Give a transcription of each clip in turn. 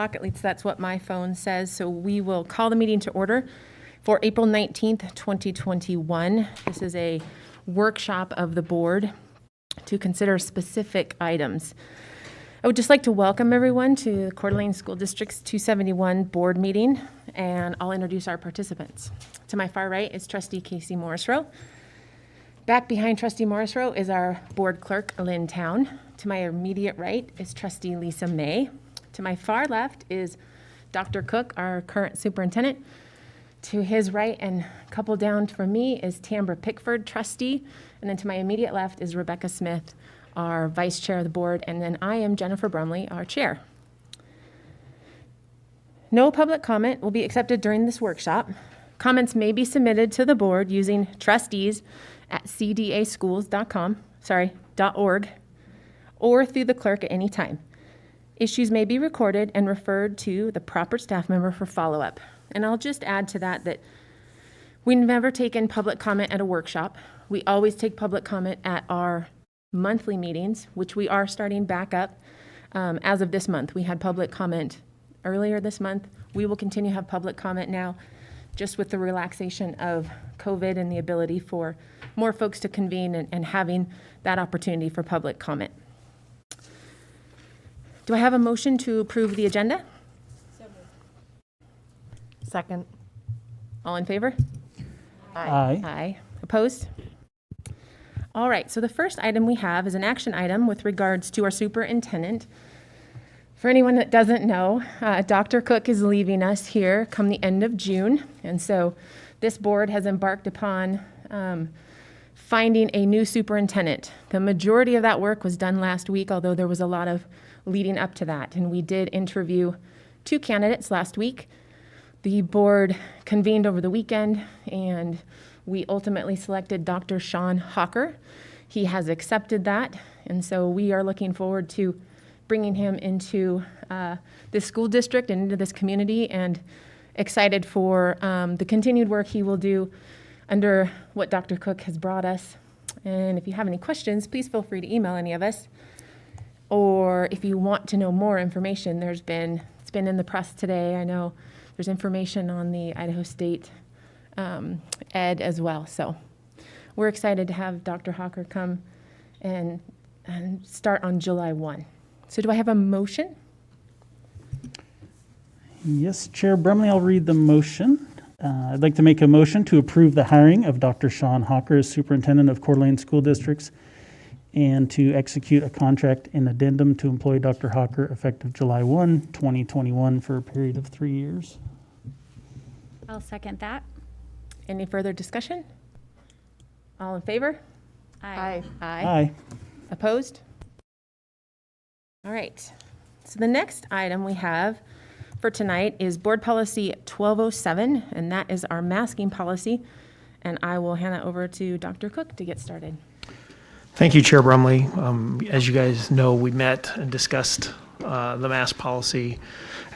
At least that's what my phone says. So we will call the meeting to order for April 19th, 2021. This is a workshop of the board to consider specific items. I would just like to welcome everyone to Coeur d'Alene School District's 271 board meeting, and I'll introduce our participants. To my far right is Trustee Casey Morrisroe. Back behind Trustee Morrisroe is our board clerk, Lynn Town. To my immediate right is Trustee Lisa May. To my far left is Dr. Cook, our current superintendent. To his right and a couple down from me is Tambra Pickford, trustee. And then to my immediate left is Rebecca Smith, our vice chair of the board. And then I am Jennifer Brumley, our chair. No public comment will be accepted during this workshop. Comments may be submitted to the board using trustees@cdaschools.org, or through the clerk at any time. Issues may be recorded and referred to the proper staff member for follow-up. And I'll just add to that that we've never taken public comment at a workshop. We always take public comment at our monthly meetings, which we are starting back up as of this month. We had public comment earlier this month. We will continue to have public comment now, just with the relaxation of COVID and the ability for more folks to convene and having that opportunity for public comment. Do I have a motion to approve the agenda? So moved. Second. All in favor? Aye. Aye. Opposed? All right, so the first item we have is an action item with regards to our superintendent. For anyone that doesn't know, Dr. Cook is leaving us here come the end of June, and so this board has embarked upon finding a new superintendent. The majority of that work was done last week, although there was a lot of leading up to that, and we did interview 2 candidates last week. The board convened over the weekend, and we ultimately selected Dr. Sean Hawker. He has accepted that, and so we are looking forward to bringing him into this school district and into this community, and excited for the continued work he will do under what Dr. Cook has brought us. And if you have any questions, please feel free to email any of us. Or if you want to know more information, it's been in the press today. I know there's information on the Idaho State ed as well. So we're excited to have Dr. Hawker come and start on July 1. So do I have a motion? Yes, Chair Brumley, I'll read the motion. I'd like to make a motion to approve the hiring of Dr. Sean Hawker as superintendent of Coeur d'Alene School Districts, and to execute a contract in addendum to employ Dr. Hawker effective July 1, 2021 for a period of 3 years. I'll second that. Any further discussion? All in favor? Aye. Aye. Opposed? All right. So the next item we have for tonight is Board Policy 1207, and that is our masking policy. And I will hand that over to Dr. Cook to get started. Thank you, Chair Brumley. As you guys know, we met and discussed the mask policy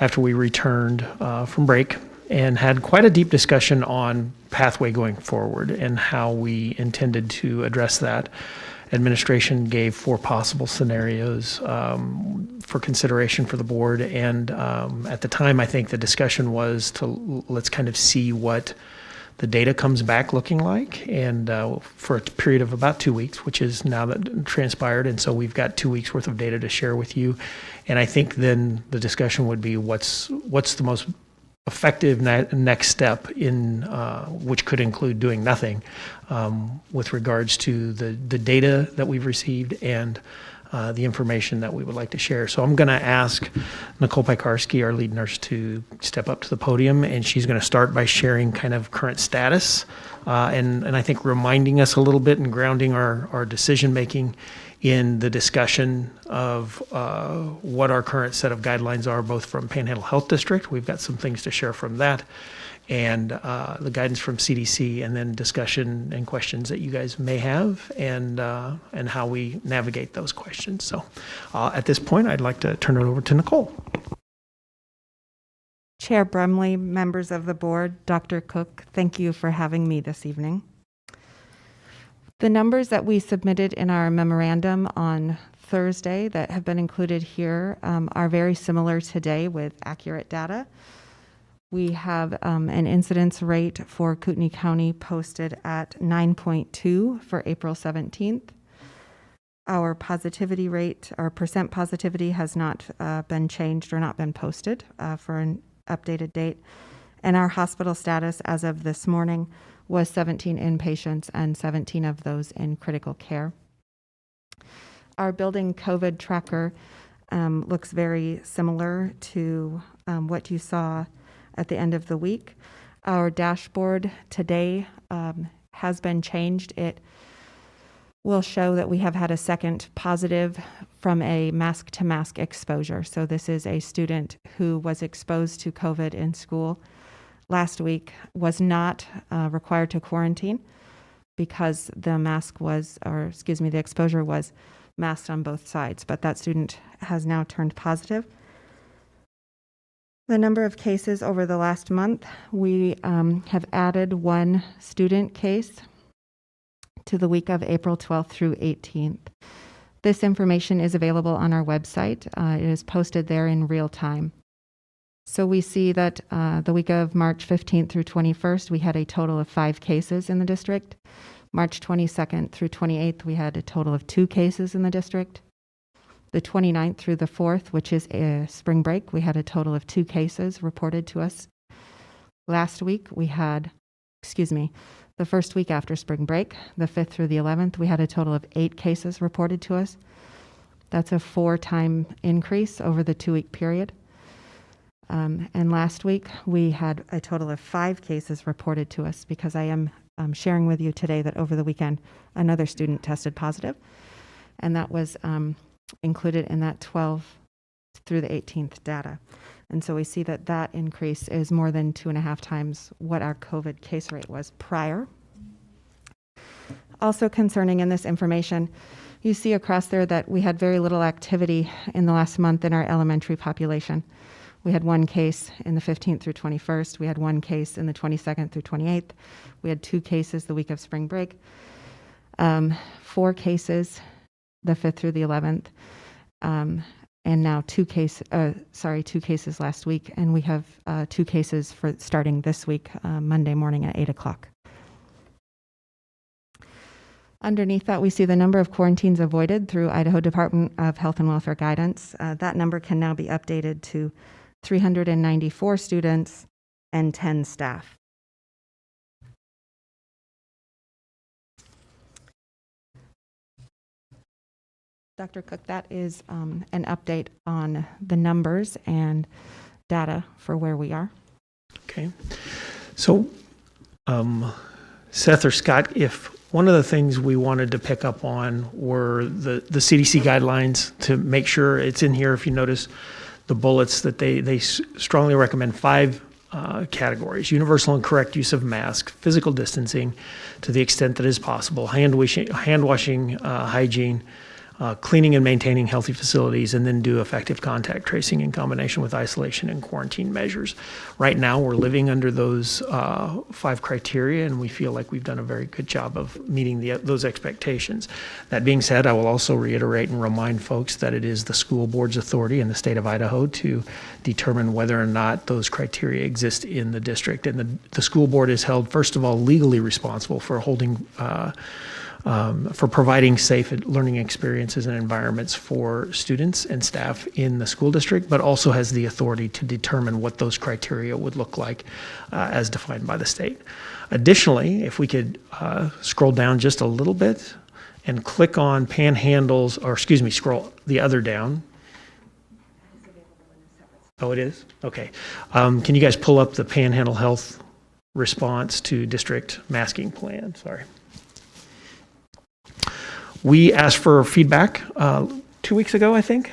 after we returned from break, and had quite a deep discussion on pathway going forward and how we intended to address that. Administration gave 4 possible scenarios for consideration for the board, and at the time, I think the discussion was to let's kind of see what the data comes back looking like, and for a period of about 2 weeks, which is now that transpired, and so we've got 2 weeks worth of data to share with you. And I think then the discussion would be what's the most effective next step in which could include doing nothing with regards to the data that we've received and the information that we would like to share. So I'm going to ask Nicole Piekarski, our lead nurse, to step up to the podium, and she's going to start by sharing kind of current status and I think reminding us a little bit and grounding our decision making in the discussion of what our current set of guidelines are, both from Panhandle Health District. We've got some things to share from that, and the guidance from CDC, and then discussion and questions that you guys may have, and how we navigate those questions. So at this point, I'd like to turn it over to Nicole. Chair Brumley, members of the board, Dr. Cook, thank you for having me this evening. The numbers that we submitted in our memorandum on Thursday that have been included here are very similar today with accurate data. We have an incidence rate for Kootenai County posted at 9.2 for April 17th. Our positivity rate, our percent positivity, has not been changed or not been posted for an updated date. And our hospital status as of this morning was 17 inpatients and 17 of those in critical care. Our building COVID tracker looks very similar to what you saw at the end of the week. Our dashboard today has been changed. It will show that we have had a second positive from a mask-to-mask exposure. So this is a student who was exposed to COVID in school last week, was not required to quarantine because the the exposure was masked on both sides, but that student has now turned positive. The number of cases over the last month, we have added one student case to the week of April 12th through 18th. This information is available on our website. It is posted there in real time. So we see that the week of March 15th through 21st, we had a total of 5 cases in the district. March 22nd through 28th, we had a total of 2 cases in the district. The 29th through the 4th, which is a spring break, we had a total of 2 cases reported to us. Last week, we had, the first week after spring break, the 5th through the 11th, we had a total of 8 cases reported to us. That's a 4-time increase over the 2-week period. And last week, we had a total of 5 cases reported to us because I am sharing with you today that over the weekend, another student tested positive, and that was included in that 12 through the 18th data. And so we see that that increase is more than 2.5 times what our COVID case rate was prior. Also concerning in this information, you see across there that we had very little activity in the last month in our elementary population. We had 1 case in the 15th through 21st. We had 1 case in the 22nd through 28th. We had 2 cases the week of spring break. 4 cases the 5th through the 11th. And now 2 cases last week. And we have 2 cases for starting this week, Monday morning at 8 o'clock. Underneath that, we see the number of quarantines avoided through Idaho Department of Health and Welfare guidance. That number can now be updated to 394 students and 10 staff. Dr. Cook, that is an update on the numbers and data for where we are. Okay. So, Seth or Scott, if one of the things we wanted to pick up on were the CDC guidelines, to make sure it's in here. If you notice the bullets, that they strongly recommend 5 categories: universal and correct use of masks, physical distancing to the extent that is possible, hand washing, hygiene, cleaning and maintaining healthy facilities, and then do effective contact tracing in combination with isolation and quarantine measures. Right now, we're living under those 5 criteria, and we feel like we've done a very good job of meeting those expectations. That being said, I will also reiterate and remind folks that it is the school board's authority in the state of Idaho to determine whether or not those criteria exist in the district. And the school board is held, first of all, legally responsible for for providing safe learning experiences and environments for students and staff in the school district, but also has the authority to determine what those criteria would look like as defined by the state. Additionally, if we could scroll down just a little bit and click on Panhandle's, scroll the other down. Oh, it is? Okay. Can you guys pull up the Panhandle Health response to district masking plan? Sorry. We asked for feedback 2 weeks ago, I think,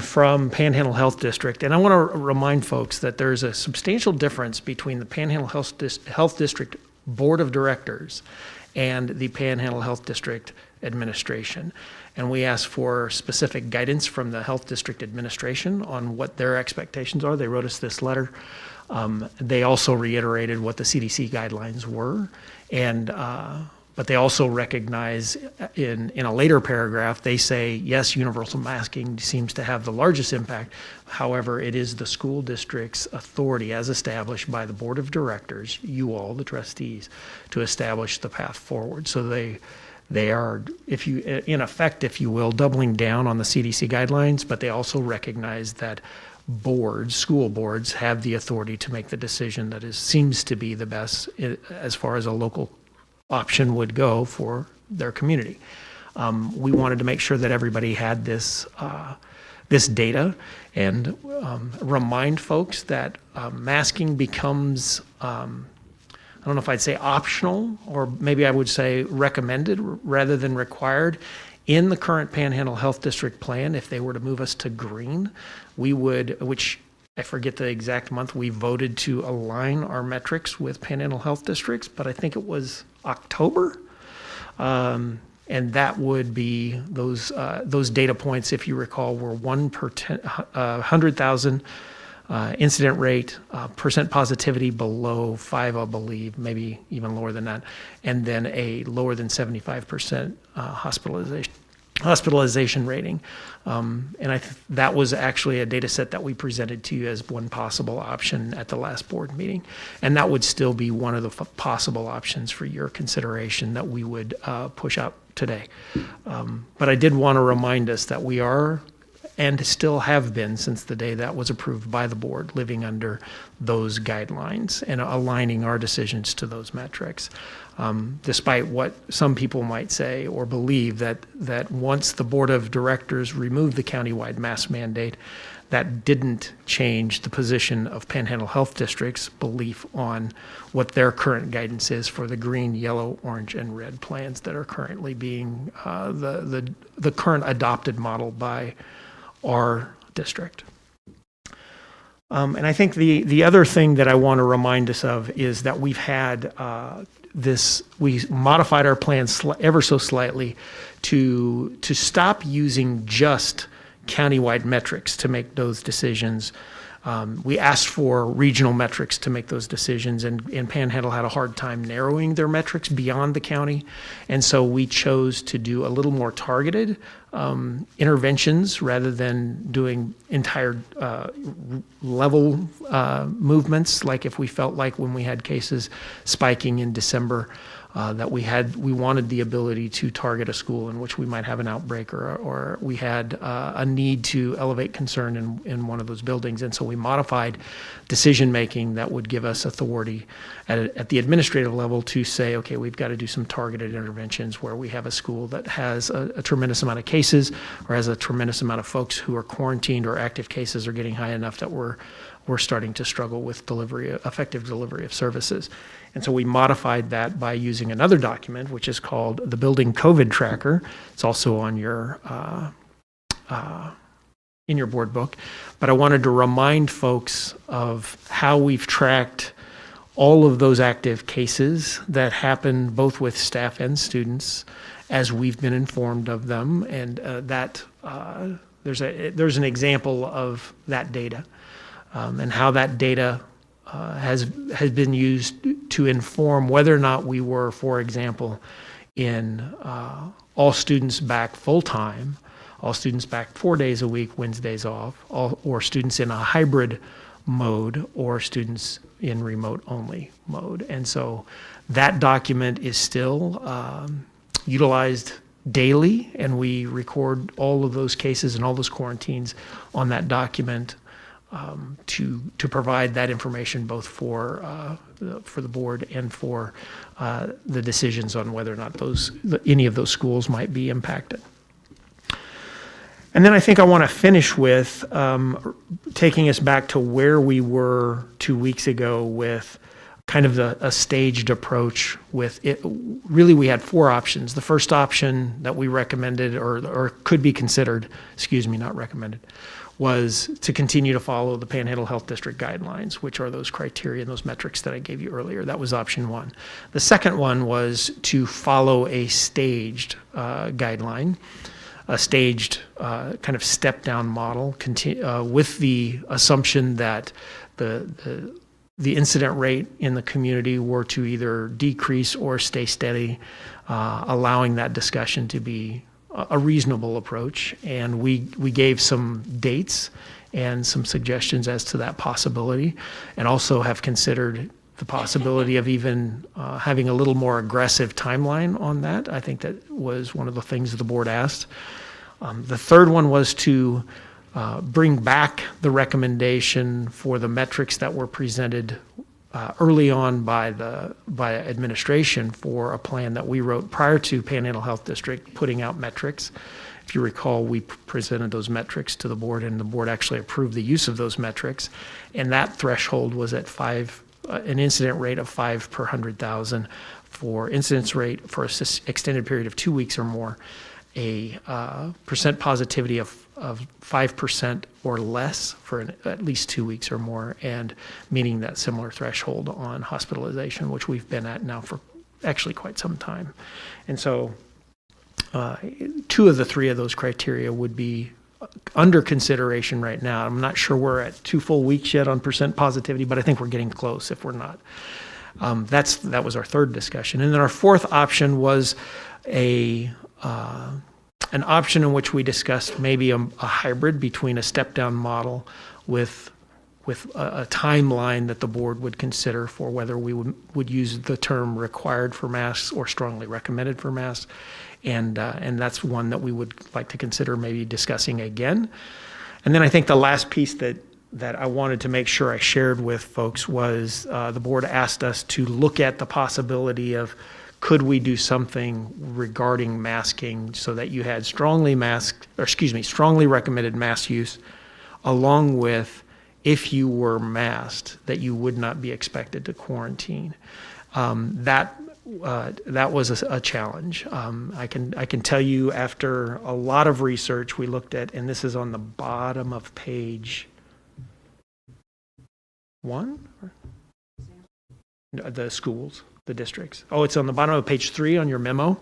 from Panhandle Health District. And I want to remind folks that there's a substantial difference between the Panhandle Health District Board of Directors and the Panhandle Health District Administration. And we asked for specific guidance from the Health District Administration on what their expectations are. They wrote us this letter. They also reiterated what the CDC guidelines were. And But they also recognize in a later paragraph, they say, yes, universal masking seems to have the largest impact. However, it is the school district's authority as established by the board of directors, you all, the trustees, to establish the path forward. So they are, if you, in effect, if you will, doubling down on the CDC guidelines, but they also recognize that boards, school boards, have the authority to make the decision that seems to be the best as far as a local option would go for their community. We wanted to make sure that everybody had this data and remind folks that masking becomes, I don't know if I'd say optional, or maybe I would say recommended rather than required. In the current Panhandle Health District plan, if they were to move us to green, we would, which I forget the exact month, we voted to align our metrics with Panhandle Health Districts, but I think it was October. And that would be those data points, if you recall, were 1 per 100,000 incident rate, percent positivity below 5, I believe, maybe even lower than that, and then a lower than 75% hospitalization rating. And that was actually a data set that we presented to you as one possible option at the last board meeting. And that would still be one of the possible options for your consideration that we would push out today. But I did want to remind us that we are, and still have been since the day that was approved by the board, living under those guidelines and aligning our decisions to those metrics. Despite what some people might say or believe that once the board of directors removed the countywide mask mandate, that didn't change the position of Panhandle Health District's belief on what their current guidance is for the green, yellow, orange, and red plans that are currently being the current adopted model by our district. And I think the other thing that I want to remind us of is that we've had we modified our plan ever so slightly to stop using just countywide metrics to make those decisions. We asked for regional metrics to make those decisions, and Panhandle had a hard time narrowing their metrics beyond the county. And so we chose to do a little more targeted interventions rather than doing entire level movements, like if we felt like when we had cases spiking in December, that we wanted the ability to target a school in which we might have an outbreak, or we had a need to elevate concern in one of those buildings. And so we modified decision making that would give us authority at the administrative level to say, okay, we've got to do some targeted interventions where we have a school that has a tremendous amount of cases or has a tremendous amount of folks who are quarantined, or active cases are getting high enough that we're starting to struggle with effective delivery of services. And so we modified that by using another document, which is called the Building COVID Tracker. It's also on your in your board book. But I wanted to remind folks of how we've tracked all of those active cases that happen both with staff and students as we've been informed of them. And there's an example of that data. And how that data has been used to inform whether or not we were, for example, in all students back full-time, all students back 4 days a week, Wednesdays off, or students in a hybrid mode, or students in remote-only mode. And so that document is still utilized daily, and we record all of those cases and all those quarantines on that document to provide that information both for the board and for the decisions on whether or not any of those schools might be impacted. And then I think I want to finish with taking us back to where we were 2 weeks ago with kind of a staged approach with it. Really, we had 4 options. The first option that we recommended or could be considered, not recommended, was to continue to follow the Panhandle Health District guidelines, which are those criteria and those metrics that I gave you earlier. That was option 1. The second one was to follow a staged guideline, a staged kind of step-down model with the assumption that the the incident rate in the community were to either decrease or stay steady, allowing that discussion to be a reasonable approach. And we gave some dates and some suggestions as to that possibility, and also have considered the possibility of even having a little more aggressive timeline on that. I think that was one of the things that the board asked. The third one was to bring back the recommendation for the metrics that were presented early on by administration for a plan that we wrote prior to Panhandle Health District putting out metrics. If you recall, we presented those metrics to the board, and the board actually approved the use of those metrics. And that threshold was at an incident rate of 5 per 100,000 for incidence rate for an extended period of 2 weeks or more, a percent positivity of 5% or less for at least 2 weeks or more, and meeting that similar threshold on hospitalization, which we've been at now for actually quite some time. And so 2 of the 3 of those criteria would be under consideration right now. I'm not sure we're at 2 full weeks yet on percent positivity, but I think we're getting close if we're not. That was our third discussion. And then our fourth option was an option in which we discussed maybe a hybrid between a step-down model with a timeline that the board would consider for whether we would use the term required for masks or strongly recommended for masks. And that's one that we would like to consider maybe discussing again. And then I think the last piece that I wanted to make sure I shared with folks was the board asked us to look at the possibility of, could we do something regarding masking so that you had strongly recommended mask use, along with, if you were masked, that you would not be expected to quarantine. That was a challenge. I can tell you, after a lot of research we looked at, and this is on the bottom of page 1, the schools, the districts. Oh, it's on the bottom of page 3 on your memo.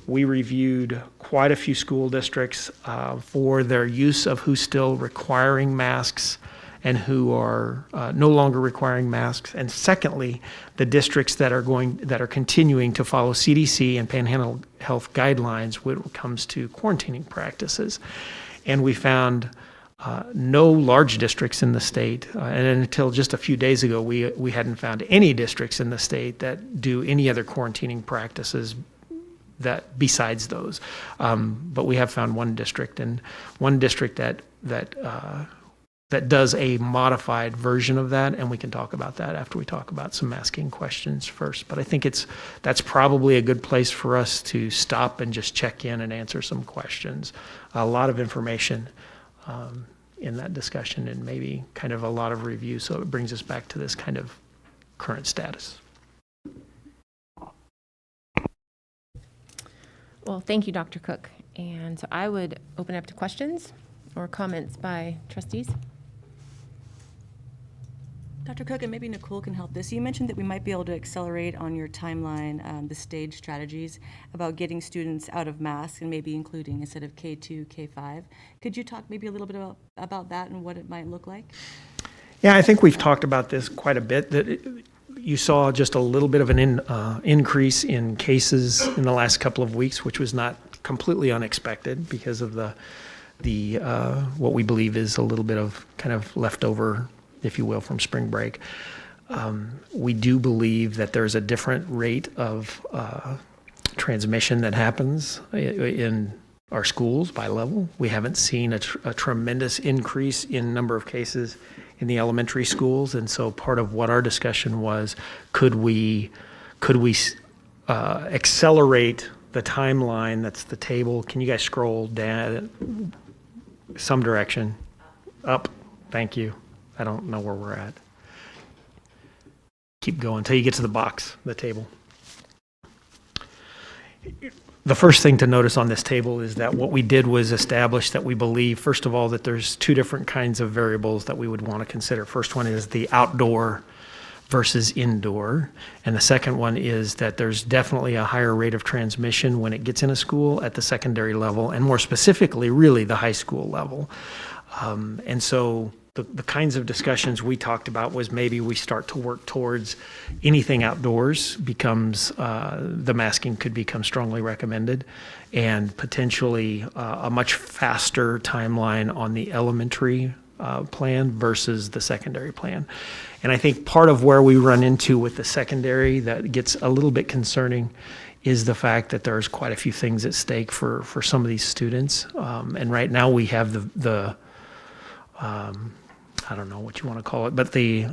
We reviewed quite a few school districts for their use of who's still requiring masks and who are no longer requiring masks. And secondly, the districts that are continuing to follow CDC and Panhandle Health guidelines when it comes to quarantining practices. And we found no large districts in the state, and until just a few days ago, we hadn't found any districts in the state that do any other quarantining practices that besides those. But we have found one district that does a modified version of that, and we can talk about that after we talk about some masking questions first. But I think that's probably a good place for us to stop and just check in and answer some questions. A lot of information in that discussion, and maybe kind of a lot of review, so it brings us back to this kind of current status. Well, thank you, Dr. Cook. And so I would open up to questions or comments by trustees. Dr. Cook, and maybe Nicole can help this. You mentioned that we might be able to accelerate on your timeline the stage strategies about getting students out of masks and maybe including instead of K2, K5. Could you talk maybe a little bit about that and what it might look like? Yeah, I think we've talked about this quite a bit. You saw just a little bit of an increase in cases in the last couple of weeks, which was not completely unexpected because of the what we believe is a little bit of kind of leftover, if you will, from spring break. We do believe that there's a different rate of transmission that happens in our schools by level. We haven't seen a tremendous increase in number of cases in the elementary schools, and so part of what our discussion was, could we accelerate the timeline? That's the table. Can you guys scroll down some direction? Up. Thank you. I don't know where we're at. Keep going until you get to the box, the table. The first thing to notice on this table is that what we did was establish that we believe, first of all, that there's 2 different kinds of variables that we would want to consider. First one is the outdoor versus indoor. And the second one is that there's definitely a higher rate of transmission when it gets in a school at the secondary level, and more specifically, really the high school level. And so the kinds of discussions we talked about was maybe we start to work towards anything outdoors becomes, the masking could become strongly recommended, and potentially a much faster timeline on the elementary plan versus the secondary plan. And I think part of where we run into with the secondary that gets a little bit concerning is the fact that there's quite a few things at stake for some of these students. And right now we have the I don't know what you want to call it, but the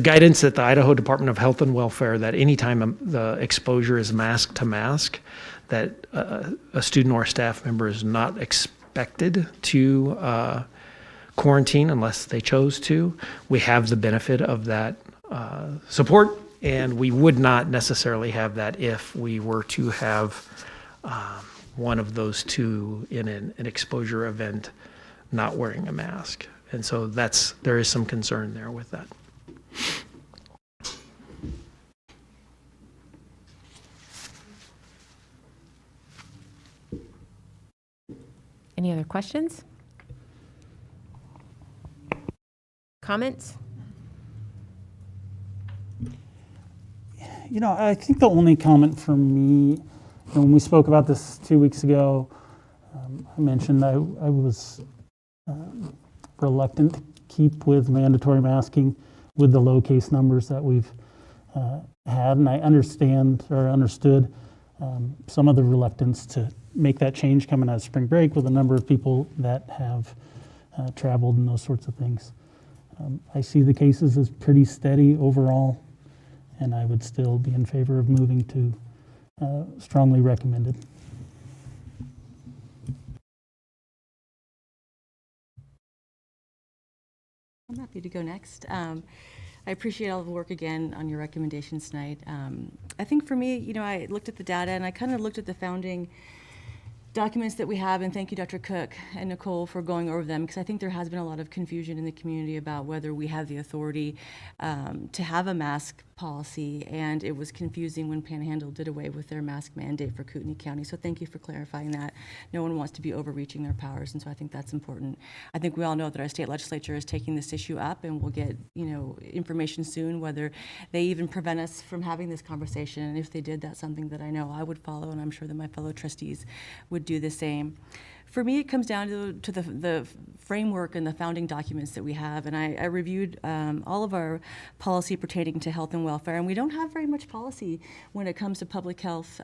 guidance at the Idaho Department of Health and Welfare that anytime the exposure is mask to mask, that a student or a staff member is not expected to quarantine unless they chose to. We have the benefit of that support, and we would not necessarily have that if we were to have one of those two in an exposure event not wearing a mask. And so there is some concern there with that. Any other questions? Comments? I think the only comment from me, when we spoke about this 2 weeks ago, I mentioned I was reluctant to keep with mandatory masking with the low case numbers that we've had, and I understood some of the reluctance to make that change coming out of spring break with a number of people that have traveled and those sorts of things. I see the cases as pretty steady overall, and I would still be in favor of moving to strongly recommended. I'm happy to go next. I appreciate all the work again on your recommendations tonight. I think for me, I looked at the data and I kind of looked at the founding documents that we have, and thank you, Dr. Cook and Nicole, for going over them, because I think there has been a lot of confusion in the community about whether we have the authority to have a mask policy, and it was confusing when Panhandle did away with their mask mandate for Kootenai County. So thank you for clarifying that. No one wants to be overreaching their powers, and so I think that's important. I think we all know that our state legislature is taking this issue up, and we'll get information soon whether they even prevent us from having this conversation. And if they did, that's something that I know I would follow, and I'm sure that my fellow trustees would do the same. For me, it comes down to the framework and the founding documents that we have, and I reviewed all of our policy pertaining to health and welfare, and we don't have very much policy when it comes to public health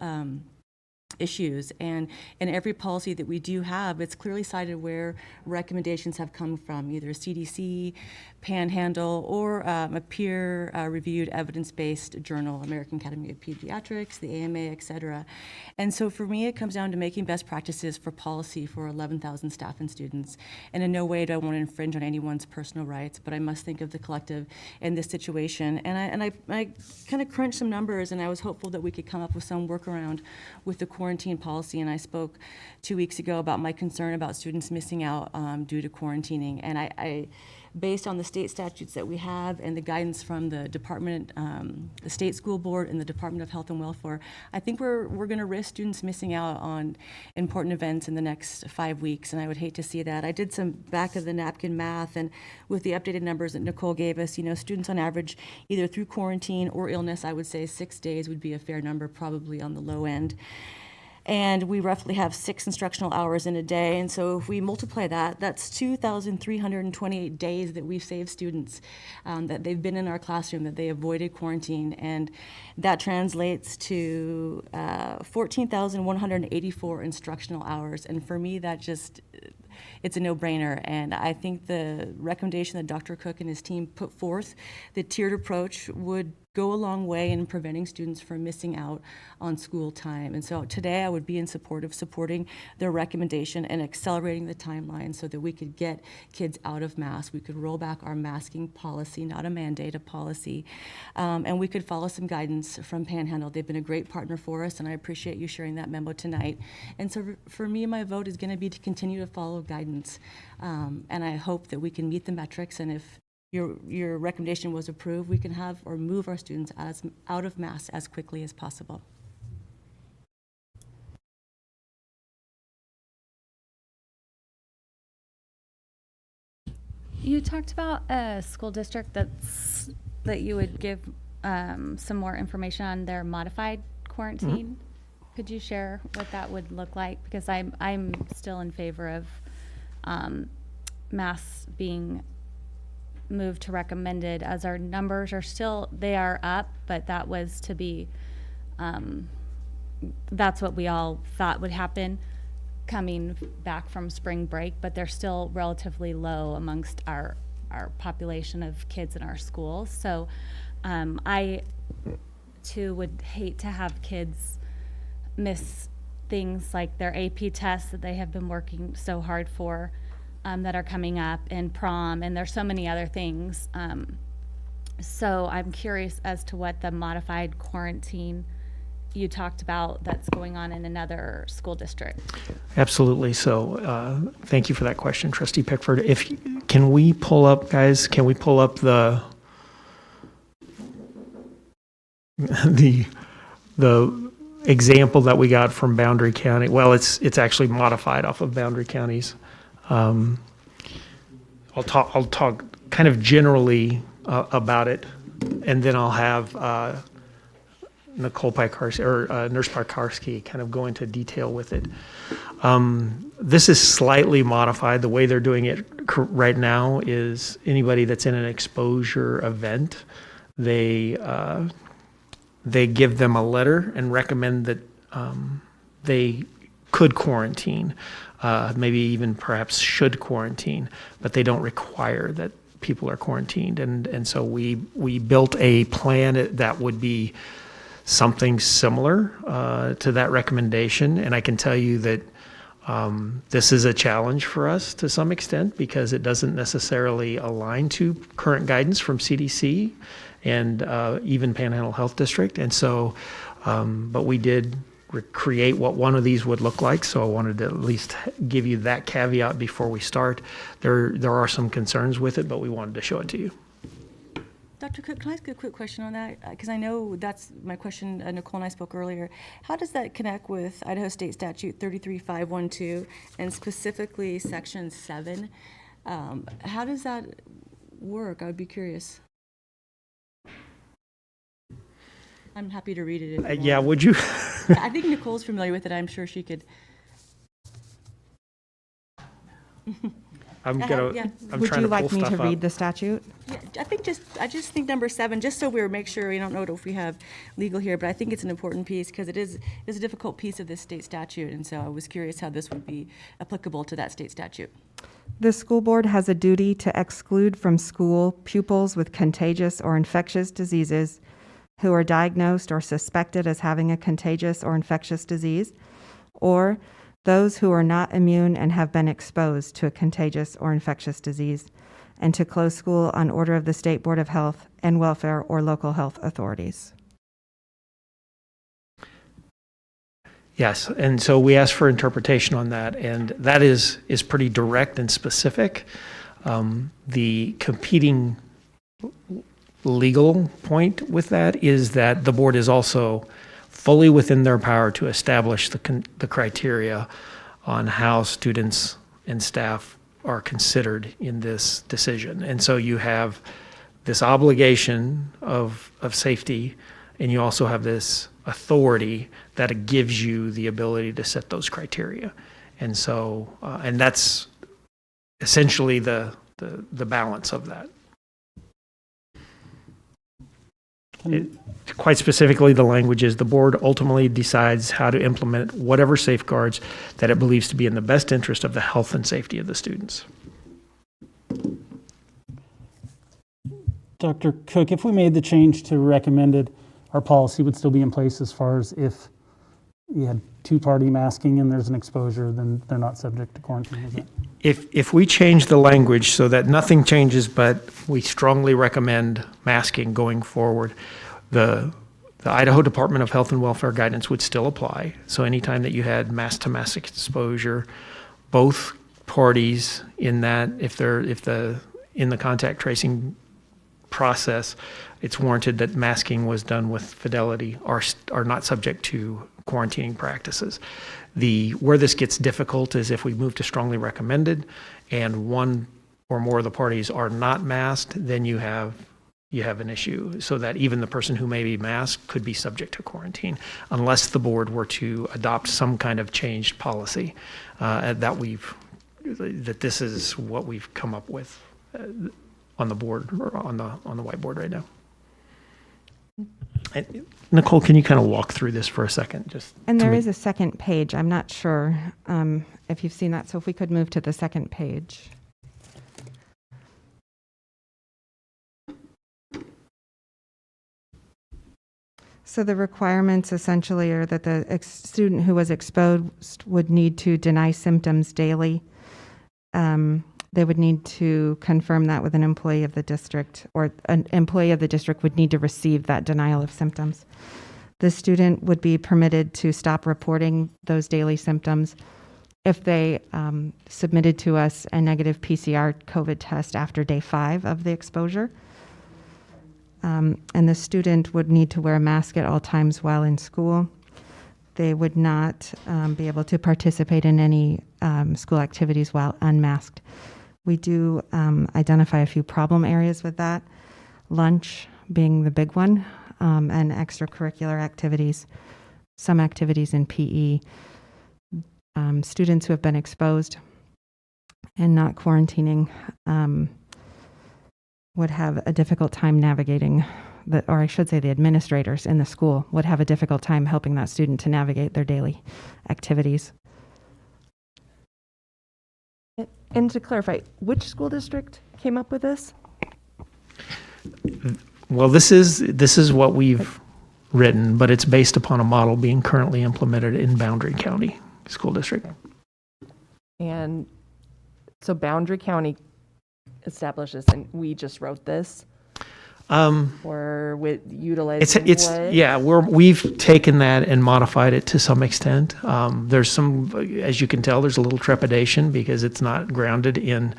issues. And in every policy that we do have, it's clearly cited where recommendations have come from, either CDC, Panhandle, or a peer-reviewed evidence-based journal, American Academy of Pediatrics, the AMA, et cetera. And so for me, it comes down to making best practices for policy for 11,000 staff and students. And in no way do I want to infringe on anyone's personal rights, but I must think of the collective in this situation. And I kind of crunched some numbers, and I was hopeful that we could come up with some workaround with the quarantine policy. And I spoke 2 weeks ago about my concern about students missing out due to quarantining. And I based on the state statutes that we have and the guidance from the department, the state school board and the Department of Health and Welfare, I think we're going to risk students missing out on important events in the next 5 weeks, and I would hate to see that. I did some back of the napkin math, and with the updated numbers that Nicole gave us, students on average, either through quarantine or illness, I would say 6 days would be a fair number, probably on the low end. And we roughly have 6 instructional hours in a day. And so if we multiply that, that's 2,328 days that we've saved students, that they've been in our classroom, that they avoided quarantine. And that translates to 14,184 instructional hours. And for me, that just, it's a no-brainer. And I think the recommendation that Dr. Cook and his team put forth, the tiered approach, would go a long way in preventing students from missing out on school time. And so today I would be in support of supporting their recommendation and accelerating the timeline so that we could get kids out of masks. We could roll back our masking policy, not a mandate, a policy, and we could follow some guidance from Panhandle. They've been a great partner for us, and I appreciate you sharing that memo tonight. And so for me, my vote is going to be to continue to follow guidance, and I hope that we can meet the metrics, and if your recommendation was approved, we can have or move our students out of masks as quickly as possible. You talked about a school district that you would give some more information on their modified quarantine. Could you share what that would look like? Because I'm still in favor of masks being moved to recommended, as our numbers are still, they are up, but that was to be, that's what we all thought would happen coming back from spring break, but they're still relatively low amongst our population of kids in our schools. So I too would hate to have kids miss things like their AP tests that they have been working so hard for, that are coming up, and prom, and there's so many other things. So I'm curious as to what the modified quarantine you talked about that's going on in another school district. Absolutely. So thank you for that question, Trustee Pickford. Can we pull up, guys, can we pull up the example that we got from Boundary County? Well, it's actually modified off of Boundary County's. I'll talk kind of generally about it, and then I'll have Nicole Pikarski or Nurse Pikarski kind of go into detail with it. This is slightly modified. The way they're doing it right now is anybody that's in an exposure event, they give them a letter and recommend that they could quarantine, maybe even perhaps should quarantine, but they don't require that people are quarantined. And so we built a plan that would be something similar to that recommendation. And I can tell you that this is a challenge for us to some extent because it doesn't necessarily align to current guidance from CDC and even Panhandle Health District. And so, but we did create what one of these would look like. So I wanted to at least give you that caveat before we start. There are some concerns with it, but we wanted to show it to you. Dr. Cook, can I ask a quick question on that? Because I know that's my question, Nicole and I spoke earlier. How does that connect with Idaho State Statute 33512 and specifically Section 7? How does that work? I would be curious. I'm happy to read it. If you Yeah, want. would you? I think Nicole's familiar with it. I'm sure she could. I'm Yeah. trying Would to you pull like me to stuff read up. the statute? Yeah, I just think number 7, just so we make sure we don't know if we have legal here, but I think it's an important piece because it's a difficult piece of this state statute, and so I was curious how this would be applicable to that state statute. The school board has a duty to exclude from school pupils with contagious or infectious diseases who are diagnosed or suspected as having a contagious or infectious disease, or those who are not immune and have been exposed to a contagious or infectious disease, and to close school on order of the State Board of Health and Welfare or local health authorities. Yes, and so we asked for interpretation on that, and that is pretty direct and specific. The competing legal point with that is that the board is also fully within their power to establish the criteria on how students and staff are considered in this decision. And so you have this obligation of safety, and you also have this authority that gives you the ability to set those criteria. And so, and that's essentially the balance of that. Quite specifically, the language is the board ultimately decides how to implement whatever safeguards that it believes to be in the best interest of the health and safety of the students. Dr. Cook, if we made the change to recommended, our policy would still be in place as far as if you had two-party masking and there's an exposure, then they're not subject to quarantine, is it? If we change the language so that nothing changes, but we strongly recommend masking going forward, the Idaho Department of Health and Welfare guidance would still apply. So anytime that you had mask-to-mask exposure, both parties in that, in the contact tracing process, it's warranted that masking was done with fidelity, are not subject to quarantining practices. Where this gets difficult is if we move to strongly recommended and one or more of the parties are not masked, then you have an issue, so that even the person who may be masked could be subject to quarantine, unless the board were to adopt some kind of changed policy that this is what we've come up with on the board, or on the whiteboard right now. And Nicole, can you kind of walk through this for a second? And there is a second page. I'm not sure if you've seen that. So if we could move to the second page. So the requirements essentially are that the student who was exposed would need to deny symptoms daily. They would need to confirm that with an employee of the district, or an employee of the district would need to receive that denial of symptoms. The student would be permitted to stop reporting those daily symptoms if they submitted to us a negative PCR COVID test after day 5 of the exposure. And the student would need to wear a mask at all times while in school. They would not be able to participate in any school activities while unmasked. We do identify a few problem areas with that, lunch being the big one, and extracurricular activities, some activities in PE. Students who have been exposed and not quarantining would have a difficult time navigating, or I should say the administrators in the school would have a difficult time helping that student to navigate their daily activities. And to clarify, which school district came up with this? Well, this is what we've written, but it's based upon a model being currently implemented in Boundary County School District. And so Boundary County established this, and we just wrote this? Or with utilizing what? Yeah, we've taken that and modified it to some extent. There's some, as you can tell, there's a little trepidation because it's not grounded in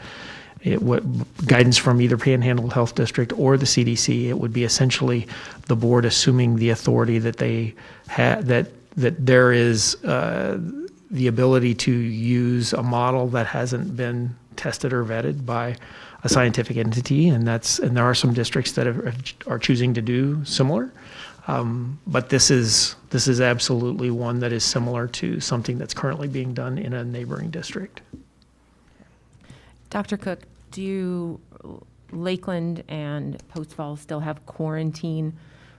what guidance from either Panhandle Health District or the CDC. It would be essentially the board assuming the authority that they have, that there is the ability to use a model that hasn't been tested or vetted by a scientific entity, and there are some districts that are choosing to do similar, but this is absolutely one that is similar to something that's currently being done in a neighboring district. Dr. Cook, do Lakeland and Post Falls still have quarantine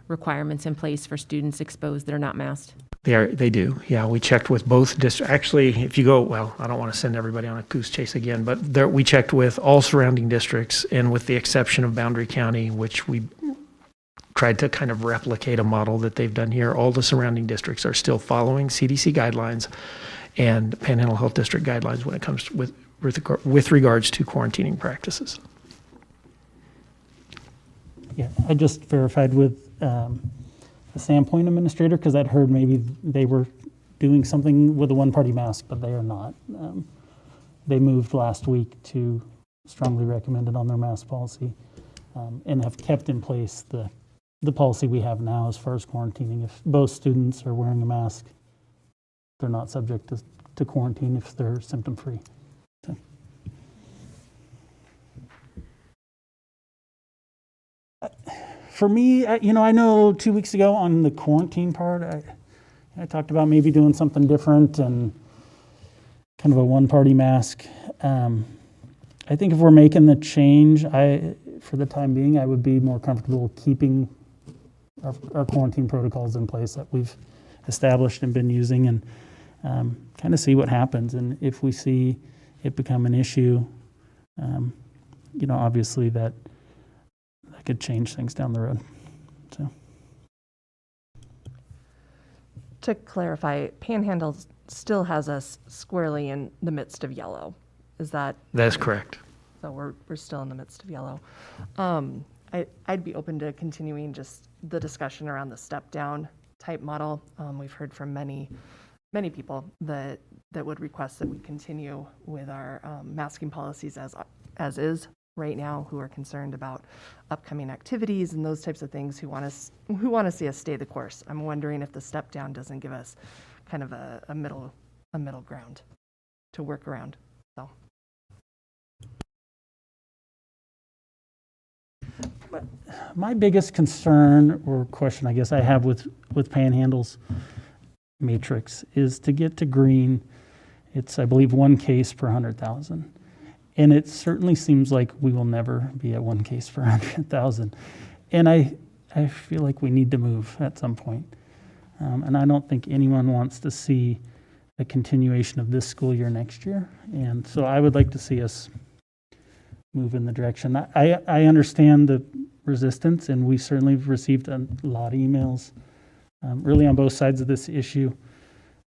requirements in place for students exposed that are not masked? They do. Yeah, we checked with both districts. Actually, if you go, well, I don't want to send everybody on a goose chase again, but we checked with all surrounding districts, and with the exception of Boundary County, which we tried to kind of replicate a model that they've done here, all the surrounding districts are still following CDC guidelines and Panhandle Health District guidelines when it comes with regards to quarantining practices. Yeah, I just verified with the Sandpoint administrator, because I'd heard maybe they were doing something with a one-party mask, but they are not. They moved last week to strongly recommended on their mask policy, and have kept in place the policy we have now as far as quarantining. If both students are wearing a mask, they're not subject to quarantine if they're symptom-free. So. For me, I know 2 weeks ago on the quarantine part, I talked about maybe doing something different and kind of a one-party mask. I think if we're making the change, for the time being, I would be more comfortable keeping our quarantine protocols in place that we've established and been using, and kind of see what happens. And if we see it become an issue, obviously that could change things down the road. So, To clarify, Panhandle still has us squarely in the midst of yellow. Is that? That's correct. So we're still in the midst of yellow. I'd be open to continuing just the discussion around the step-down type model. We've heard from many people that would request that we continue with our masking policies as is right now, who are concerned about upcoming activities and those types of things, who want to see us stay the course. I'm wondering if the step down doesn't give us kind of a middle ground to work around. So My biggest concern or question, I guess, I have with Panhandle's matrix is to get to green. It's, I believe, 1 case per 100,000. And it certainly seems like we will never be at 1 case per 100,000. And I feel like we need to move at some point. And I don't think anyone wants to see a continuation of this school year next year. And so I would like to see us move in the direction. I understand the resistance, and we certainly have received a lot of emails, really on both sides of this issue.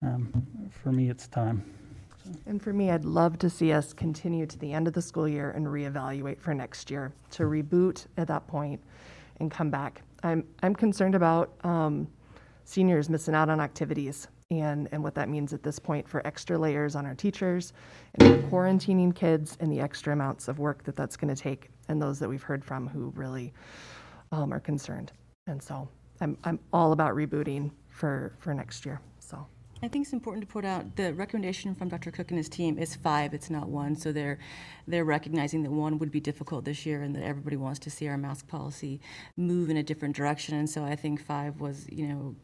For me, it's time. And for me, I'd love to see us continue to the end of the school year and reevaluate for next year, to reboot at that point and come back. I'm concerned about seniors missing out on activities and what that means at this point for extra layers on our teachers and for quarantining kids and the extra amounts of work that that's going to take, and those that we've heard from who really are concerned. And so I'm all about rebooting for next year. So. I think it's important to put out the recommendation from Dr. Cook and his team is 5, it's not 1. So they're recognizing that 1 would be difficult this year and that everybody wants to see our mask policy move in a different direction. And so I think 5 was,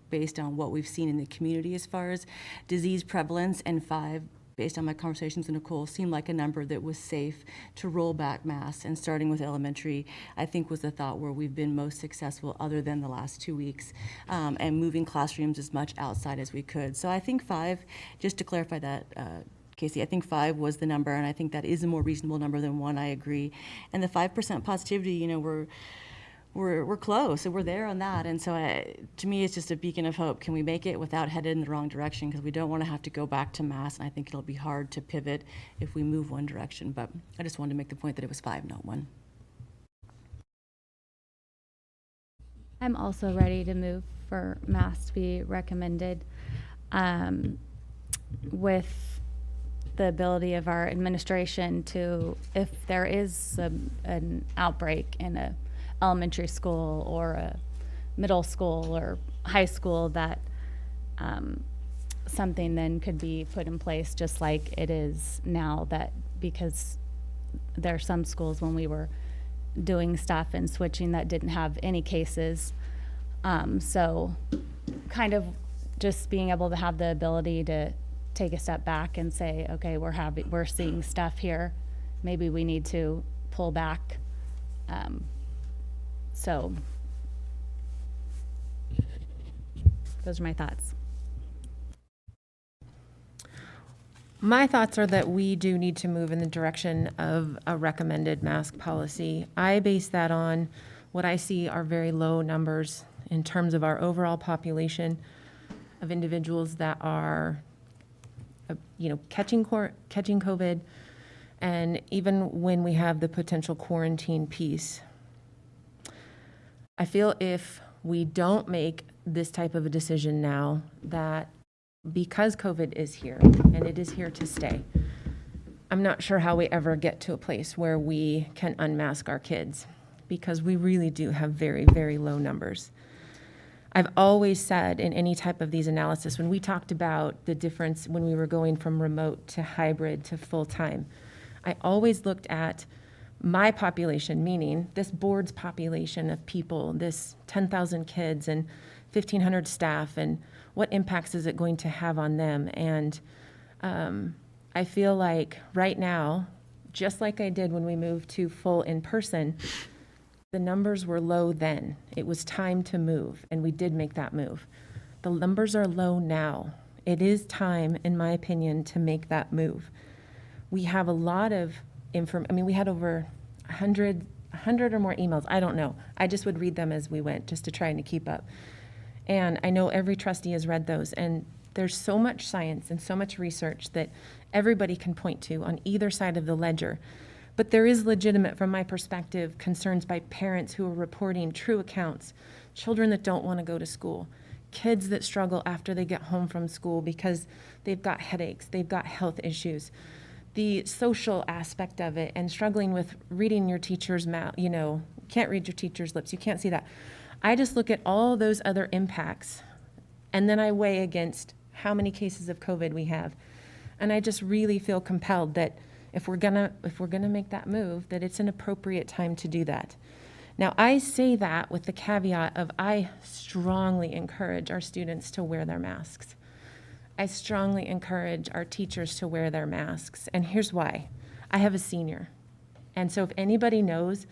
based on what we've seen in the community as far as disease prevalence, and 5, based on my conversations with Nicole, seemed like a number that was safe to roll back masks. And starting with elementary, I think was the thought where we've been most successful other than the last 2 weeks, and moving classrooms as much outside as we could. So I think 5, just to clarify that, Casey, I think 5 was the number, and I think that is a more reasonable number than 1, I agree. And the 5% positivity, we're close, and we're there on that. And so to me, it's just a beacon of hope. Can we make it without headed in the wrong direction? Because we don't want to have to go back to mass, and I think it'll be hard to pivot if we move one direction. But I just wanted to make the point that it was 5, not 1. I'm also ready to move for masks to be recommended, with the ability of our administration to, if there is an outbreak in a elementary school or a middle school or high school, that something then could be put in place just like it is now, that because there are some schools when we were doing stuff and switching that didn't have any cases. So kind of just being able to have the ability to take a step back and say, okay, we're seeing stuff here. Maybe we need to pull back. So those are my thoughts. My thoughts are that we do need to move in the direction of a recommended mask policy. I base that on what I see are very low numbers in terms of our overall population of individuals that are, catching COVID, and even when we have the potential quarantine piece. I feel if we don't make this type of a decision now, that because COVID is here and it is here to stay, I'm not sure how we ever get to a place where we can unmask our kids, because we really do have very, very low numbers. I've always said in any type of these analysis, when we talked about the difference when we were going from remote to hybrid to full-time, I always looked at my population, meaning this board's population of people, this 10,000 kids and 1,500 staff, and what impacts is it going to have on them? And I feel like right now, just like I did when we moved to full in-person, the numbers were low then. It was time to move, and we did make that move. The numbers are low now. It is time, in my opinion, to make that move. We have a lot of we had over 100 or more emails. I don't know. I just would read them as we went, just to try and to keep up. And I know every trustee has read those, and there's so much science and so much research that everybody can point to on either side of the ledger. But there is legitimate, from my perspective, concerns by parents who are reporting true accounts, children that don't want to go to school, kids that struggle after they get home from school because they've got headaches, they've got health issues. The social aspect of it, and struggling with reading your teacher's mouth, can't read your teacher's lips, you can't see that. I just look at all those other impacts, and then I weigh against how many cases of COVID we have. And I just really feel compelled that if we're gonna make that move, that it's an appropriate time to do that. Now, I say that with the caveat of I strongly encourage our students to wear their masks. I strongly encourage our teachers to wear their masks. And here's why. I have a senior. And so if anybody knows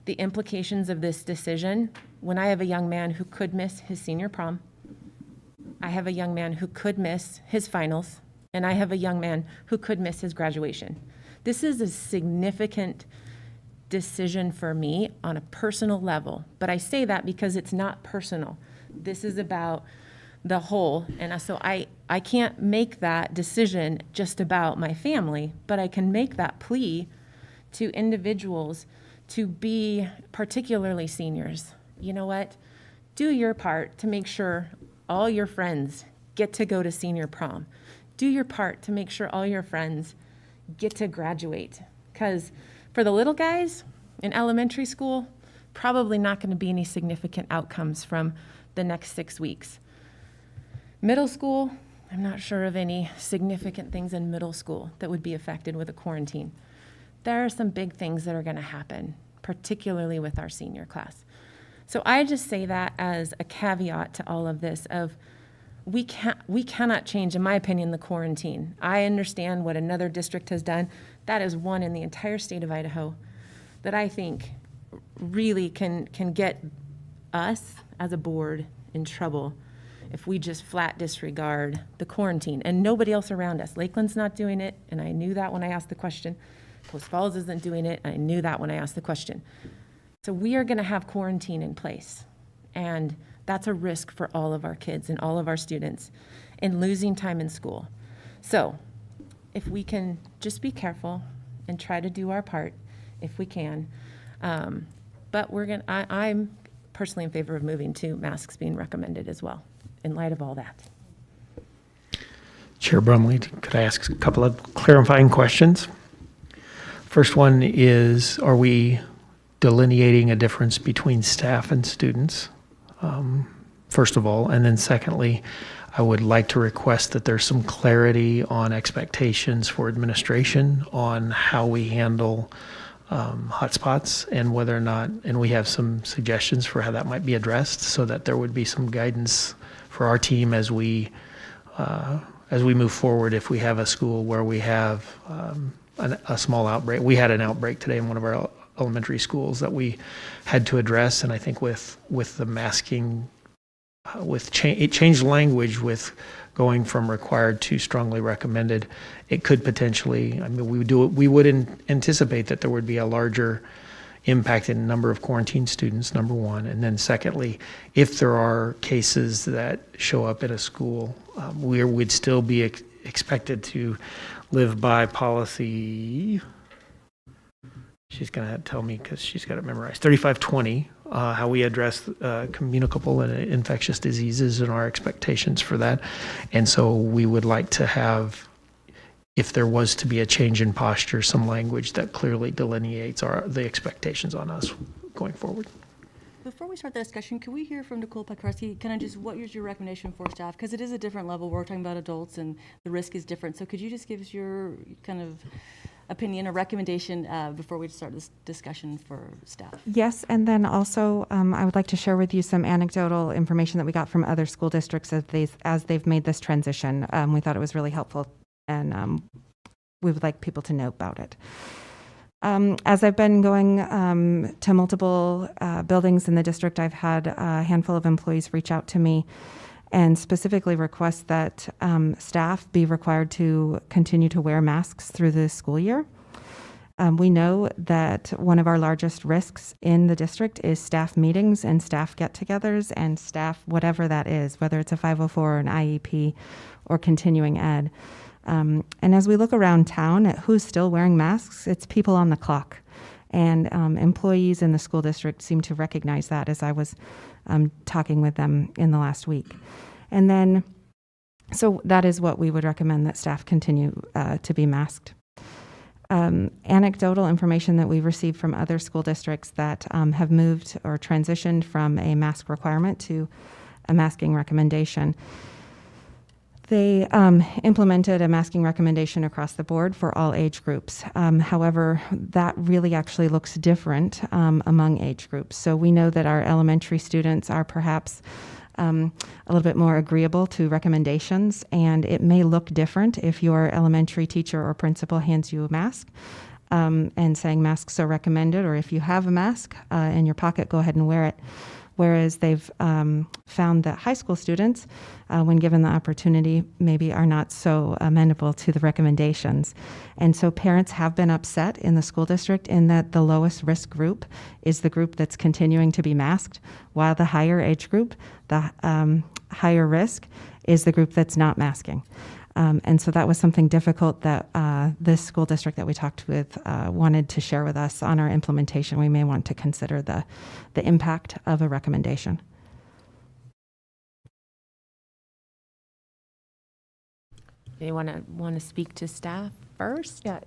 the implications of this decision, when I have a young man who could miss his senior prom, I have a young man who could miss his finals, and I have a young man who could miss his graduation. This is a significant decision for me on a personal level, but I say that because it's not personal. This is about the whole, and so I can't make that decision just about my family, but I can make that plea to individuals to be, particularly seniors. You know what? Do your part to make sure all your friends get to go to senior prom. Do your part to make sure all your friends get to graduate. Because for the little guys in elementary school, probably not going to be any significant outcomes from the next 6 weeks. Middle school, I'm not sure of any significant things in middle school that would be affected with a quarantine. There are some big things that are going to happen, particularly with our senior class. So I just say that as a caveat to all of this of we cannot change, in my opinion, the quarantine. I understand what another district has done. That is one in the entire state of Idaho that I think really can get us as a board in trouble if we just flat disregard the quarantine and nobody else around us. Lakeland's not doing it, and I knew that when I asked the question. Post Falls isn't doing it, and I knew that when I asked the question. So we are going to have quarantine in place, and that's a risk for all of our kids and all of our students in losing time in school. So if we can just be careful and try to do our part, if we can. But I'm personally in favor of moving to masks being recommended as well, in light of all that. Chair Brumley, could I ask a couple of clarifying questions? First one is, are we delineating a difference between staff and students, first of all? And then secondly, I would like to request that there's some clarity on expectations for administration on how we handle hotspots and whether or not, and we have some suggestions for how that might be addressed so that there would be some guidance for our team as we move forward. If we have a school where we have a small outbreak, we had an outbreak today in one of our elementary schools that we had to address, and I think with the masking, it changed language with going from required to strongly recommended. It could potentially, I mean, we would anticipate that there would be a larger impact in number of quarantine students, number one, and then secondly, if there are cases that show up at a school, we would still be expected to live by policy. She's going to tell me because she's got it memorized. 3520, how we address communicable and infectious diseases and our expectations for that. And so we would like to have, if there was to be a change in posture, some language that clearly delineates the expectations on us going forward. Before we start the discussion, can we hear from Nicole Pekarski? Kind of just what is your recommendation for staff? Because it is a different level. We're talking about adults and the risk is different. So could you just give us your kind of opinion or recommendation before we start this discussion for staff? Yes, and then also I would like to share with you some anecdotal information that we got from other school districts as they've made this transition. We thought it was really helpful, and we would like people to know about it. As I've been going to multiple buildings in the district, I've had a handful of employees reach out to me and specifically request that staff be required to continue to wear masks through the school year. We know that one of our largest risks in the district is staff meetings and staff get-togethers and staff, whatever that is, whether it's a 504 or an IEP or continuing ed. And as we look around town at who's still wearing masks, it's people on the clock. And employees in the school district seem to recognize that as I was talking with them in the last week. And then, so that is what we would recommend, that staff continue to be masked. Anecdotal information that we've received from other school districts that have moved or transitioned from a mask requirement to a masking recommendation. They implemented a masking recommendation across the board for all age groups. However, that really actually looks different among age groups. So we know that our elementary students are perhaps a little bit more agreeable to recommendations, and it may look different if your elementary teacher or principal hands you a mask and saying masks are recommended, or if you have a mask in your pocket, go ahead and wear it. Whereas they've found that high school students, when given the opportunity, maybe are not so amenable to the recommendations. And so parents have been upset in the school district in that the lowest risk group is the group that's continuing to be masked, while the higher age group, the higher risk, is the group that's not masking. And so that was something difficult that this school district that we talked with wanted to share with us on our implementation. We may want to consider the impact of a recommendation. Anyone want to speak to staff first? Yeah,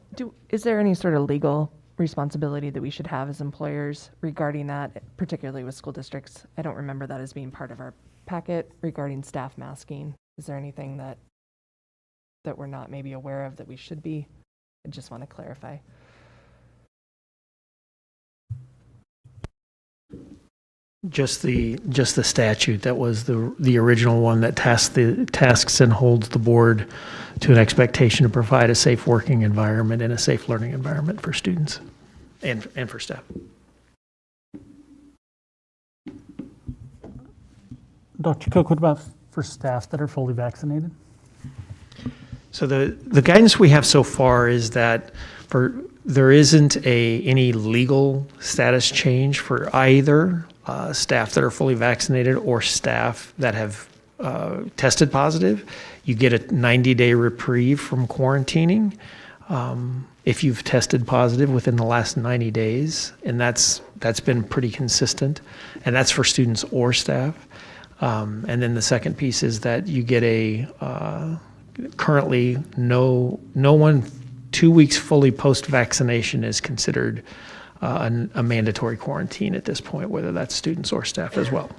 is there any sort of legal responsibility that we should have as employers regarding that, particularly with school districts? I don't remember that as being part of our packet regarding staff masking. Is there anything that we're not maybe aware of that we should be? I just want to clarify. Just the statute that was the original one that tasks and holds the board to an expectation to provide a safe working environment and a safe learning environment for students and for staff. Dr. Cook, what about for staff that are fully vaccinated? So the guidance we have so far is that there isn't any legal status change for either staff that are fully vaccinated or staff that have tested positive. You get a 90-day reprieve from quarantining if you've tested positive within the last 90 days, and that's been pretty consistent, and that's for students or staff. And then the second piece is that you get currently no one 2 weeks fully post-vaccination is considered a mandatory quarantine at this point, whether that's students or staff as well.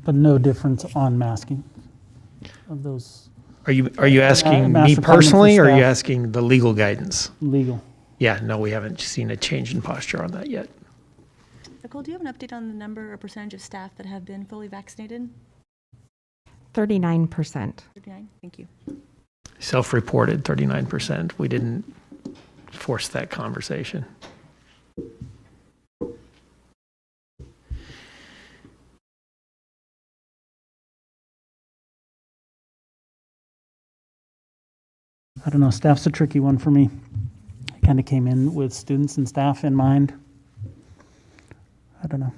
But no difference on masking of those Are you asking mask me requirement for personally, or are you staff. asking the legal guidance? legal? Yeah, no, we haven't seen a change in posture on that yet. Nicole, do you have an update on the number or percentage of staff that have been fully vaccinated? 39%. 39, thank you. Self-reported 39%. We didn't force that conversation. I don't know, staff's a tricky one for me. I kind of came in with students and staff in mind. I don't know.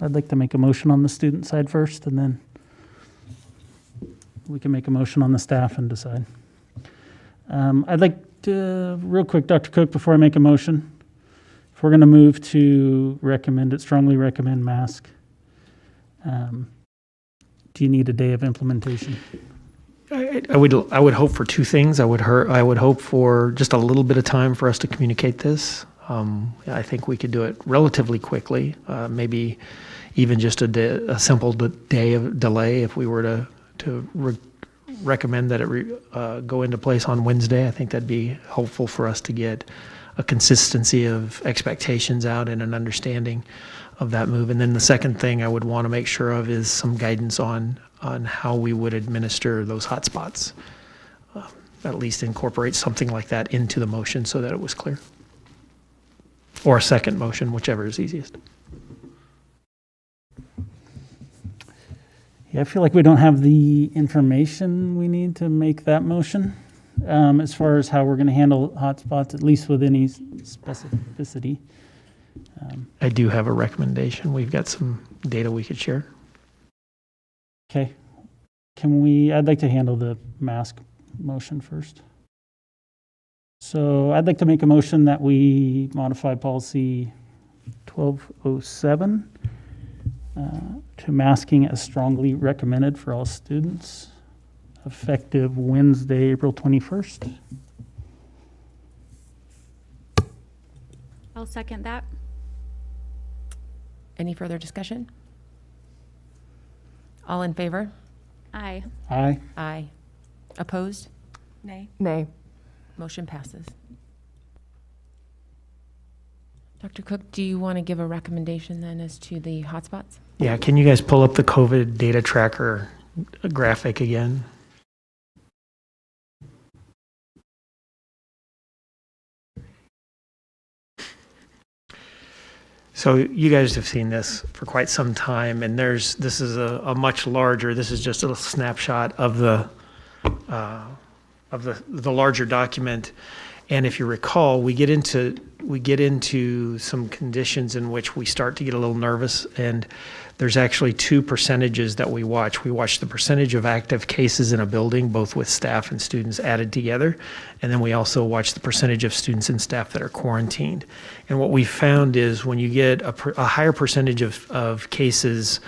I'd like to make a motion on the student side first, and then we can make a motion on the staff and decide. I'd like to, real quick, Dr. Cook, before I make a motion, if we're going to move to recommend it, strongly recommend mask, do you need a day of implementation? I would hope for two things. I would hope for just a little bit of time for us to communicate this. I think we could do it relatively quickly, maybe even just a simple day of delay if we were to recommend that it go into place on Wednesday. I think that'd be helpful for us to get a consistency of expectations out and an understanding of that move. And then the second thing I would want to make sure of is some guidance on how we would administer those hotspots. At least incorporate something like that into the motion so that it was clear. Or a second motion, whichever is easiest. Yeah, I feel like we don't have the information we need to make that motion as far as how we're going to handle hotspots, at least with any specificity. I do have a recommendation. We've got some data we could share. Okay. I'd like to handle the mask motion first. So I'd like to make a motion that we modify policy 1207 to masking as strongly recommended for all students, effective Wednesday, April 21st. I'll second that. Any further discussion? All in favor? Aye. Aye. Aye. Opposed? Nay. Nay. Motion passes. Dr. Cook, do you want to give a recommendation then as to the hotspots? Yeah, can you guys pull up the COVID data tracker graphic again? So you guys have seen this for quite some time, and this is a much larger, this is just a little snapshot of the larger document. And if you recall, we get into some conditions in which we start to get a little nervous, and there's actually two percentages that we watch. We watch the percentage of active cases in a building, both with staff and students added together, and then we also watch the percentage of students and staff that are quarantined. And what we found is when you get a higher percentage of cases,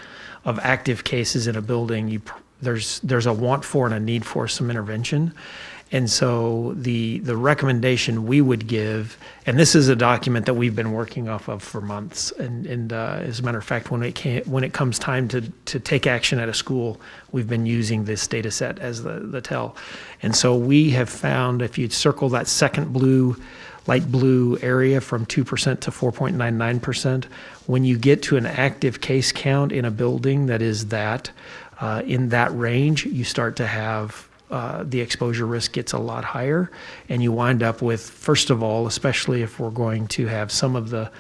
of active cases in a building, there's a want for and a need for some intervention. And so the recommendation we would give, and this is a document that we've been working off of for months, and as a matter of fact, when it comes time to take action at a school, we've been using this data set as the tell. And so we have found, if you circle that second light blue area from 2% to 4.99%, when you get to an active case count in a building that is in that range, you start to have the exposure risk gets a lot higher, and you wind up with, first of all, especially if we're going to have some of the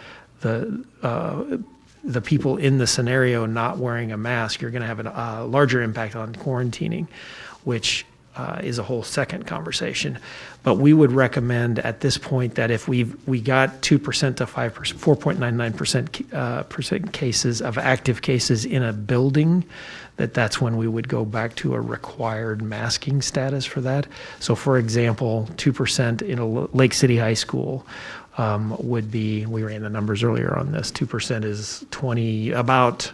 people in the scenario not wearing a mask, you're going to have a larger impact on quarantining, which is a whole second conversation. But we would recommend at this point that if we got 2% to 5%, 4.99% cases of active cases in a building, that's when we would go back to a required masking status for that. So for example, 2% in a Lake City High School would be, we ran the numbers earlier on this, 2% is about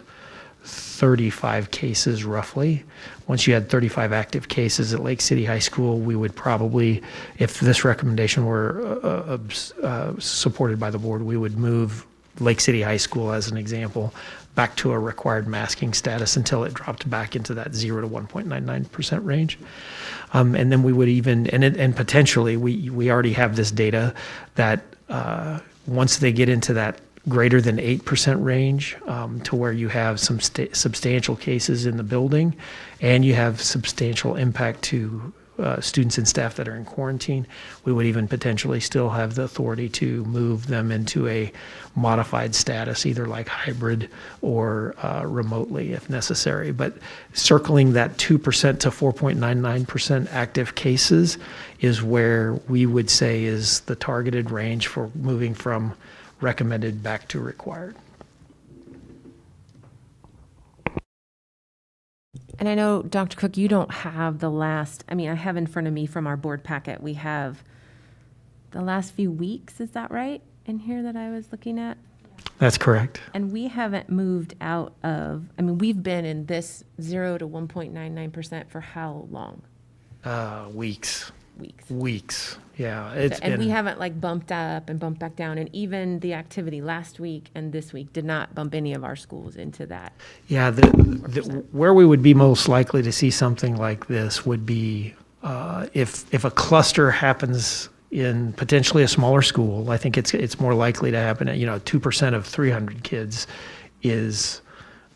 35 cases roughly. Once you had 35 active cases at Lake City High School, we would probably, if this recommendation were supported by the board, we would move Lake City High School as an example back to a required masking status until it dropped back into that 0 to 1.99% range. And then we would even, and potentially we already have this data that once they get into that greater than 8% range, to where you have some substantial cases in the building and you have substantial impact to students and staff that are in quarantine, we would even potentially still have the authority to move them into a modified status, either like hybrid or remotely if necessary. But circling that 2% to 4.99% active cases is where we would say is the targeted range for moving from recommended back to required. And I know, Dr. Cook, you don't have the last, I have in front of me from our board packet, we have the last few weeks, is that right, in here that I was looking at? That's correct. And we haven't moved out of, we've been in this 0 to 1.99% for how long? Weeks. Weeks. Yeah. And we haven't bumped up and bumped back down. And even the activity last week and this week did not bump any of our schools into that. Yeah. Where we would be most likely to see something like this would be if a cluster happens in potentially a smaller school. I think it's more likely to happen at 2% of 300 kids is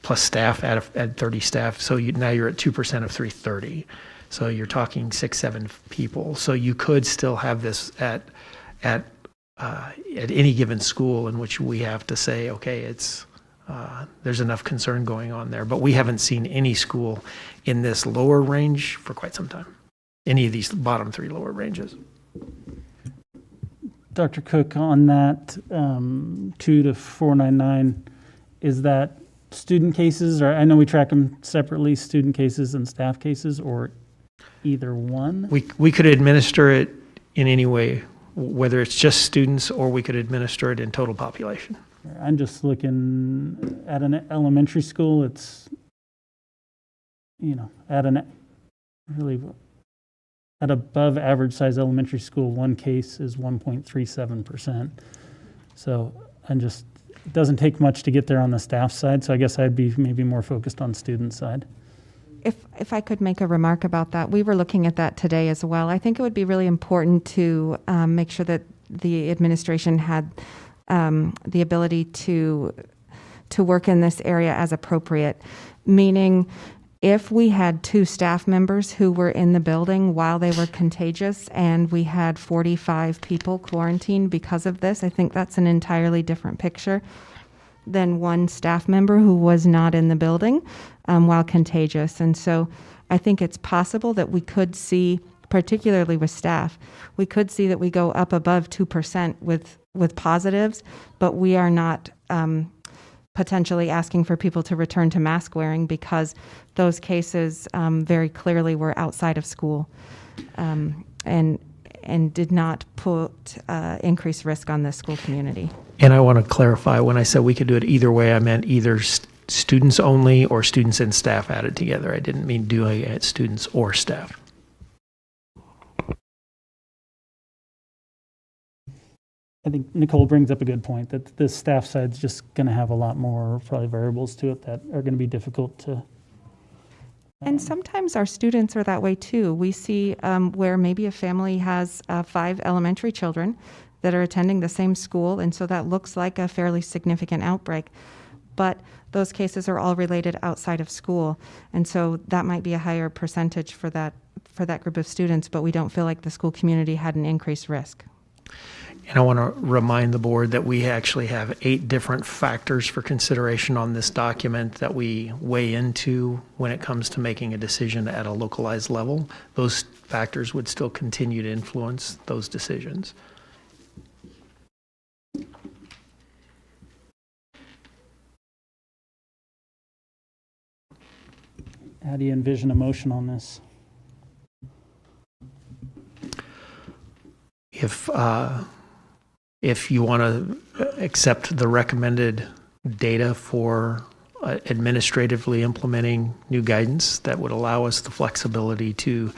plus staff at 30 staff. So now you're at 2% of 330. So you're talking 6-7 people. So you could still have this at any given school in which we have to say, okay, there's enough concern going on there. But we haven't seen any school in this lower range for quite some time. Any of these bottom three lower ranges. Dr. Cook, on that 2 to 499, is that student cases, or I know we track them separately, student cases and staff cases, or either one? We could administer it in any way, whether it's just students or we could administer it in total population. I'm just looking at an elementary school. It's, at above average size elementary school, one case is 1.37%. So I'm just it doesn't take much to get there on the staff side, so I guess I'd be maybe more focused on student side. If I could make a remark about that, we were looking at that today as well. I think it would be really important to make sure that the administration had the ability to work in this area as appropriate, meaning if we had 2 staff members who were in the building while they were contagious and we had 45 people quarantined because of this, I think that's an entirely different picture than 1 staff member who was not in the building while contagious. And so I think it's possible that we could see, particularly with staff, we could see that we go up above 2% with positives, but we are not potentially asking for people to return to mask wearing because those cases very clearly were outside of school and did not put increased risk on the school community. And I want to clarify, when I said we could do it either way, I meant either students only or students and staff added together. I didn't mean doing it students or staff. I think Nicole brings up a good point that the staff side's just going to have a lot more probably variables to it that are going to be difficult to. And sometimes our students are that way too. We see where maybe a family has 5 elementary children that are attending the same school, and so that looks like a fairly significant outbreak. But those cases are all related outside of school, and so that might be a higher percentage for that group of students, but we don't feel like the school community had an increased risk. And I want to remind the board that we actually have 8 different factors for consideration on this document that we weigh into when it comes to making a decision at a localized level. Those factors would still continue to influence those decisions. How do you envision a motion on this? If you want to accept the recommended data for administratively implementing new guidance, that would allow us the flexibility to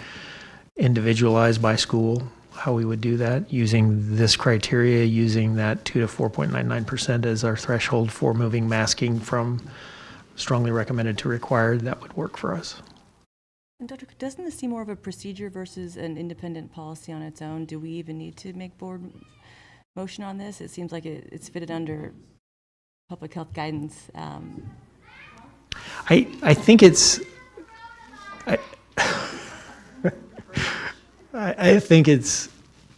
individualize by school how we would do that, using this criteria, using that 2 to 4.99% as our threshold for moving masking from strongly recommended to required, that would work for us. And Dr. Cook, doesn't this seem more of a procedure versus an independent policy on its own? Do we even need to make board motion on this? It seems like it's fitted under public health guidance. I think it's I think it's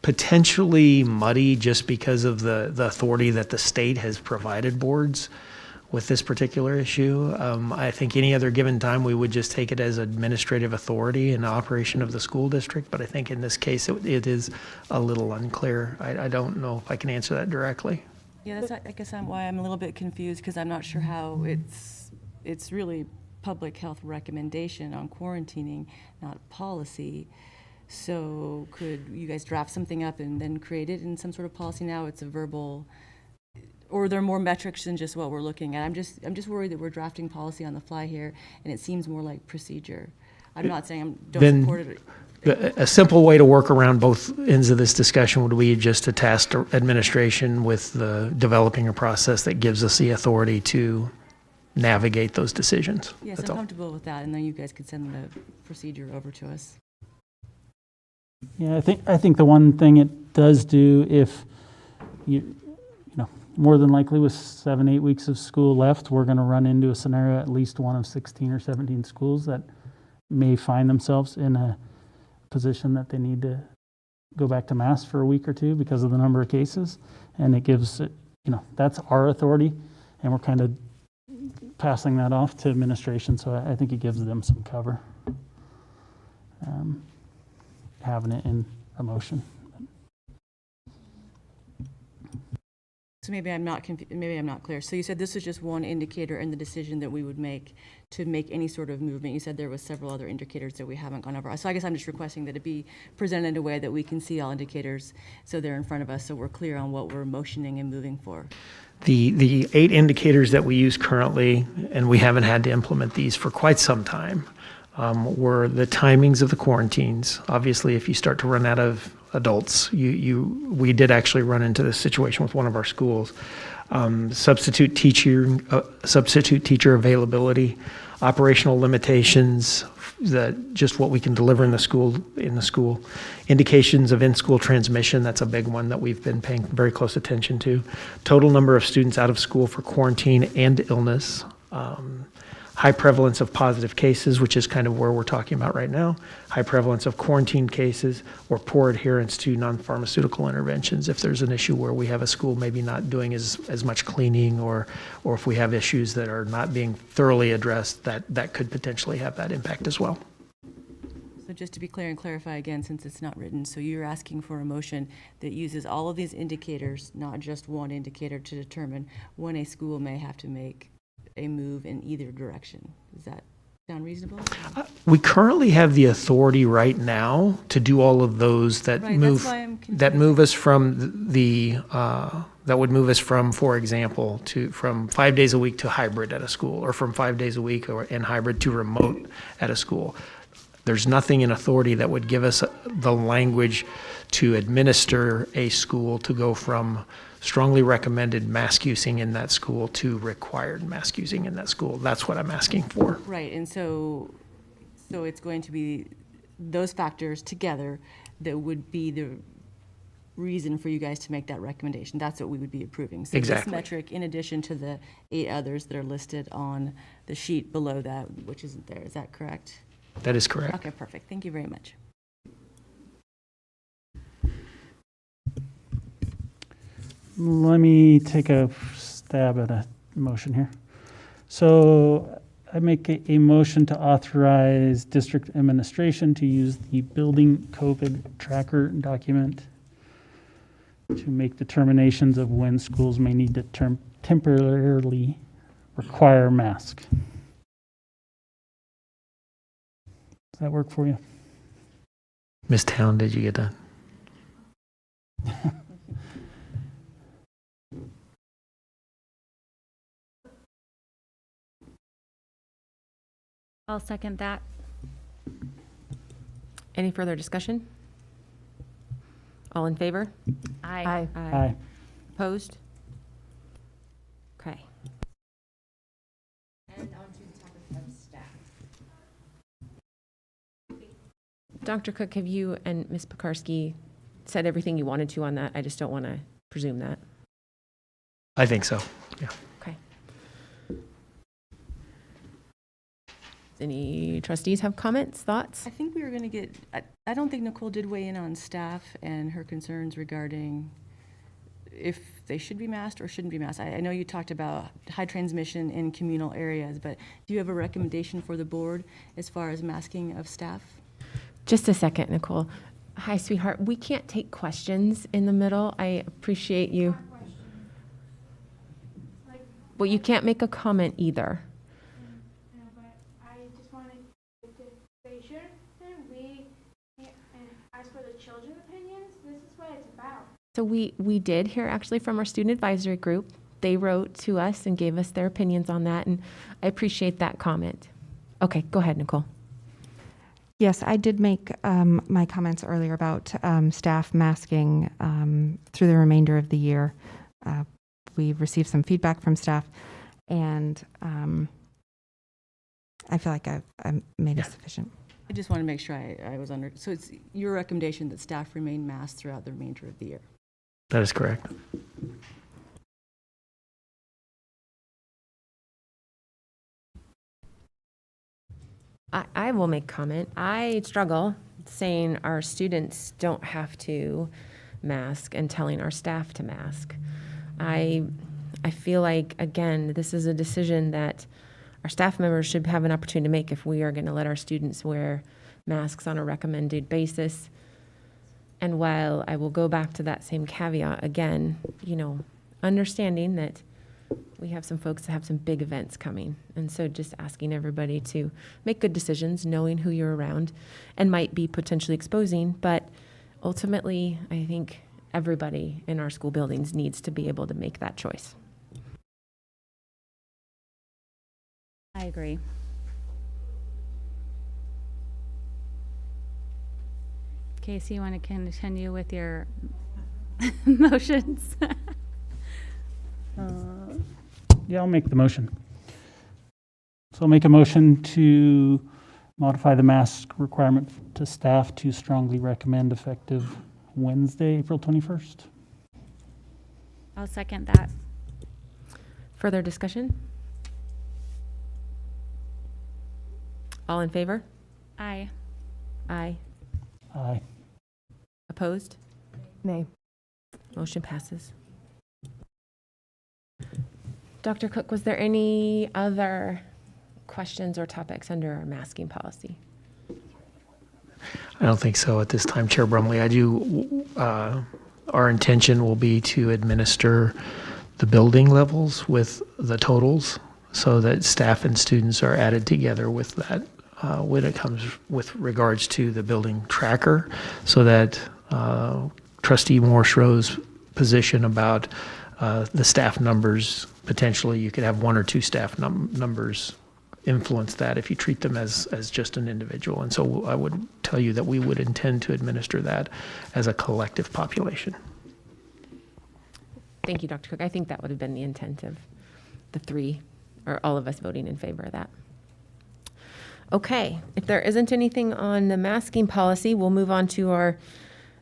potentially muddy just because of the authority that the state has provided boards with this particular issue. I think any other given time we would just take it as administrative authority in the operation of the school district, but I think in this case it is a little unclear. I don't know if I can answer that directly. Yeah, that's I guess why I'm a little bit confused, because I'm not sure how it's really public health recommendation on quarantining, not policy. So could you guys draft something up and then create it in some sort of policy? Now it's a verbal, or are there more metrics than just what we're looking at? I'm just worried that we're drafting policy on the fly here, and it seems more like procedure. I'm not saying I don't support it. A simple way to work around both ends of this discussion would be just to task administration with developing a process that gives us the authority to navigate those decisions. Yes, That's I'm all. comfortable with that, and then you guys could send the procedure over to us. Yeah, I think the one thing it does do, if you know, more than likely with 7-8 weeks of school left, we're going to run into a scenario, at least one of 16 or 17 schools that may find themselves in a position that they need to go back to mass for a week or two because of the number of cases. And it gives, that's our authority, and we're kind of passing that off to administration. So I think it gives them some cover, having it in a motion. So maybe I'm not clear. So you said this was just one indicator in the decision that we would make to make any sort of movement. You said there was several other indicators that we haven't gone over. So I guess I'm just requesting that it be presented in a way that we can see all indicators so they're in front of us, so we're clear on what we're motioning and moving for. The 8 indicators that we use currently, and we haven't had to implement these for quite some time, were the timings of the quarantines. Obviously, if you start to run out of adults. We did actually run into this situation with one of our schools. Substitute teacher availability, operational limitations, just what we can deliver in the school, indications of in-school transmission. That's a big one that we've been paying very close attention to. Total number of students out of school for quarantine and illness. High prevalence of positive cases, which is kind of where we're talking about right now. High prevalence of quarantine cases, or poor adherence to non-pharmaceutical interventions. If there's an issue where we have a school maybe not doing as much cleaning, or if we have issues that are not being thoroughly addressed, that could potentially have that impact as well. So just to be clear and clarify again, since it's not written, so you're asking for a motion that uses all of these indicators, not just one indicator, to determine when a school may have to make a move in either direction. Does that sound reasonable? We currently have the authority right now to do all of those that Right, move that's why I'm that move us from that would move us from, for example, from 5 days a week to hybrid at a school, or from 5 days a week and hybrid to remote at a school. There's nothing in authority that would give us the language to administer a school to go from strongly recommended mask using in that school to required mask using in that school. That's what I'm asking for. Right, and so it's going to be those factors together that would be the reason for you guys to make that recommendation. That's what we would be approving. So Exactly. this metric, in addition to the 8 others that are listed on the sheet below that, which isn't there, is that correct? That is correct. Okay, perfect. Thank you very much. Let me take a stab at a motion here. So I make a motion to authorize district administration to use the building COVID tracker document to make determinations of when schools may need to temporarily require masks. Does that work for you? Ms. Town, did you get that? I'll second that. Any further discussion? All in favor? Aye. Aye. Opposed? Okay. And on to the topic of staff. Dr. Cook, have you and Ms. Pekarsky said everything you wanted to on that? I just don't want to presume that. I think so. Yeah. Okay. Any trustees have comments, thoughts? I think we were going to get, I don't think Nicole did weigh in on staff and her concerns regarding if they should be masked or shouldn't be masked. I know you talked about high transmission in communal areas, but do you have a recommendation for the board as far as masking of staff? Just a second, Nicole. Hi, sweetheart. We can't take questions in the middle. I appreciate you. Well, you can't make a comment either. But I just wanted to say, sure, and we ask for the children's opinions. This is what it's about. So we did hear actually from our student advisory group. They wrote to us and gave us their opinions on that, and I appreciate that comment. Okay, go ahead, Nicole. Yes, I did make my comments earlier about staff masking through the remainder of the year. We've received some feedback from staff, and I feel like I've made it sufficient. I just want to make sure I was under, so it's your recommendation that staff remain masked throughout the remainder of the year? That is correct. I will make comment. I struggle saying our students don't have to mask and telling our staff to mask. I feel like, again, this is a decision that our staff members should have an opportunity to make if we are going to let our students wear masks on a recommended basis. And while I will go back to that same caveat again, understanding that we have some folks that have some big events coming. And so just asking everybody to make good decisions, knowing who you're around and might be potentially exposing. But ultimately, I think everybody in our school buildings needs to be able to make that choice. I agree. Casey, you want to continue with your motions? Yeah, I'll make the motion. So I'll make a motion to modify the mask requirement to staff to strongly recommend effective Wednesday, April 21st. I'll second that. Further discussion? All in favor? Aye. Aye. Aye. Opposed? Nay. Motion passes. Dr. Cook, was there any other questions or topics under our masking policy? I don't think so at this time, Chair Brumley. Our intention will be to administer the building levels with the totals so that staff and students are added together with that when it comes with regards to the building tracker, so that Trustee Morse-Rowe's position about the staff numbers, potentially you could have one or two staff numbers influence that if you treat them as just an individual. And so I would tell you that we would intend to administer that as a collective population. Thank you, Dr. Cook. I think that would have been the intent of the three, or all of us voting in favor of that. Okay, if there isn't anything on the masking policy, we'll move on to our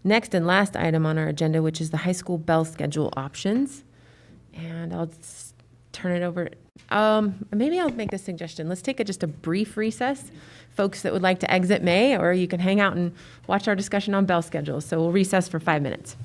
next and last item on our agenda, which is the high school bell schedule options. And I'll turn it over. Maybe I'll make this suggestion. Let's take just a brief recess. Folks that would like to exit may, or you can hang out and watch our discussion on bell schedules. So we'll recess for 5 minutes.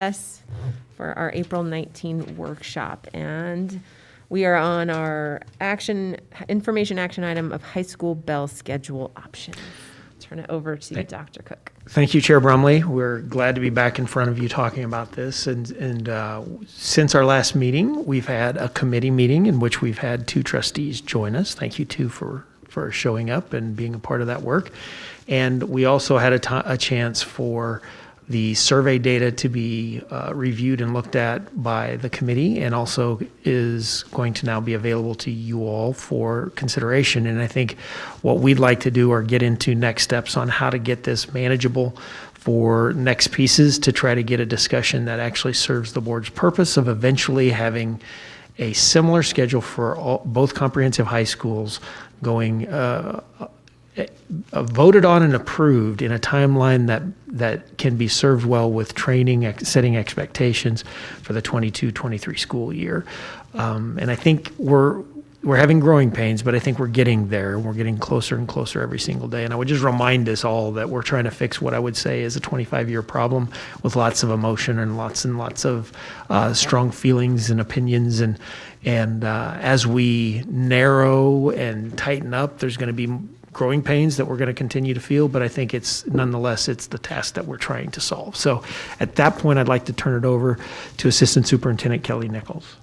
us for our April 19 workshop. And we are on our information action item of high school bell schedule options. Turn it over to Dr. Cook. Thank you, Chair Brumley. We're glad to be back in front of you talking about this. And since our last meeting, we've had a committee meeting in which we've had 2 trustees join us. Thank you, too, for showing up and being a part of that work. And we also had a chance for the survey data to be reviewed and looked at by the committee, and also is going to now be available to you all for consideration. And I think what we'd like to do are get into next steps on how to get this manageable for next pieces, to try to get a discussion that actually serves the board's purpose of eventually having a similar schedule for both comprehensive high schools going voted on and approved in a timeline that can be served well with training, setting expectations for the 22-23 school year. And I think we're having growing pains, but I think we're getting there. We're getting closer and closer every single day. And I would just remind us all that we're trying to fix what I would say is a 25-year problem with lots of emotion and lots of strong feelings and opinions. And as we narrow and tighten up, there's going to be growing pains that we're going to continue to feel, but I think it's the task that we're trying to solve. So at that point, I'd like to turn it over to Assistant Superintendent Kelly Nichols.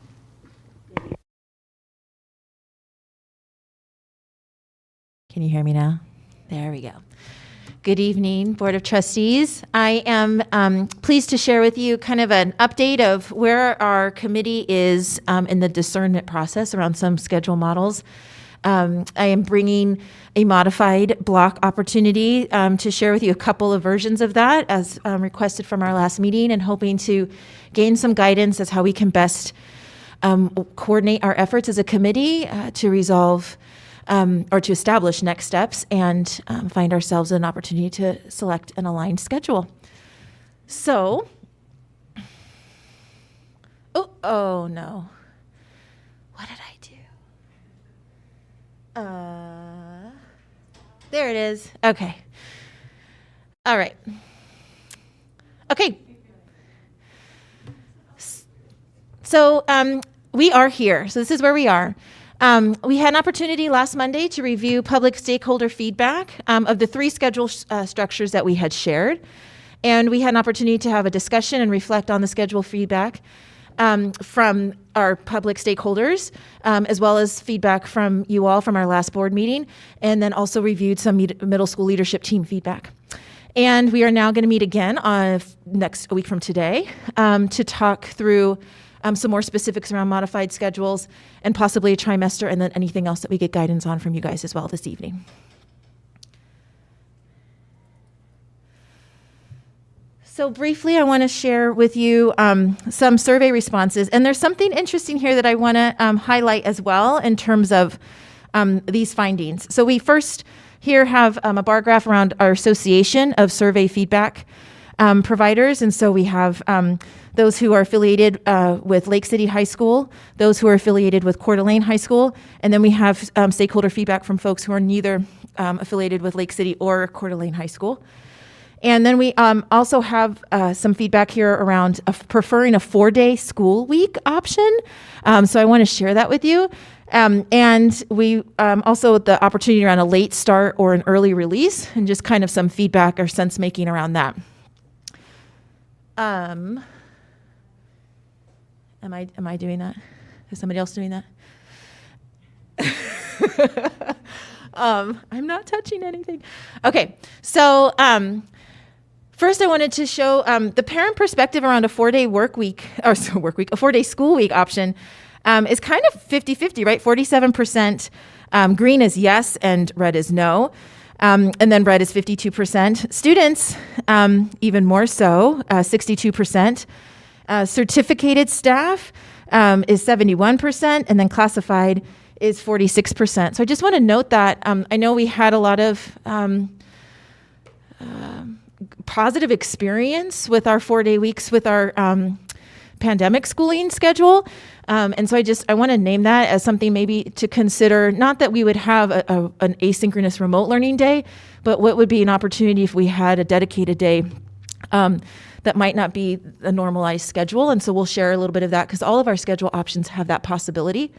Can you hear me now? There we go. Good evening, Board of Trustees. I am pleased to share with you kind of an update of where our committee is in the discernment process around some schedule models. I am bringing a modified block opportunity to share with you a couple of versions of that as requested from our last meeting, and hoping to gain some guidance as how we can best coordinate our efforts as a committee to resolve or to establish next steps and find ourselves an opportunity to select an aligned schedule. So, oh no. What did I do? There it is. Okay. All right. Okay. So we are here. So this is where we are. We had an opportunity last Monday to review public stakeholder feedback of the 3 schedule structures that we had shared. And we had an opportunity to have a discussion and reflect on the schedule feedback from our public stakeholders, as well as feedback from you all from our last board meeting, and then also reviewed some middle school leadership team feedback. And we are now going to meet again next week from today to talk through some more specifics around modified schedules and possibly a trimester, and then anything else that we get guidance on from you guys as well this evening. So briefly, I want to share with you some survey responses. And there's something interesting here that I want to highlight as well in terms of these findings. So we first here have a bar graph around our association of survey feedback providers. And so we have those who are affiliated with Lake City High School, those who are affiliated with Coeur d'Alene High School, and then we have stakeholder feedback from folks who are neither affiliated with Lake City or Coeur d'Alene High School. And then we also have some feedback here around preferring a 4-day school week option. So I want to share that with you. And we also the opportunity around a late start or an early release, and just kind of some feedback or sense making around that. Am I doing that? Is somebody else doing that? I'm not touching anything. Okay, so first I wanted to show the parent perspective around a 4-day a 4-day school week option is kind of 50-50, right? 47% green is yes and red is no. And then red is 52%. Students, even more so, 62%. Certificated staff is 71%, and then classified is 46%. So I just want to note that I know we had a lot of positive experience with our 4-day weeks with our pandemic schooling schedule. And so I want to name that as something maybe to consider, not that we would have an asynchronous remote learning day, but what would be an opportunity if we had a dedicated day that might not be a normalized schedule. And so we'll share a little bit of that because all of our schedule options have that possibility.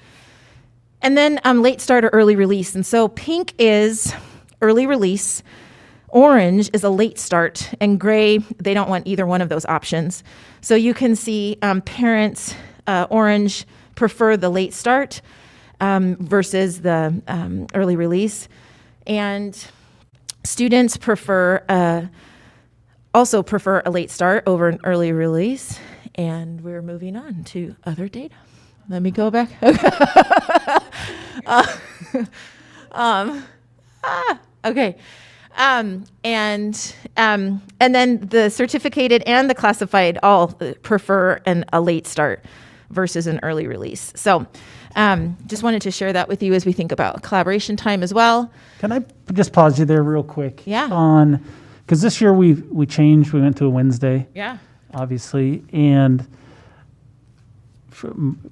And then late start or early release. And so pink is early release, orange is a late start, and gray, they don't want either one of those options. So you can see parents, orange, prefer the late start versus the early release. And students also prefer a late start over an early release. And we're moving on to other data. Let me go back. Okay. And then the certificated and the classified all prefer a late start versus an early release. So just wanted to share that with you as we think about collaboration time as well. Can I just pause you there real quick? Yeah. Because this year we changed, we went to a Wednesday, Yeah. obviously, and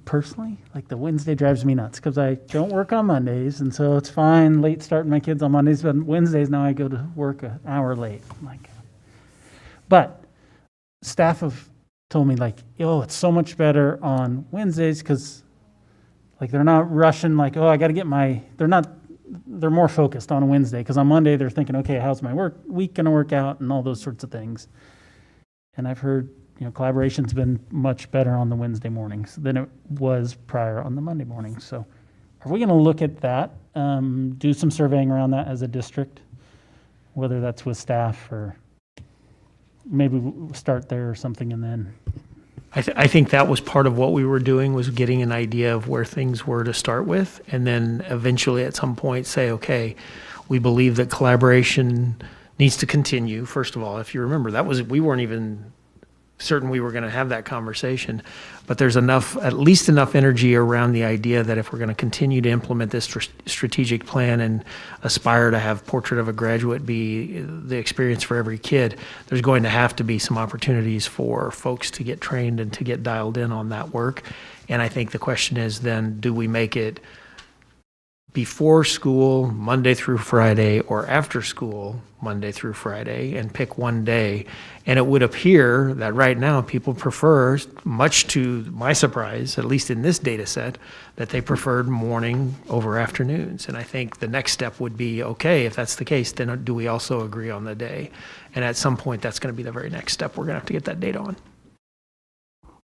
personally, like the Wednesday drives me nuts because I don't work on Mondays, and so it's fine late starting my kids on Mondays, but Wednesdays now I go to work an hour late. But staff have told me it's so much better on Wednesdays because they're not rushing I got to get they're more focused on a Wednesday because on Monday they're thinking, okay, how's my week going to work out and all those sorts of things. And I've heard collaboration's been much better on the Wednesday mornings than it was prior on the Monday mornings. So are we going to look at that, do some surveying around that as a district, whether that's with staff or maybe we'll start there or something and then? I think that was part of what we were doing, was getting an idea of where things were to start with, and then eventually at some point say, okay, we believe that collaboration needs to continue. First of all, if you remember, we weren't even certain we were going to have that conversation, but there's at least enough energy around the idea that if we're going to continue to implement this strategic plan and aspire to have Portrait of a Graduate be the experience for every kid, there's going to have to be some opportunities for folks to get trained and to get dialed in on that work. And I think the question is then, do we make it before school, Monday through Friday, or after school, Monday through Friday, and pick one day? And it would appear that right now people prefer, much to my surprise, at least in this data set, that they preferred morning over afternoons. And I think the next step would be, okay, if that's the case, then do we also agree on the day? And at some point, that's going to be the very next step we're going to have to get that data on.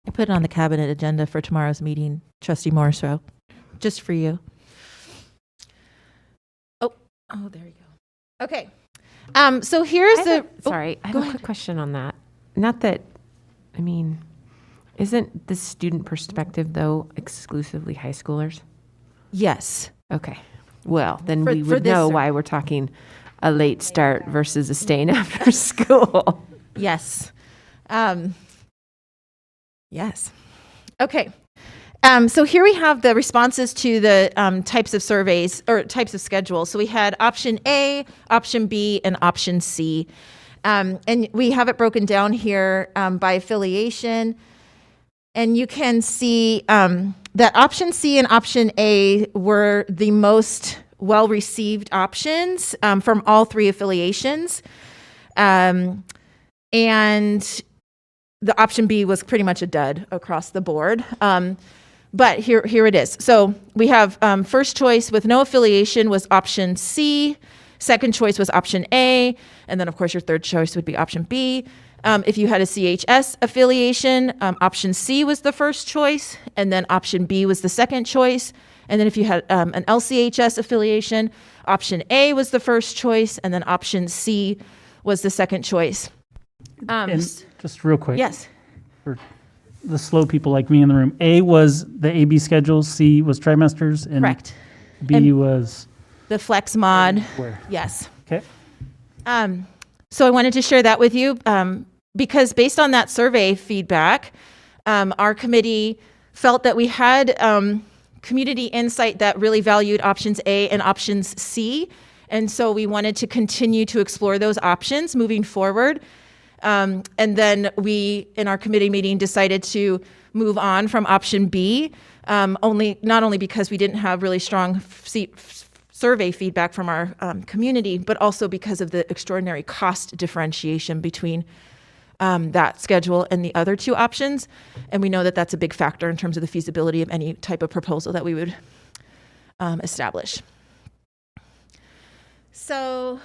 I put it on the cabinet agenda for tomorrow's meeting, Trustee Morrisroe, just for you. Oh, there you go. Okay. So here's Sorry, I have a quick question on that. Not that, isn't the student perspective, though, exclusively high schoolers? Yes. Okay. Well, then For we would this know survey. why we're talking a late start versus a staying after school. Yes. Yes. Okay. So here we have the responses to the types of surveys or types of schedules. So we had option A, option B, and option C. And we have it broken down here by affiliation. And you can see that option C and option A were the most well-received options from all three affiliations. And the option B was pretty much a dud across the board. But here it is. So we have first choice with no affiliation was option C. Second choice was option A. And then, of course, your third choice would be option B. If you had a CHS affiliation, option C was the first choice. And then option B was the second choice. And then if you had an LCHS affiliation, option A was the first choice. And then option C was the second choice. And just real quick. Yes. For the slow people like me in the room, A was the AB schedules, C was trimesters, and Correct. B And was the flex mod. where? Yes. Okay. So I wanted to share that with you because based on that survey feedback, our committee felt that we had community insight that really valued options A and options C. And so we wanted to continue to explore those options moving forward. And then we, in our committee meeting, decided to move on from option B, not only because we didn't have really strong survey feedback from our community, but also because of the extraordinary cost differentiation between that schedule and the other two options. And we know that that's a big factor in terms of the feasibility of any type of proposal that we would establish. So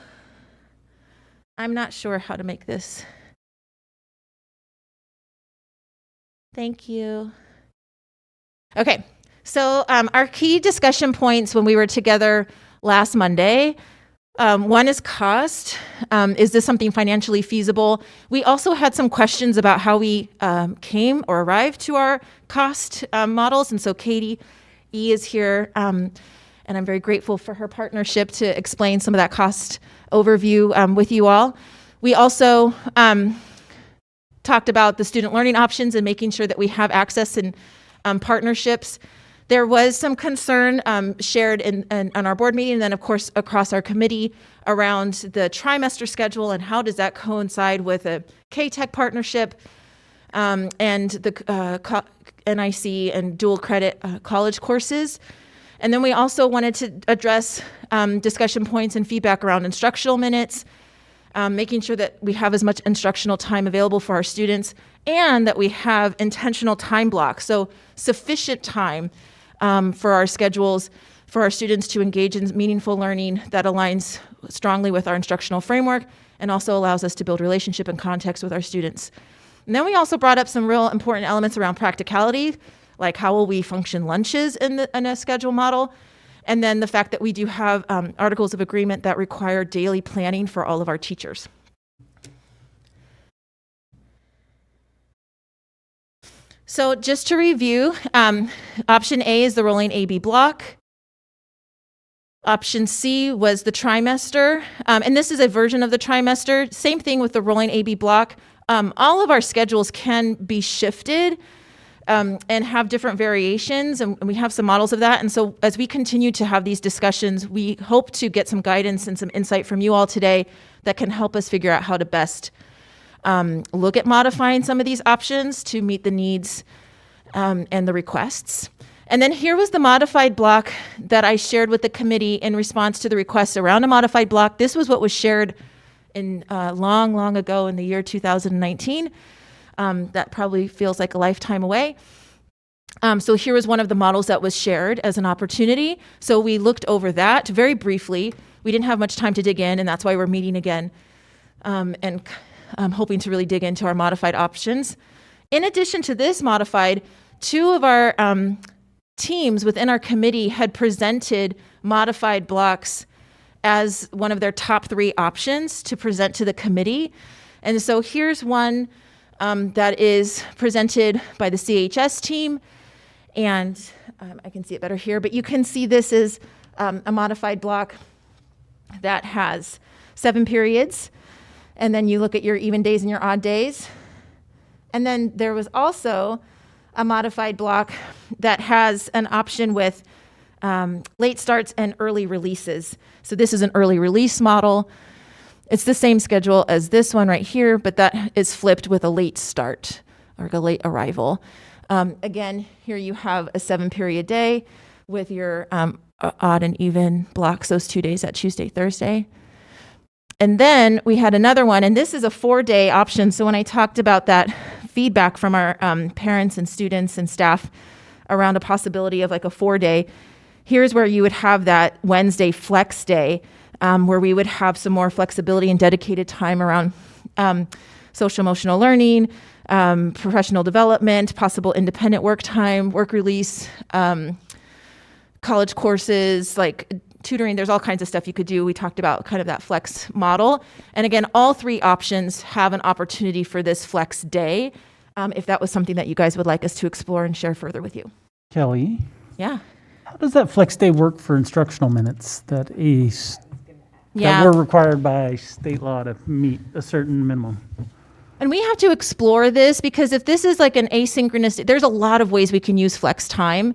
I'm not sure how to make this. Thank you. Okay, so our key discussion points when we were together last Monday, one is cost. Is this something financially feasible? We also had some questions about how we came or arrived to our cost models. And so Katie E is here, and I'm very grateful for her partnership to explain some of that cost overview with you all. We also talked about the student learning options and making sure that we have access and partnerships. There was some concern shared in our board meeting, and then of course across our committee around the trimester schedule and how does that coincide with a K-Tech partnership and the NIC and dual credit college courses. And then we also wanted to address discussion points and feedback around instructional minutes, making sure that we have as much instructional time available for our students and that we have intentional time blocks, so sufficient time for our schedules, for our students to engage in meaningful learning that aligns strongly with our instructional framework and also allows us to build relationship and context with our students. And then we also brought up some real important elements around practicality, like how will we function lunches in a schedule model, and then the fact that we do have articles of agreement that require daily planning for all of our teachers. So just to review, option A is the rolling AB block. Option C was the trimester, and this is a version of the trimester. Same thing with the rolling AB block. All of our schedules can be shifted and have different variations, and we have some models of that. And so as we continue to have these discussions, we hope to get some guidance and some insight from you all today that can help us figure out how to best look at modifying some of these options to meet the needs and the requests. And then here was the modified block that I shared with the committee in response to the requests around a modified block. This was what was shared in long ago in the year 2019. That probably feels like a lifetime away. So here was one of the models that was shared as an opportunity. So we looked over that very briefly. We didn't have much time to dig in, and that's why we're meeting again and hoping to really dig into our modified options. In addition to this modified, two of our teams within our committee had presented modified blocks as one of their top 3 options to present to the committee. And so here's one that is presented by the CHS team, and I can see it better here, but you can see this is a modified block that has 7 periods, and then you look at your even days and your odd days. And then there was also a modified block that has an option with late starts and early releases. So this is an early release model. It's the same schedule as this one right here, but that is flipped with a late start or a late arrival. Again, here you have a 7-period day with your odd and even blocks, those 2 days, that Tuesday, Thursday. And then we had another one, and this is a 4-day option. So when I talked about that feedback from our parents and students and staff around a possibility of like a 4-day, here's where you would have that Wednesday flex day, where we would have some more flexibility and dedicated time around social emotional learning, professional development, possible independent work time, work release, college courses, like tutoring. There's all kinds of stuff you could do. We talked about kind of that flex model. And again, all 3 options have an opportunity for this flex day, if that was something that you guys would like us to explore and share further with you. Kelly, Yeah. how does that flex day work for instructional minutes that Yeah. we're required by state law to meet a certain minimum? And we have to explore this because if this is like an asynchronous, there's a lot of ways we can use flex time.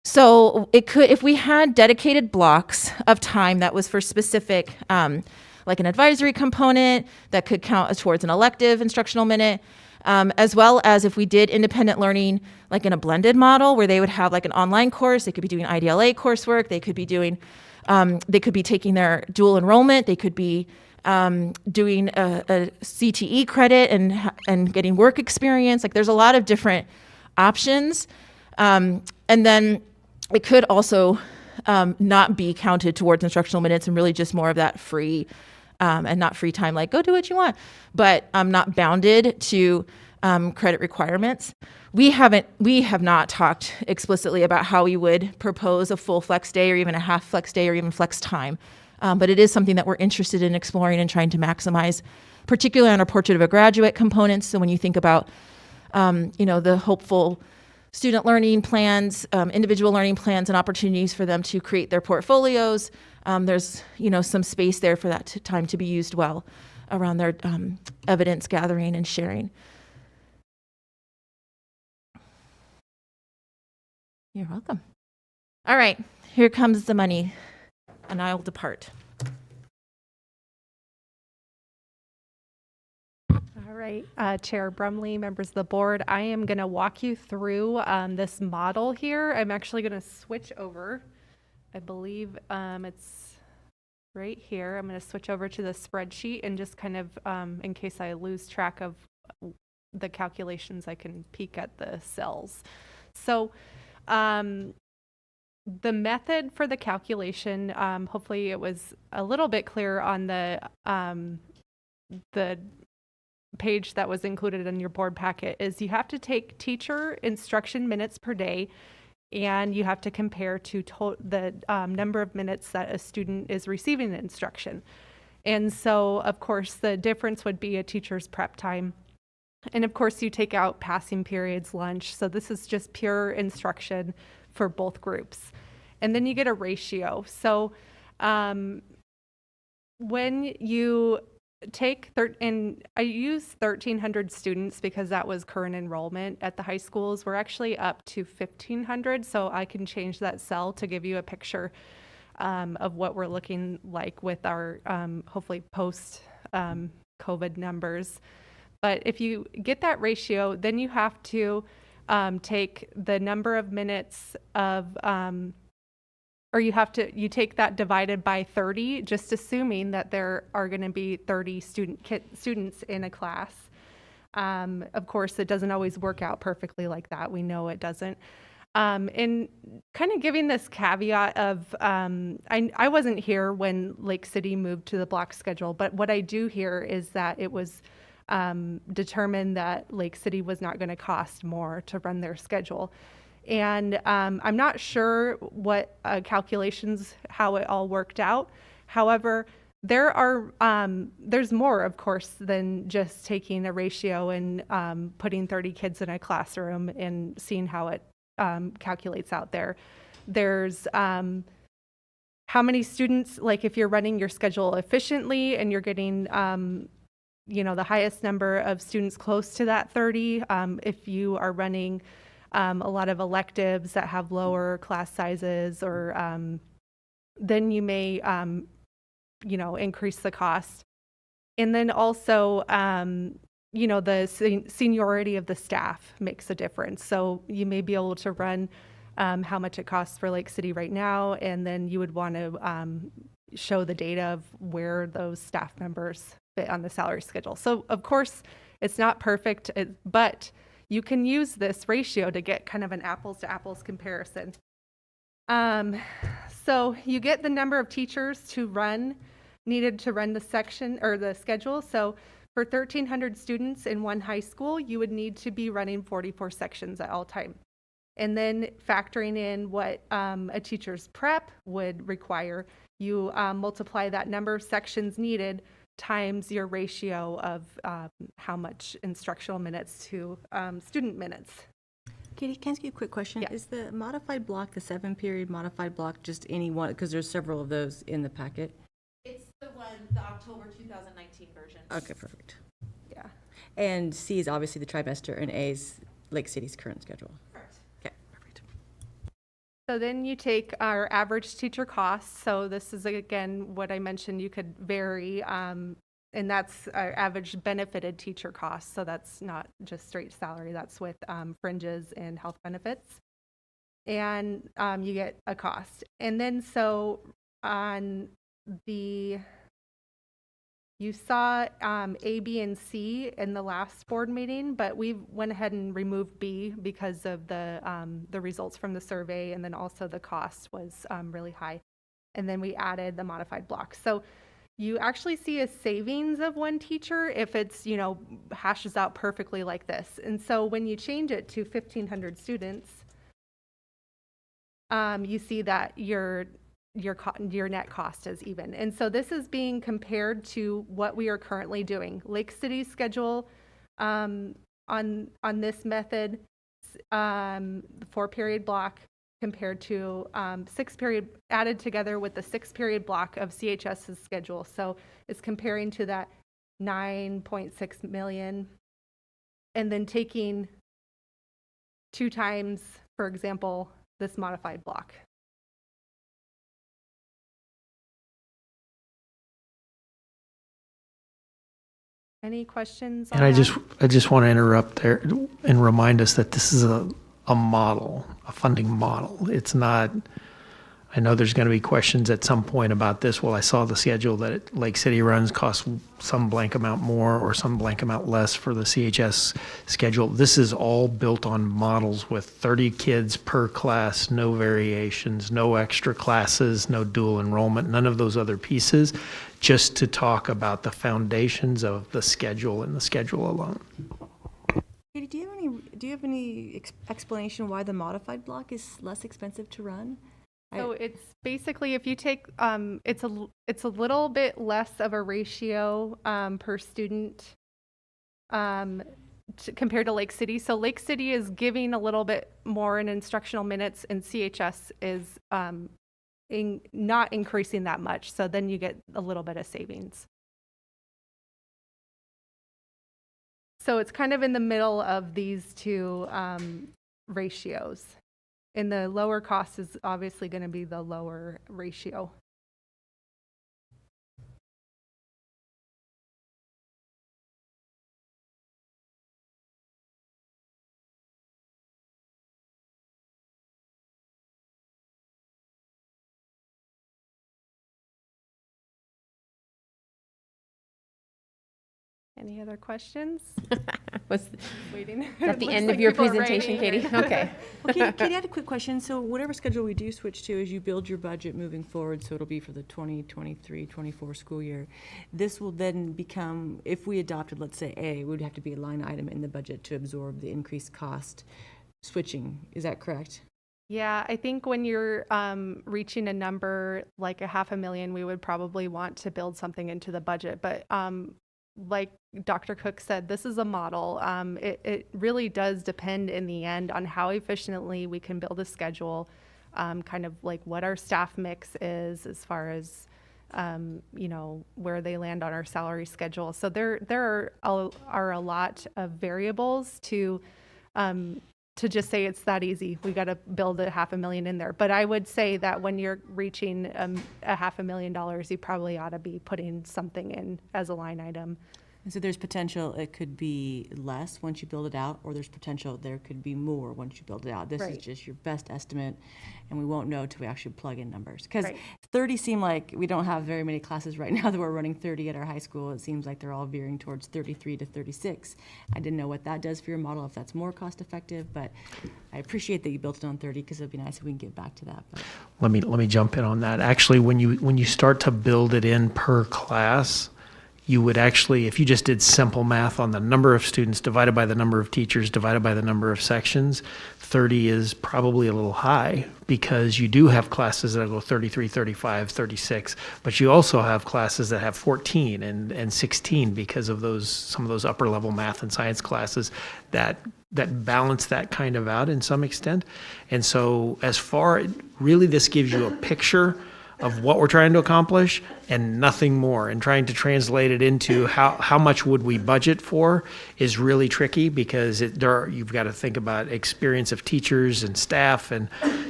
So it could, if we had dedicated blocks of time that was for specific, like an advisory component that could count towards an elective instructional minute, as well as if we did independent learning, like in a blended model where they would have like an online course, they could be doing IDLA coursework, they could be doing, they could be taking their dual enrollment, they could be doing a CTE credit and getting work experience. Like there's a lot of different options. And then it could also not be counted towards instructional minutes and really just more of that free and not free time, like go do what you want, but not bounded to credit requirements. We have not talked explicitly about how we would propose a full flex day or even a half flex day or even flex time. But it is something that we're interested in exploring and trying to maximize, particularly on our Portrait of a Graduate components. So when you think about, the hopeful student learning plans, individual learning plans and opportunities for them to create their portfolios, there's, some space there for that time to be used well around their evidence gathering and sharing. You're welcome. All right, here comes the money, and I'll depart. All right, Chair Brumley, members of the board, I am going to walk you through this model here. I'm actually going to switch over. I believe it's right here. I'm going to switch over to the spreadsheet and just kind of, in case I lose track of the calculations, I can peek at the cells. So the method for the calculation, hopefully it was a little bit clear on the page that was included in your board packet, is you have to take teacher instruction minutes per day and you have to compare to the number of minutes that a student is receiving the instruction. And so, of course, the difference would be a teacher's prep time. And of course, you take out passing periods, lunch. So this is just pure instruction for both groups. And then you get a ratio. So when you take, and I use 1,300 students because that was current enrollment at the high schools. We're actually up to 1,500. So I can change that cell to give you a picture of what we're looking like with our hopefully post COVID numbers. But if you get that ratio, then you have to take the number of minutes of, you take that divided by 30, just assuming that there are going to be 30 students in a class. Of course, it doesn't always work out perfectly like that. We know it doesn't. And kind of giving this caveat of, I wasn't here when Lake City moved to the block schedule, but what I do hear is that it was determined that Lake City was not going to cost more to run their schedule. And I'm not sure what calculations, how it all worked out. However, there's more, of course, than just taking a ratio and putting 30 kids in a classroom and seeing how it calculates out there. There's how many students, like if you're running your schedule efficiently and you're getting the highest number of students close to that 30. If you are running a lot of electives that have lower class sizes, or then you may, increase the cost. And then also, the seniority of the staff makes a difference. So you may be able to run how much it costs for Lake City right now, and then you would want to show the data of where those staff members fit on the salary schedule. So of course it's not perfect, but you can use this ratio to get kind of an apples to apples comparison. So you get the number of teachers needed to run the section or the schedule. So for 1,300 students in one high school, you would need to be running 44 sections at all time. And then factoring in what a teacher's prep would require, you multiply that number of sections needed times your ratio of how much instructional minutes to student minutes. Katie, can I ask you a quick question? Yeah. Is the modified block, the 7-period modified block, just any one? Because there's several of those in the packet. It's the October 2019 version. Okay, perfect. Yeah. And C is obviously the trimester, and A is Lake City's current schedule. Correct. Okay, perfect. So then you take our average teacher costs. So this is, again, what I mentioned, you could vary, and that's our average benefited teacher costs. So that's not just straight salary, that's with fringes and health benefits. And you get a cost. And then so on the You saw A, B, and C in the last board meeting, but we went ahead and removed B because of the results from the survey, and then also the cost was really high. And then we added the modified block. So you actually see a savings of one teacher if it's, hashes out perfectly like this. And so when you change it to 1,500 students, you see that your net cost is even. And so this is being compared to what we are currently doing. Lake City's schedule on this method, 4-period block compared to 6-period added together with the 6-period block of CHS's schedule. So it's comparing to that 9.6 million and then taking 2 times, for example, this modified block. Any questions on And that? I just want to interrupt there and remind us that this is a model, a funding model. It's not, I know there's going to be questions at some point about this. Well, I saw the schedule that Lake City runs costs some blank amount more or some blank amount less for the CHS schedule. This is all built on models with 30 kids per class, no variations, no extra classes, no dual enrollment, none of those other pieces, just to talk about the foundations of the schedule and the schedule alone. Katie, do you have any explanation why the modified block is less expensive to run? So it's basically, if you take, it's a little bit less of a ratio per student compared to Lake City. So Lake City is giving a little bit more in instructional minutes, and CHS is not increasing that much. So then you get a little bit of savings. So it's kind of in the middle of these two ratios. And the lower cost is obviously going to be the lower ratio. Any other questions? Was Waiting. that the Looks end like of your people are presentation, writing. Katie? Okay. Okay, Katie, I had a quick question. So whatever schedule we do switch to as you build your budget moving forward, so it'll be for the 2023-24 school year, this will then become, if we adopted, let's say A, it would have to be a line item in the budget to absorb the increased cost switching. Is that correct? Yeah, I think when you're reaching a number like $500,000, we would probably want to build something into the budget. But like Dr. Cook said, this is a model. It really does depend in the end on how efficiently we can build a schedule, kind of like what our staff mix is as far as, where they land on our salary schedule. So there are a lot of variables to just say it's that easy. We got to build $500,000 in there. But I would say that when you're reaching $500,000, you probably ought to be putting something in as a line item. And so there's potential it could be less once you build it out, or there's potential there could be more once you build it out. This is Right. just your best estimate, and we won't know till we actually plug in numbers. Because Right. 30 seem like we don't have very many classes right now that we're running 30 at our high school. It seems like they're all veering towards 33 to 36. I didn't know what that does for your model, if that's more cost effective, but I appreciate that you built it on 30 because it'd be nice if we can get back to that. But. Let me jump in on that. Actually, when you start to build it in per class, you would actually, if you just did simple math on the number of students divided by the number of teachers divided by the number of sections, 30 is probably a little high because you do have classes that go 33, 35, 36, but you also have classes that have 14 and 16 because of some of those upper level math and science classes that balance that kind of out in some extent. And so really this gives you a picture of what we're trying to accomplish and nothing more, and trying to translate it into how much would we budget for is really tricky because you've got to think about experience of teachers and staff, and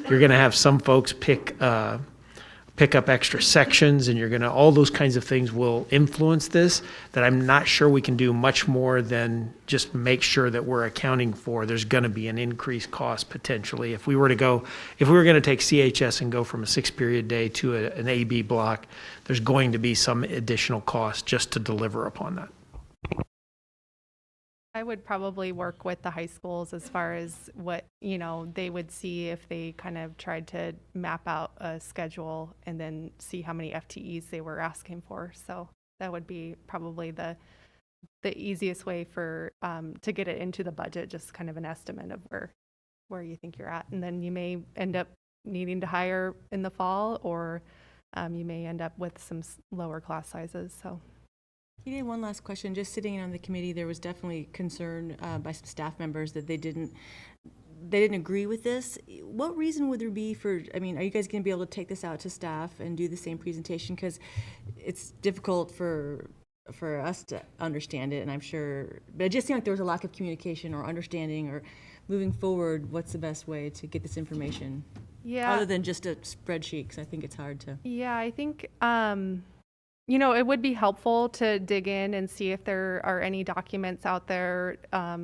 you're going to have some folks pick pick up extra sections, and you're going to, all those kinds of things will influence this, that I'm not sure we can do much more than just make sure that we're accounting for there's going to be an increased cost potentially. If we were going to take CHS and go from a 6-period day to an AB block, there's going to be some additional cost just to deliver upon that. I would probably work with the high schools as far as what, they would see if they kind of tried to map out a schedule and then see how many FTEs they were asking for. So that would be probably the easiest way for to get it into the budget, just kind of an estimate of where you think you're at. And then you may end up needing to hire in the fall, or you may end up with some lower class sizes. So. Katie, one last question. Just sitting in on the committee, there was definitely concern by some staff members that they didn't agree with this. What reason would there be for, are you guys going to be able to take this out to staff and do the same presentation? Because it's difficult for us to understand it, and I'm sure, but it just seemed like there was a lack of communication or understanding, or moving forward, what's the best way to get this information? Yeah. Other than just a spreadsheet, because I think it's hard to. Yeah, I think, it would be helpful to dig in and see if there are any documents out there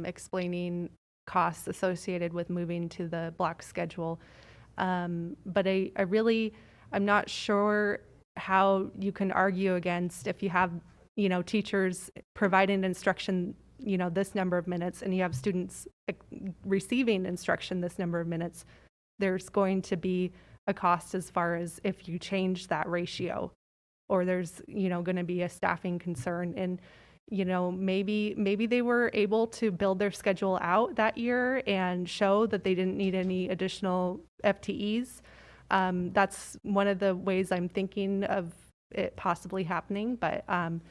explaining costs associated with moving to the block schedule. But I'm not sure how you can argue against if you have, teachers providing instruction, this number of minutes, and you have students receiving instruction this number of minutes. There's going to be a cost as far as if you change that ratio, or there's, going to be a staffing concern. And, maybe they were able to build their schedule out that year and show that they didn't need any additional FTEs. That's one of the ways I'm thinking of it possibly happening. But I'm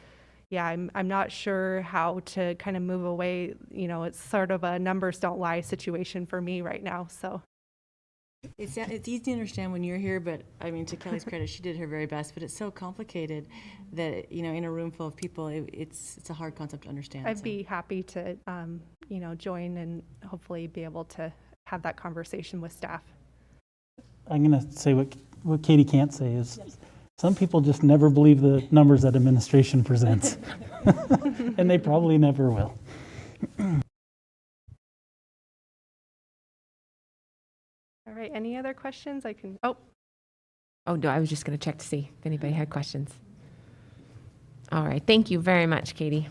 not sure how to kind of move away. It's sort of a numbers don't lie situation for me right now. So. It's easy to understand when you're here, but to Kelly's credit, she did her very best. But it's so complicated that in a room full of people, it's a hard concept to understand. I'd be happy to join and hopefully be able to have that conversation with staff. I'm going to say what Katie can't say is some people just never believe the numbers that administration presents, and they probably never will. All right, any other questions? Oh, no, I was just going to check to see if anybody had questions. All right, thank you very much, Katie.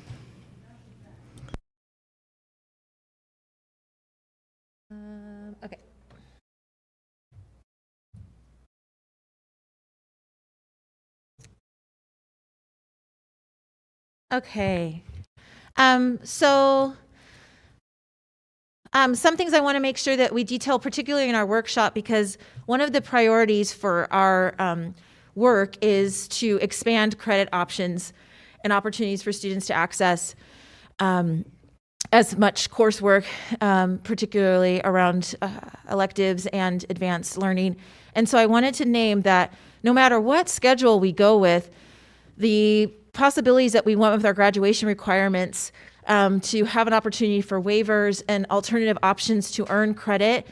Okay. Okay. Some things I want to make sure that we detail, particularly in our workshop, because one of the priorities for our work is to expand credit options and opportunities for students to access as much coursework, particularly around electives and advanced learning. And so I wanted to name that no matter what schedule we go with, the possibilities that we want with our graduation requirements to have an opportunity for waivers and alternative options to earn credit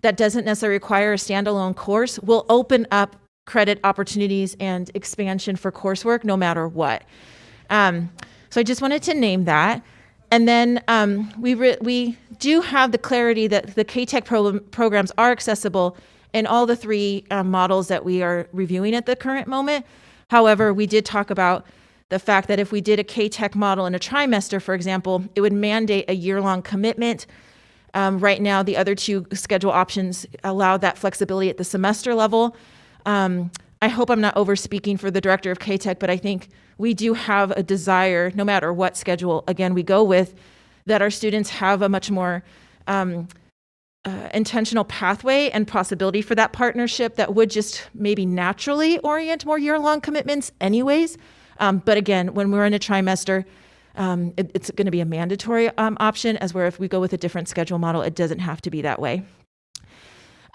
that doesn't necessarily require a standalone course will open up credit opportunities and expansion for coursework no matter what. So I just wanted to name that. And then we do have the clarity that the K-Tech programs are accessible in all the three models that we are reviewing at the current moment. However, we did talk about the fact that if we did a K-Tech model in a trimester, for example, it would mandate a year-long commitment. Right now, the other two schedule options allow that flexibility at the semester level. I hope I'm not over-speaking for the director of K-Tech, but I think we do have a desire, no matter what schedule, again, we go with, that our students have a much more intentional pathway and possibility for that partnership that would just maybe naturally orient more year-long commitments anyways. But again, when we're in a trimester, it's going to be a mandatory option, as where if we go with a different schedule model, it doesn't have to be that way.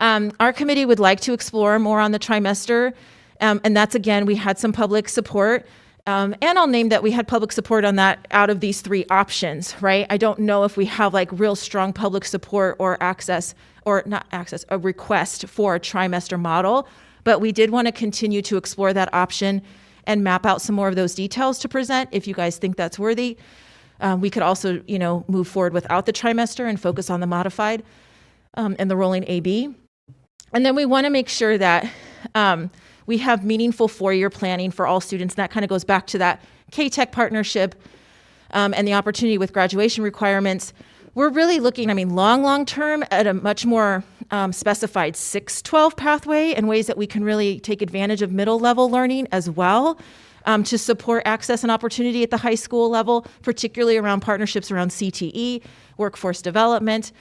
Our committee would like to explore more on the trimester, and that's, again, we had some public support, and I'll name that we had public support on that out of these three options, right? I don't know if we have like real strong public support or access, or not access, a request for a trimester model, But we did want to continue to explore that option and map out some more of those details to present if you guys think that's worthy. We could also, move forward without the trimester and focus on the modified and the rolling AB. And then we want to make sure that we have meaningful four-year planning for all students. And that kind of goes back to that K-Tech partnership and the opportunity with graduation requirements. We're really looking, long term at a much more specified 6-12 pathway and ways that we can really take advantage of middle level learning as well to support access and opportunity at the high school level, particularly around partnerships around CTE, workforce development,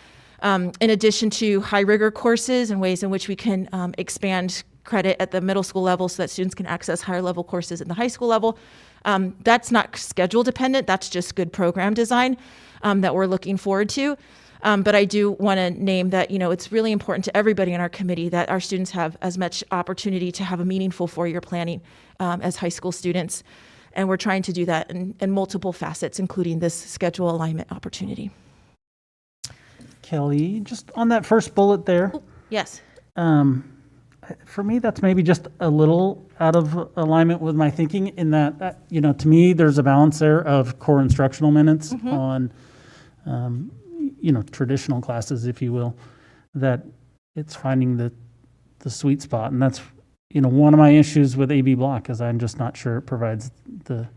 in addition to high rigor courses and ways in which we can expand credit at the middle school level so that students can access higher level courses at the high school level. That's not schedule dependent, that's just good program design that we're looking forward to. But I do want to name that, it's really important to everybody in our committee that our students have as much opportunity to have a meaningful four-year planning as high school students. And we're trying to do that in multiple facets, including this schedule alignment opportunity. Kelly, just on that first bullet there, Yes. for me, that's maybe just a little out of alignment with my thinking in that, to me, there's a balance there of core instructional minutes on, traditional classes, if you will, that it's finding the sweet spot. And that's, one of my issues with AB Block is I'm just not sure it provides the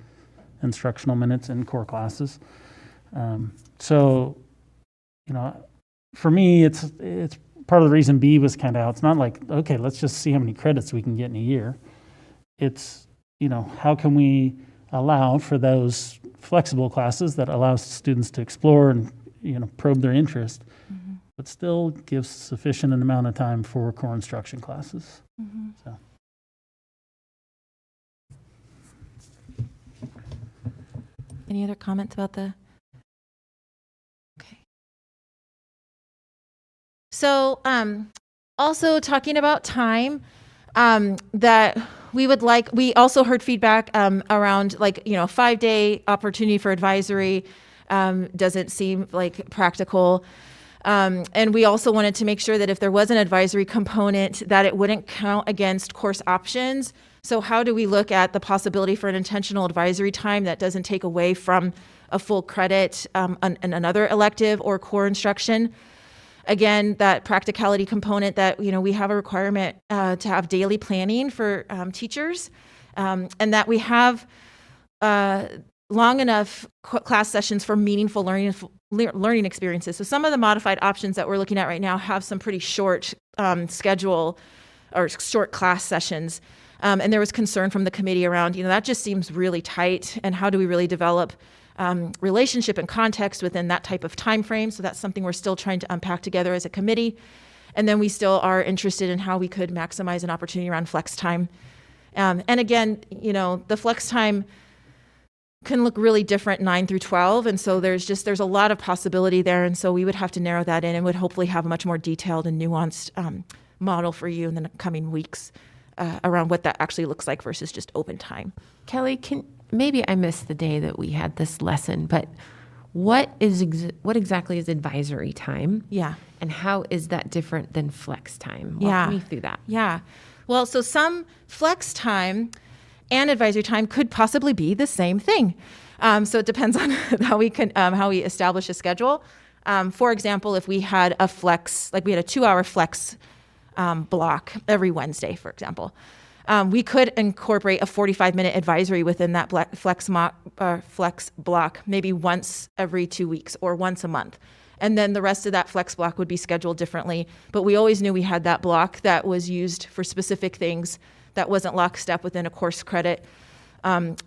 instructional minutes in core classes. So, for me, it's part of the reason B was kind of out. It's not like, okay, let's just see how many credits we can get in a year. It's, how can we allow for those flexible classes that allows students to explore and, probe their interest, but still gives sufficient amount of time for core instruction classes. So. Any other comments about the? Okay. So, also talking about time, that we also heard feedback around 5-day opportunity for advisory doesn't seem like practical. And we also wanted to make sure that if there was an advisory component, that it wouldn't count against course options. So how do we look at the possibility for an intentional advisory time that doesn't take away from a full credit and another elective or core instruction? Again, that practicality component that, we have a requirement to have daily planning for teachers, and that we have long enough class sessions for meaningful learning experiences. So some of the modified options that we're looking at right now have some pretty short schedule or short class sessions. And there was concern from the committee around, that just seems really tight. And how do we really develop relationship and context within that type of time frame? So that's something we're still trying to unpack together as a committee. And then we still are interested in how we could maximize an opportunity around flex time. And again, the flex time can look really different 9 through 12. And so there's a lot of possibility there. And so we would have to narrow that in and would hopefully have a much more detailed and nuanced model for you in the coming weeks around what that actually looks like versus just open time. Kelly, maybe I missed the day that we had this lesson, but what exactly is advisory time? Yeah. And how is that different than flex time? Yeah. Walk me through that. Yeah. Well, so some flex time and advisory time could possibly be the same thing. So it depends on how we establish a schedule. For example, if we had a flex, like we had a 2-hour flex block every Wednesday, for example, we could incorporate a 45-minute advisory within that flex block, maybe once every 2 weeks or once a month. And then the rest of that flex block would be scheduled differently. But we always knew we had that block that was used for specific things that wasn't lockstep within a course credit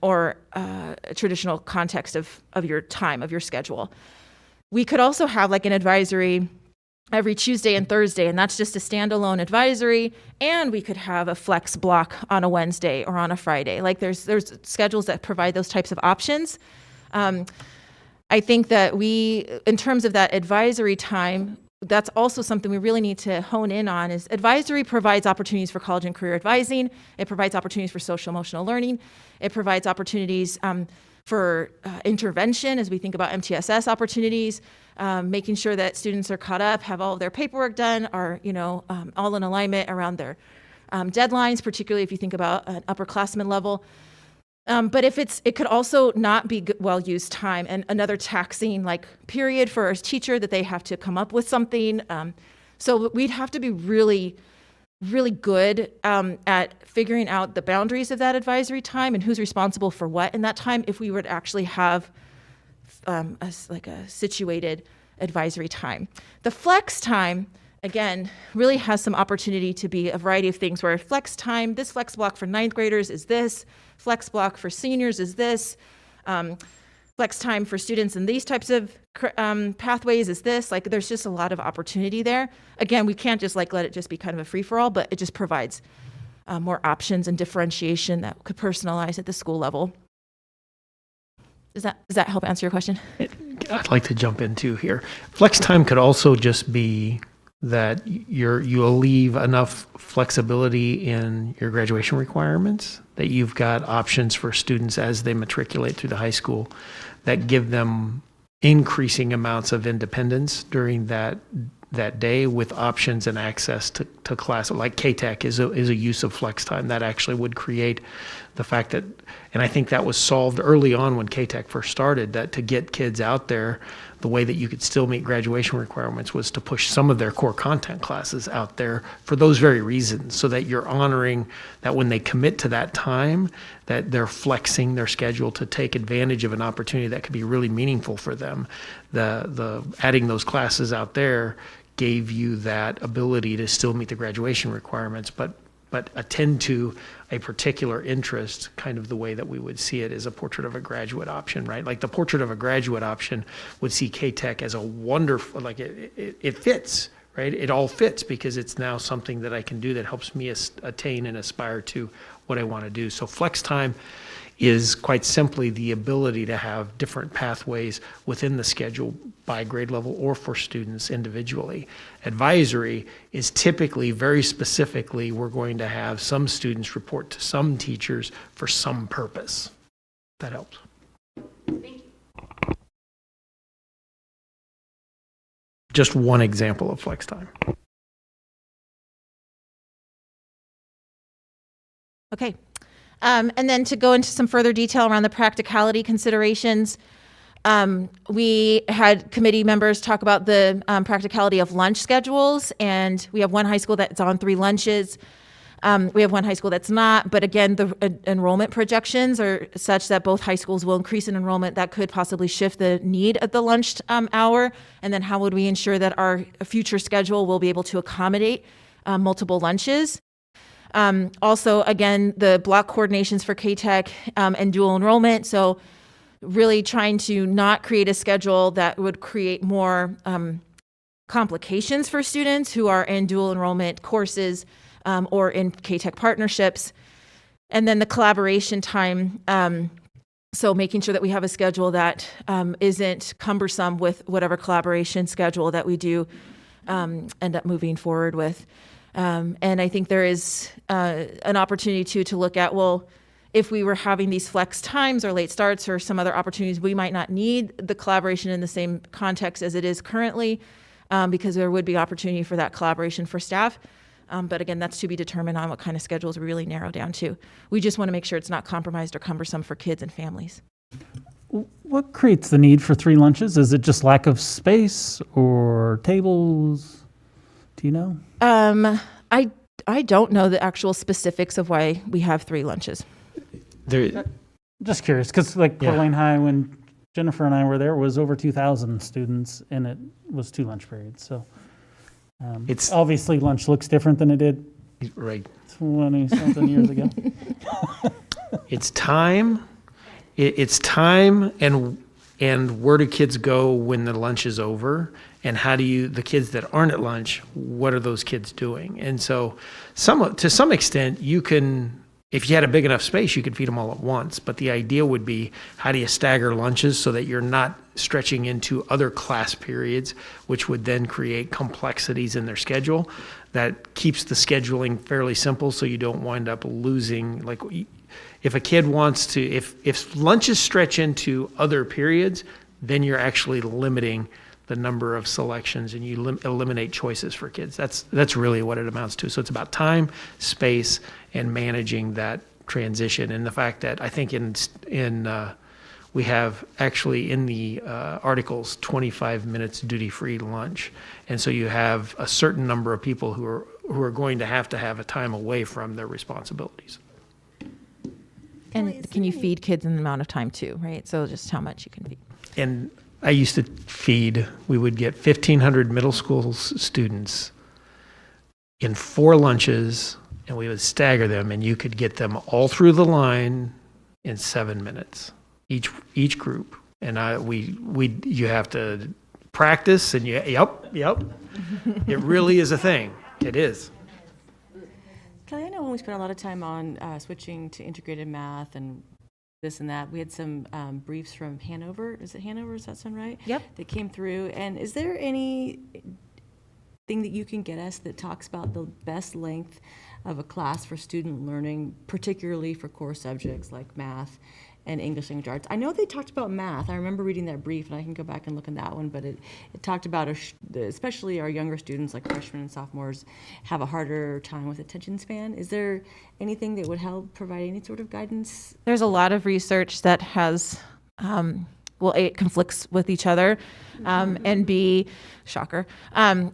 or a traditional context of your time, of your schedule. We could also have like an advisory every Tuesday and Thursday, and that's just a standalone advisory. And we could have a flex block on a Wednesday or on a Friday. Like there's schedules that provide those types of options. I think that in terms of that advisory time, that's also something we really need to hone in on. Is advisory provides opportunities for college and career advising. It provides opportunities for social emotional learning. It provides opportunities for intervention as we think about MTSS opportunities, making sure that students are caught up, have all of their paperwork done, are all in alignment around their deadlines, particularly if you think about an upperclassman level. But it could also not be well-used time and another taxing period for a teacher that they have to come up with something. So we'd have to be really, really good at figuring out the boundaries of that advisory time and who's responsible for what in that time if we were to actually have a situated advisory time. The flex time, again, really has some opportunity to be a variety of things where flex time, this flex block for ninth graders is this, flex block for seniors is this, flex time for students in these types of pathways is this. There's just a lot of opportunity there. Again, we can't just let it just be kind of a free-for-all, but it just provides more options and differentiation that could personalize at the school level. Does that help answer your question? I'd like to jump in too here. Flex time could also just be that you'll leave enough flexibility in your graduation requirements that you've got options for students as they matriculate through the high school that give them increasing amounts of independence during that day with options and access to class. Like K-Tech is a use of flex time that actually would create the fact that, and I think that was solved early on when K-Tech first started, that to get kids out there, the way that you could still meet graduation requirements was to push some of their core content classes out there for those very reasons, so that you're honoring that when they commit to that time, that they're flexing their schedule to take advantage of an opportunity that could be really meaningful for them. The adding those classes out there gave you that ability to still meet the graduation requirements, but attend to a particular interest, kind of the way that we would see it as a portrait of a graduate option, right? Like the portrait of a graduate option would see K-Tech as a wonderful, it fits, right? It all fits because it's now something that I can do that helps me attain and aspire to what I want to do. So flex time is quite simply the ability to have different pathways within the schedule by grade level or for students individually. Advisory is typically, very specifically, we're going to have some students report to some teachers for some purpose. That helps. Thank you. Just one example of flex time. Okay. And then to go into some further detail around the practicality considerations, we had committee members talk about the practicality of lunch schedules, and we have one high school that's on 3 lunches. We have one high school that's not, but again, the enrollment projections are such that both high schools will increase in enrollment. That could possibly shift the need at the lunch hour, and then how would we ensure that our future schedule will be able to accommodate multiple lunches? Also, again, the block coordinations for K-Tech and dual enrollment. So really trying to not create a schedule that would create more complications for students who are in dual enrollment courses or in K-Tech partnerships. And then the collaboration time. So making sure that we have a schedule that isn't cumbersome with whatever collaboration schedule that we do end up moving forward with. And I think there is an opportunity to look at, well, if we were having these flex times or late starts or some other opportunities, we might not need the collaboration in the same context as it is currently, because there would be opportunity for that collaboration for staff. But again, that's to be determined on what kind of schedules we really narrow down to. We just want to make sure it's not compromised or cumbersome for kids and families. What creates the need for 3 lunches? Is it just lack of space or tables? Do you know? I don't know the actual specifics of why we have 3 lunches. Just curious, because Coeur d'Alene High, when Jennifer and I were there, was over 2,000 students, and it was 2 lunch periods. So it's obviously lunch looks different than it did right 20-something years ago. It's time. It's time and where do kids go when the lunch is over? And how do the kids that aren't at lunch, what are those kids doing? And so to some extent, you can, if you had a big enough space, you could feed them all at once. But the idea would be, how do you stagger lunches so that you're not stretching into other class periods, which would then create complexities in their schedule that keeps the scheduling fairly simple so you don't wind up losing, if a kid wants to, if lunches stretch into other periods, then you're actually limiting the number of selections and you eliminate choices for kids. That's really what it amounts to. So it's about time, space, and managing that transition. And the fact that I think we have actually in the articles 25 minutes duty-free lunch, and so you have a certain number of people who are going to have a time away from their responsibilities. And can you feed kids in the amount of time too, right? So just how much you can feed. And I used to we would get 1,500 middle school students in 4 lunches, and we would stagger them, and you could get them all through the line in 7 minutes, each group. And you have to practice, and yep. It really is a thing. It is. Kelly, I know when we spent a lot of time on switching to integrated math and this and that, we had some briefs from Hanover. Is it Hanover? Does that sound right? Yep. That came through. And is there any thing that you can get us that talks about the best length of a class for student learning, particularly for core subjects like math and English language arts? I know they talked about math. I remember reading that brief, and I can go back and look in that one, but it talked about, especially our younger students, like freshmen and sophomores, have a harder time with attention span. Is there anything that would help provide any sort of guidance? There's a lot of research that has, A, conflicts with each other, and B, shocker. I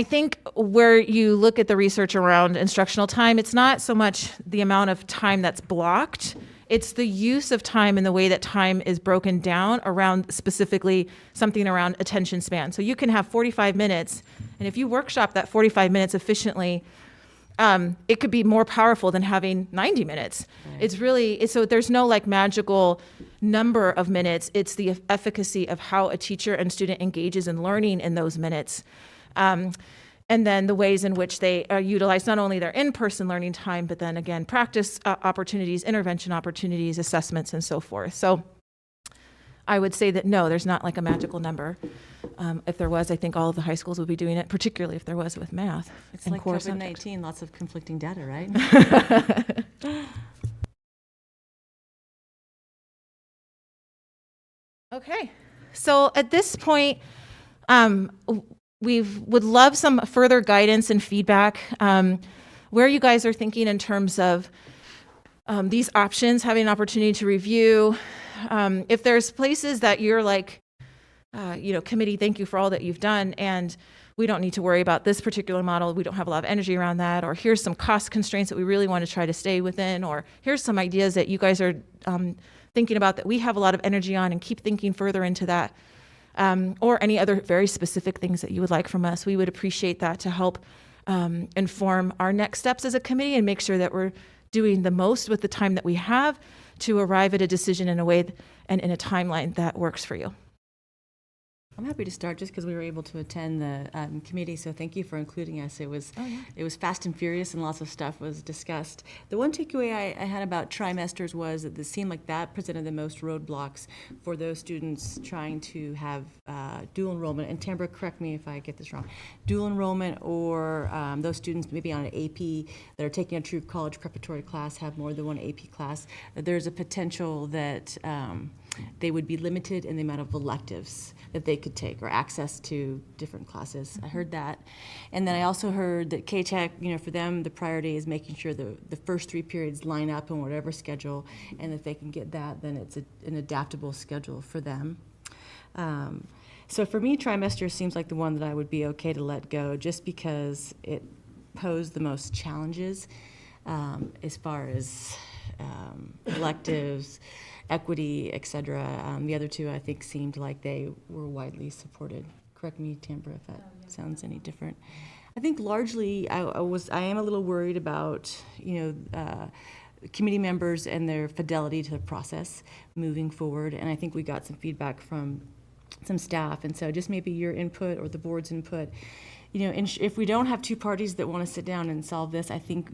think where you look at the research around instructional time, it's not so much the amount of time that's blocked, it's the use of time and the way that time is broken down around specifically something around attention span. So you can have 45 minutes, and if you workshop that 45 minutes efficiently, it could be more powerful than having 90 minutes. Right. So there's no like magical number of minutes. It's the efficacy of how a teacher and student engages in learning in those minutes. And then the ways in which they utilize not only their in-person learning time, but then again, practice opportunities, intervention opportunities, assessments, and so forth. So I would say that no, there's not like a magical number. If there was, I think all of the high schools would be doing it, particularly if there was with math. It's like COVID-19, lots of conflicting data, right? Okay, so at this point, we would love some further guidance and feedback where you guys are thinking in terms of these options, having an opportunity to review. If there's places that you're like, committee, thank you for all that you've done, and we don't need to worry about this particular model, we don't have a lot of energy around that, or here's some cost constraints that we really want to try to stay within, or here's some ideas that you guys are thinking about that we have a lot of energy on, and keep thinking further into that. Or any other very specific things that you would like from us. We would appreciate that to help inform our next steps as a committee and make sure that we're doing the most with the time that we have to arrive at a decision in a way and in a timeline that works for you. I'm happy to start just because we were able to attend the committee, so thank you for including us. It was fast and furious, and lots of stuff was discussed. The one takeaway I had about trimesters was that it seemed like that presented the most roadblocks for those students trying to have dual enrollment. And Tambra, correct me if I get this wrong. Dual enrollment, or those students maybe on an AP that are taking a true college preparatory class have more than one AP class. There's a potential that they would be limited in the amount of electives that they could take, or access to different classes. I heard that. And then I also heard that K-Tech, for them, the priority is making sure the first 3 periods line up in whatever schedule, and if they can get that, then it's an adaptable schedule for them. So for me, trimester seems like the one that I would be okay to let go, just because it posed the most challenges as far as electives, equity, et cetera. The other two, I think, seemed like they were widely supported. Correct me, Tambra, if that sounds any different. I think largely, I am a little worried about, committee members and their fidelity to the process moving forward. And I think we got some feedback from some staff. And so just maybe your input or the board's input. If we don't have 2 parties that want to sit down and solve this, I think,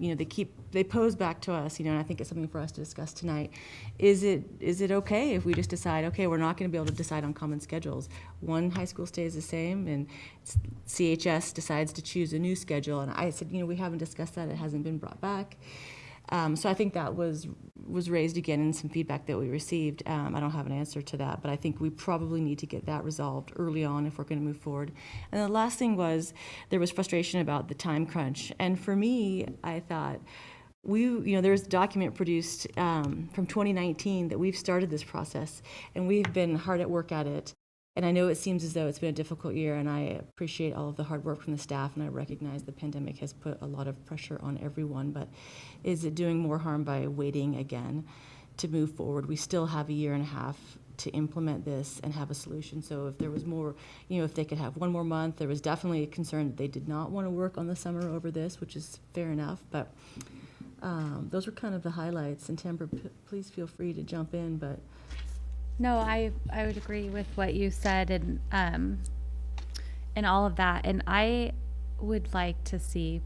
they pose back to us, and I think it's something for us to discuss tonight. Is it okay if we just decide, okay, we're not going to be able to decide on common schedules? One high school stays the same, and CHS decides to choose a new schedule. And I said, we haven't discussed that. It hasn't been brought back. So I think that was raised again in some feedback that we received. I don't have an answer to that, but I think we probably need to get that resolved early on if we're going to move forward. And the last thing was, there was frustration about the time crunch. And for me, I thought, there's a document produced from 2019 that we've started this process, and we've been hard at work at it. And I know it seems as though it's been a difficult year, and I appreciate all of the hard work from the staff, and I recognize the pandemic has put a lot of pressure on everyone, but is it doing more harm by waiting again to move forward? We still have a year and a half to implement this and have a solution. So if there was more, if they could have one more month, there was definitely a concern that they did not want to work on the summer over this, which is fair enough, but those were kind of the highlights. And Timber, please feel free to jump in, but. No, I would agree with what you said and all of that. And I would like to see,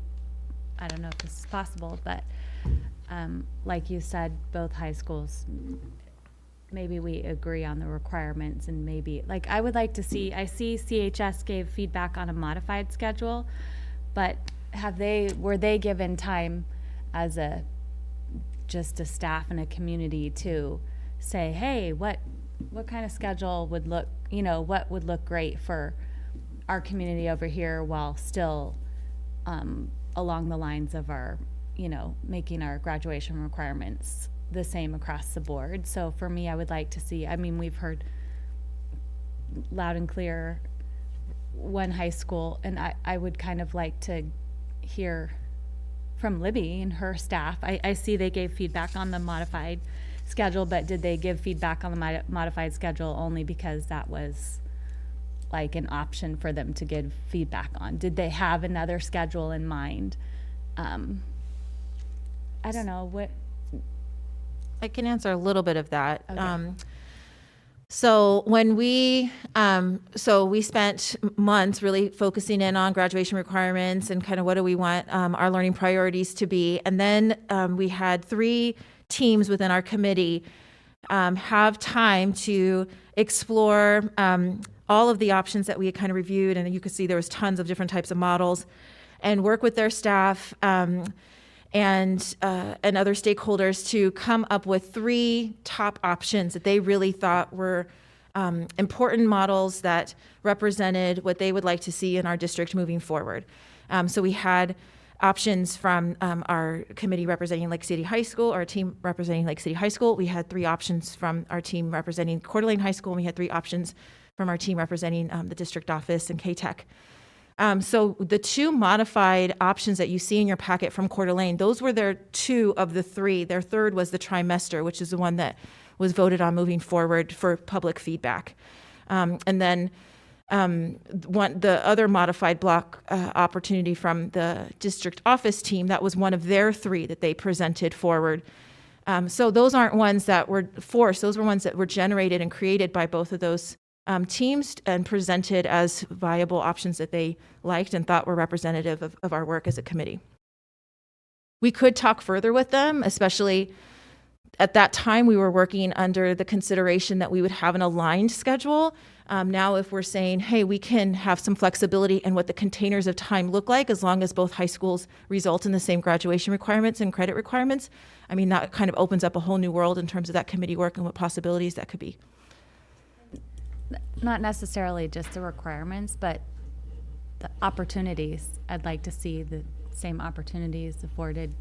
I don't know if this is possible, but like you said, both high schools, maybe we agree on the requirements, and maybe, like, I would like to see, I see CHS gave feedback on a modified schedule, but were they given time as just a staff and a community to say, hey, what kind of schedule would look, what would look great for our community over here while still along the lines of our, making our graduation requirements the same across the board. So for me, I would like to see, we've heard loud and clear one high school, and I would kind of like to hear from Libby and her staff. I see they gave feedback on the modified schedule, but did they give feedback on the modified schedule only because that was like an option for them to give feedback on? Did they have another schedule in mind? I don't know what. I can answer a little bit of that. Okay. So when we spent months really focusing in on graduation requirements and kind of what do we want our learning priorities to be. And then we had 3 teams within our committee have time to explore all of the options that we had kind of reviewed. And you could see there was tons of different types of models, and work with their staff and other stakeholders to come up with 3 top options that they really thought were important models that represented what they would like to see in our district moving forward. So we had options from our committee representing Lake City High School, our team representing Lake City High School. We had 3 options from our team representing Coeur d'Alene High School, and we had 3 options from our team representing the district office and K-Tech. So the 2 modified options that you see in your packet from Coeur d'Alene, those were their 2 of the 3. Their third was the trimester, which is the one that was voted on moving forward for public feedback. And then the other modified block opportunity from the district office team, that was one of their 3 that they presented forward. So those aren't ones that were forced. Those were ones that were generated and created by both of those teams and presented as viable options that they liked and thought were representative of our work as a committee. We could talk further with them, especially at that time we were working under the consideration that we would have an aligned schedule. Now if we're saying, hey, we can have some flexibility in what the containers of time look like as long as both high schools result in the same graduation requirements and credit requirements, that kind of opens up a whole new world in terms of that committee work and what possibilities that could be. Not necessarily just the requirements, but the opportunities. I'd like to see the same opportunities afforded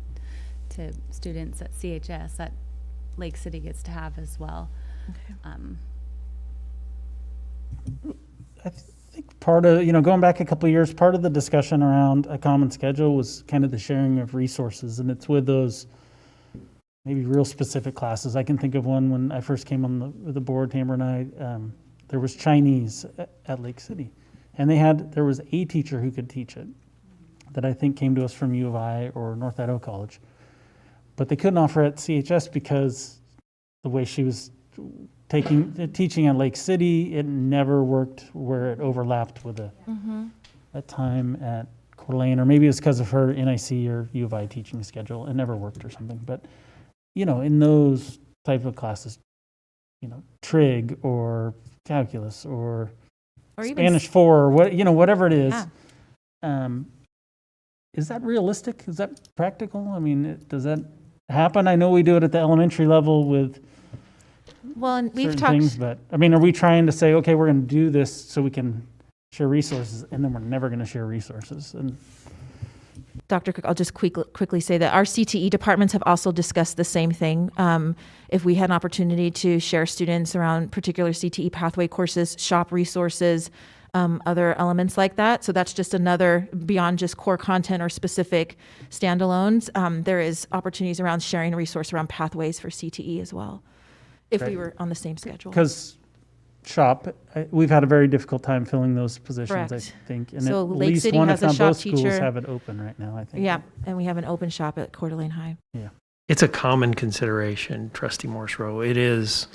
to students at CHS that Lake City gets to have as well. Okay. I think part of, going back a couple of years, part of the discussion around a common schedule was kind of the sharing of resources, and it's with those maybe real specific classes. I can think of one when I first came on the board, Tamara and I, there was Chinese at Lake City, and there was a teacher who could teach it that I think came to us from U of I or North Idaho College, but they couldn't offer it at CHS because the way she was teaching at Lake City, it never worked where it overlapped with a time at Coeur d'Alene, or maybe it's because of her NIC or U of I teaching schedule. It never worked or something. But, in those type of classes, trig or calculus or even Spanish 4 or whatever it is. Is that realistic? Is that practical? Does that happen? I know we do it at the elementary level with Well, and we've certain talked. things, but I mean, are we trying to say, okay, we're going to do this so we can share resources, and then we're never going to share resources? And Dr. Cook, I'll just quickly say that our CTE departments have also discussed the same thing. If we had an opportunity to share students around particular CTE pathway courses, shop resources, other elements like that. So that's just another, beyond just core content or specific standalones, there is opportunities around sharing a resource around pathways for CTE as well, if we Right. were on the same schedule. because shop, we've had a very difficult time filling those positions, Correct. I think. And So at Lake least City one, has if a not shop both schools teacher. have it open right now, I think. Yeah, and we have an open shop at Coeur d'Alene High. It's a common consideration, Trustee Morse Rowe. It is,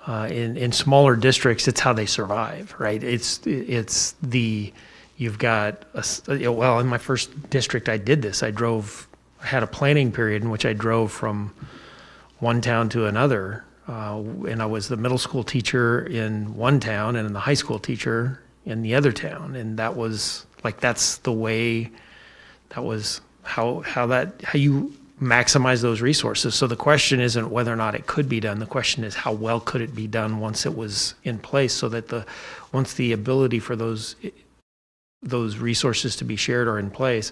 in smaller districts, it's how they survive, right? You've got, well, in my first district, I did this. I had a planning period in which I drove from one town to another. And I was the middle school teacher in one town and the high school teacher in the other town. And that was like, that's the way, that was how you maximize those resources. So the question isn't whether or not it could be done. The question is how well could it be done once it was in place, so that once the ability for those resources to be shared are in place,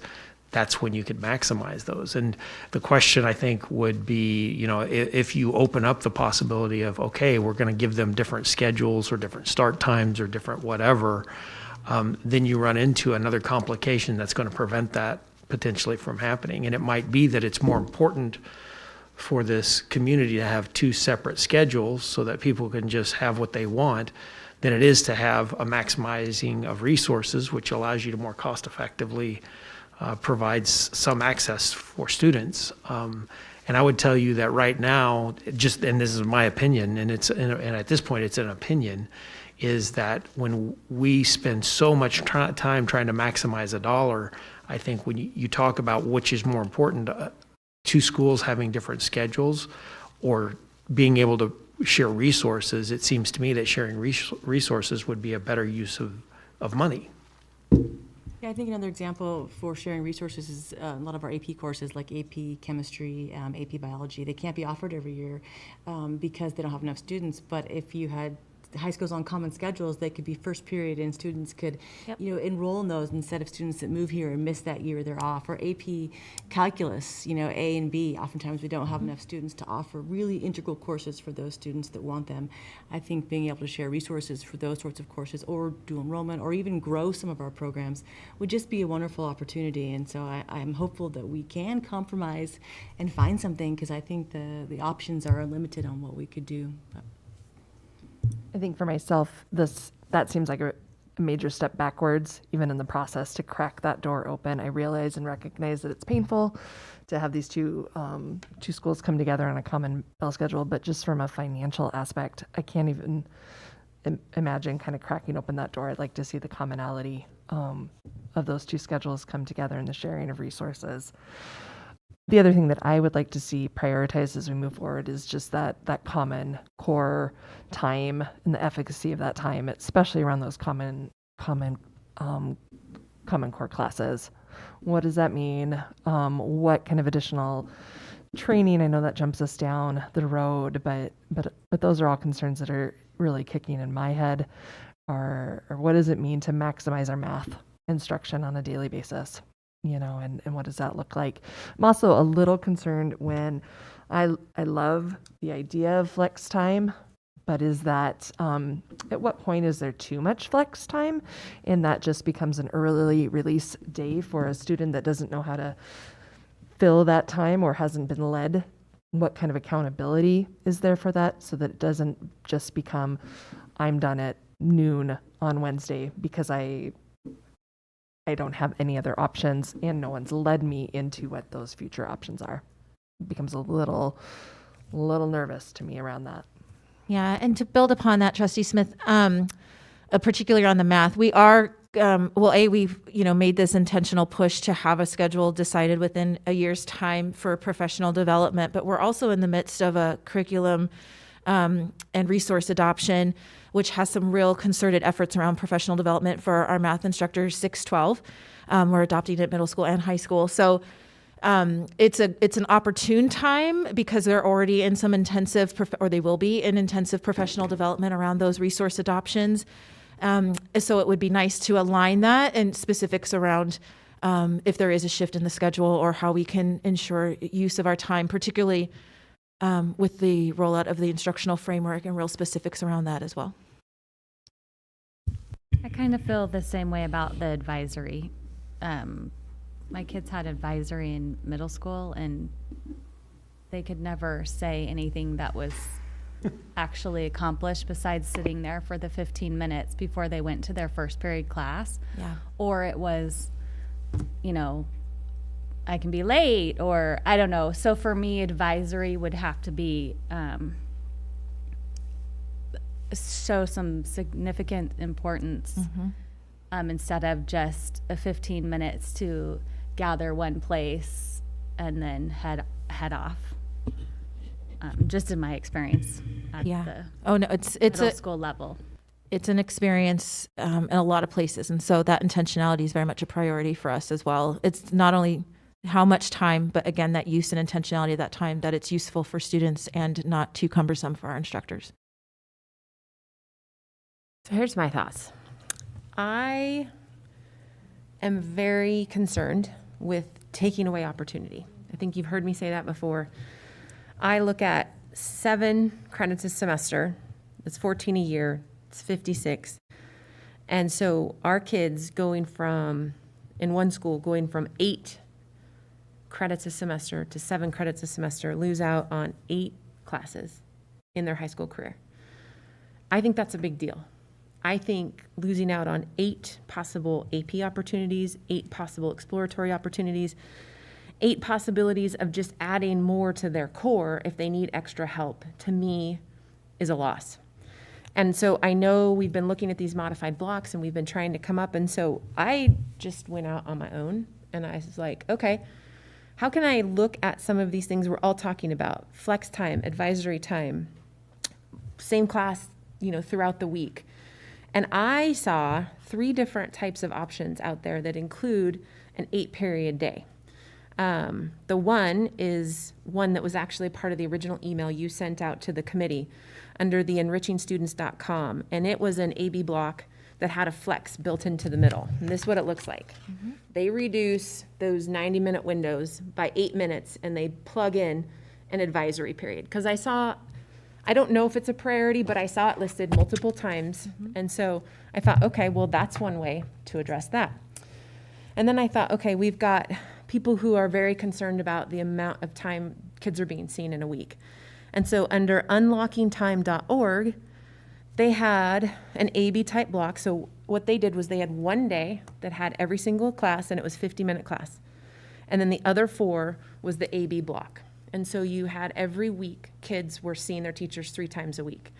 that's when you could maximize those. And the question, I think, would be, if you open up the possibility of, okay, we're going to give them different schedules or different start times or different whatever, then you run into another complication that's going to prevent that potentially from happening. And it might be that it's more important for this community to have two separate schedules so that people can just have what they want than it is to have a maximizing of resources, which allows you to more cost effectively provide some access for students. And I would tell you that right now, and this is my opinion, and at this point it's an opinion, is that when we spend so much time trying to maximize a dollar, I think when you talk about which is more important, two schools having different schedules or being able to share resources, it seems to me that sharing resources would be a better use of money. Yeah, I think another example for sharing resources is a lot of our AP courses, like AP Chemistry, AP Biology. They can't be offered every year because they don't have enough students. But if you had high schools on common schedules, they could be first period, and students could, enroll in those instead of students that move here and miss that year they're off. Or AP Calculus, A and B. Oftentimes we don't have enough students to offer really integral courses for those students that want them. I think being able to share resources for those sorts of courses, or dual enrollment, or even grow some of our programs, would just be a wonderful opportunity. And so I'm hopeful that we can compromise and find something, because I think the options are limited on what we could do. I think for myself, that seems like a major step backwards, even in the process to crack that door open. I realize and recognize that it's painful to have these two schools come together on a common bell schedule, but just from a financial aspect, I can't even imagine kind of cracking open that door. I'd like to see the commonality of those two schedules come together and the sharing of resources. The other thing that I would like to see prioritized as we move forward is just that common core time and the efficacy of that time, especially around those common core classes. What does that mean? What kind of additional training? I know that jumps us down the road, but those are all concerns that are really kicking in my head. Or what does it mean to maximize our math instruction on a daily basis? And what does that look like? I'm also a little concerned when I love the idea of flex time, but is that, at what point is there too much flex time? And that just becomes an early release day for a student that doesn't know how to fill that time or hasn't been led. What kind of accountability is there for that, so that it doesn't just become, I'm done at noon on Wednesday because I don't have any other options and no one's led me into what those future options are. It becomes a little nervous to me around that. Yeah, and to build upon that, Trustee Smith, particularly on the math, we are, we've made this intentional push to have a schedule decided within a year's time for professional development, but we're also in the midst of a curriculum and resource adoption, which has some real concerted efforts around professional development for our math instructors, 6-12. We're adopting it middle school and high school. So It's an opportune time because they're already in some intensive, or they will be in intensive professional development around those resource adoptions. So it would be nice to align that and specifics around if there is a shift in the schedule or how we can ensure use of our time, particularly with the rollout of the instructional framework and real specifics around that as well. I kind of feel the same way about the advisory. My kids had advisory in middle school, and they could never say anything that was actually accomplished besides sitting there for the 15 minutes before they went to their first period class. Yeah. Or it was, I can be late, or I don't know. So for me, advisory would have to be show some significant importance instead of just a 15 minutes to gather one place and then head off. Just in my experience at the It's middle a school level. it's an experience in a lot of places, and so that intentionality is very much a priority for us as well. It's not only how much time, but again, that use and intentionality of that time, that it's useful for students and not too cumbersome for our instructors. So here's my thoughts. I am very concerned with taking away opportunity. I think you've heard me say that before. I look at 7 credits a semester. It's 14 a year. It's 56. And so our kids going from, in one school, going from 8 credits a semester to 7 credits a semester, lose out on 8 classes in their high school career. I think that's a big deal. I think losing out on 8 possible AP opportunities, 8 possible exploratory opportunities, 8 possibilities of just adding more to their core if they need extra help, to me, is a loss. And so I know we've been looking at these modified blocks and we've been trying to come up. And so I just went out on my own and I was like, okay, how can I look at some of these things we're all talking about? Flex time, advisory time, same class, throughout the week. And I saw 3 different types of options out there that include an 8-period day. The one is one that was actually part of the original email you sent out to the committee under the enrichingstudents.com. And it was an AB block that had a flex built into the middle. And this is what it looks like. They reduce those 90-minute windows by 8 minutes and they plug in an advisory period. Because I don't know if it's a priority, but I saw it listed multiple times. And so I thought, okay, well, that's one way to address that. And then I thought, okay, we've got people who are very concerned about the amount of time kids are being seen in a week. And so under unlockingtime.org, they had an AB type block. So what they did was they had one day that had every single class and it was 50-minute class. And then the other 4 was the AB block. And so you had every week, kids were seeing their teachers 3 times a week.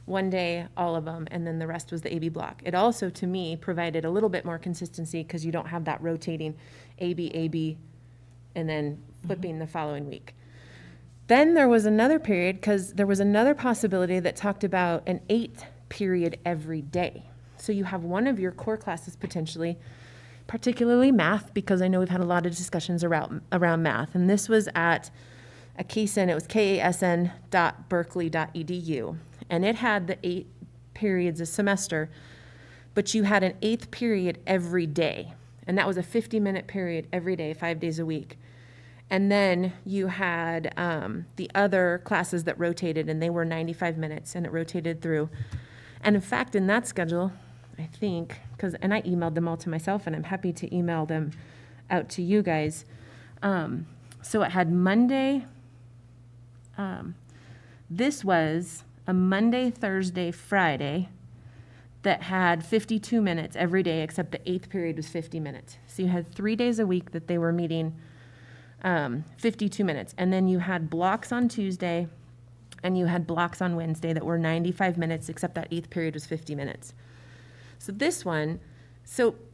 One day, all of them, and then the rest was the AB block. It also, to me, provided a little bit more consistency because you don't have that rotating AB, and then flipping the following week. Then there was another period because there was another possibility that talked about an 8th period every day. So you have one of your core classes potentially, particularly math, because I know we've had a lot of discussions around math. And this was at a KSN, it was kasn.berkeley.edu. And it had the 8 periods a semester, but you had an 8th period every day. And that was a 50-minute period every day, 5 days a week. And then you had the other classes that rotated, and they were 95 minutes, and it rotated through. And in fact, in that schedule, I think, and I emailed them all to myself, and I'm happy to email them out to you guys. So it had Monday. This was a Monday, Thursday, Friday that had 52 minutes every day, except the 8th period was 50 minutes. So you had 3 days a week that they were meeting 52 minutes. And then you had blocks on Tuesday and you had blocks on Wednesday that were 95 minutes, except that 8th period was 50 minutes. So this one,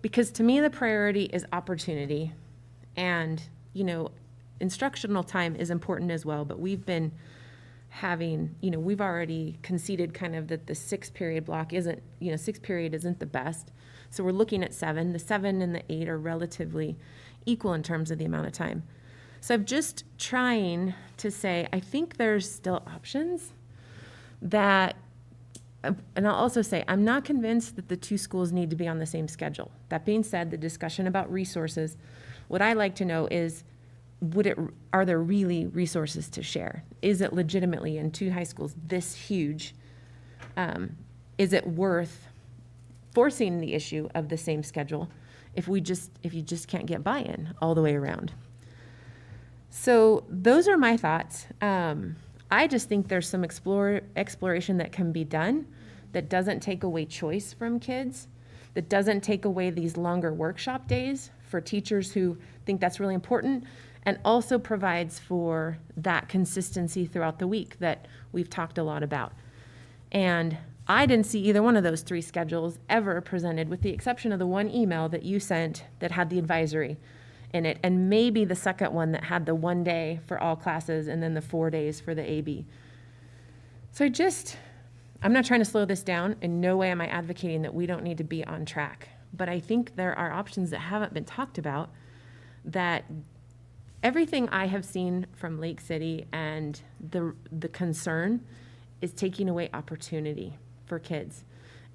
because to me the priority is opportunity, and, instructional time is important as well, but we've been having, we've already conceded kind of that the 6 period block isn't, 6 period isn't the best. So we're looking at 7. The 7 and the 8 are relatively equal in terms of the amount of time. So I'm just trying to say, I think there's still options that, and I'll also say, I'm not convinced that the two schools need to be on the same schedule. That being said, the discussion about resources, what I like to know is, are there really resources to share? Is it legitimately in two high schools this huge? Is it worth forcing the issue of the same schedule if you just can't get buy-in all the way around? So those are my thoughts. I just think there's some exploration that can be done that doesn't take away choice from kids, that doesn't take away these longer workshop days for teachers who think that's really important, and also provides for that consistency throughout the week that we've talked a lot about. And I didn't see either one of those three schedules ever presented, with the exception of the one email that you sent that had the advisory in it, and maybe the second one that had the 1 day for all classes and then the 4 days for the AB. So I'm not trying to slow this down. In no way am I advocating that we don't need to be on track. But I think there are options that haven't been talked about, that everything I have seen from Lake City and the concern is taking away opportunity for kids.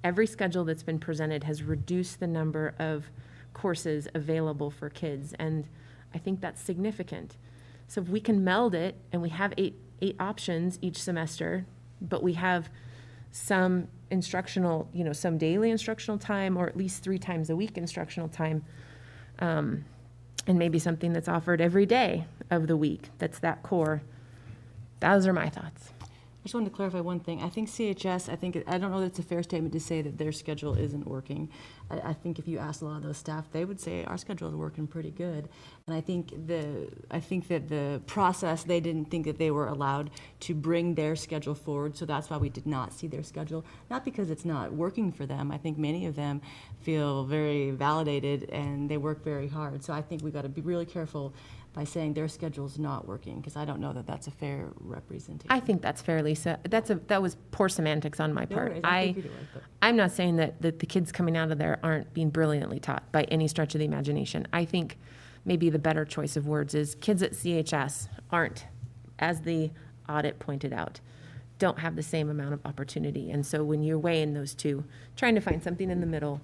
Every schedule that's been presented has reduced the number of courses available for kids, and I think that's significant. So if we can meld it and we have eight options each semester, but we have some instructional, some daily instructional time, or at least 3 times a week instructional time, and maybe something that's offered every day of the week, that's that core. Those are my thoughts. I just wanted to clarify one thing. I think CHS, I don't know that it's a fair statement to say that their schedule isn't working. I think if you ask a lot of those staff, they would say our schedule is working pretty good. And I think that the process, they didn't think that they were allowed to bring their schedule forward, so that's why we did not see their schedule. Not because it's not working for them. I think many of them feel very validated and they work very hard. So I think we got to be really careful by saying their schedule's not working, because I don't know that that's a fair representation. I think that's fair, Lisa. That was poor semantics on my No part. worries, I think you do it, but- I'm not saying that the kids coming out of there aren't being brilliantly taught by any stretch of the imagination. I think maybe the better choice of words is kids at CHS aren't, as the audit pointed out, don't have the same amount of opportunity. And so when you're weighing those two, trying to find something in the middle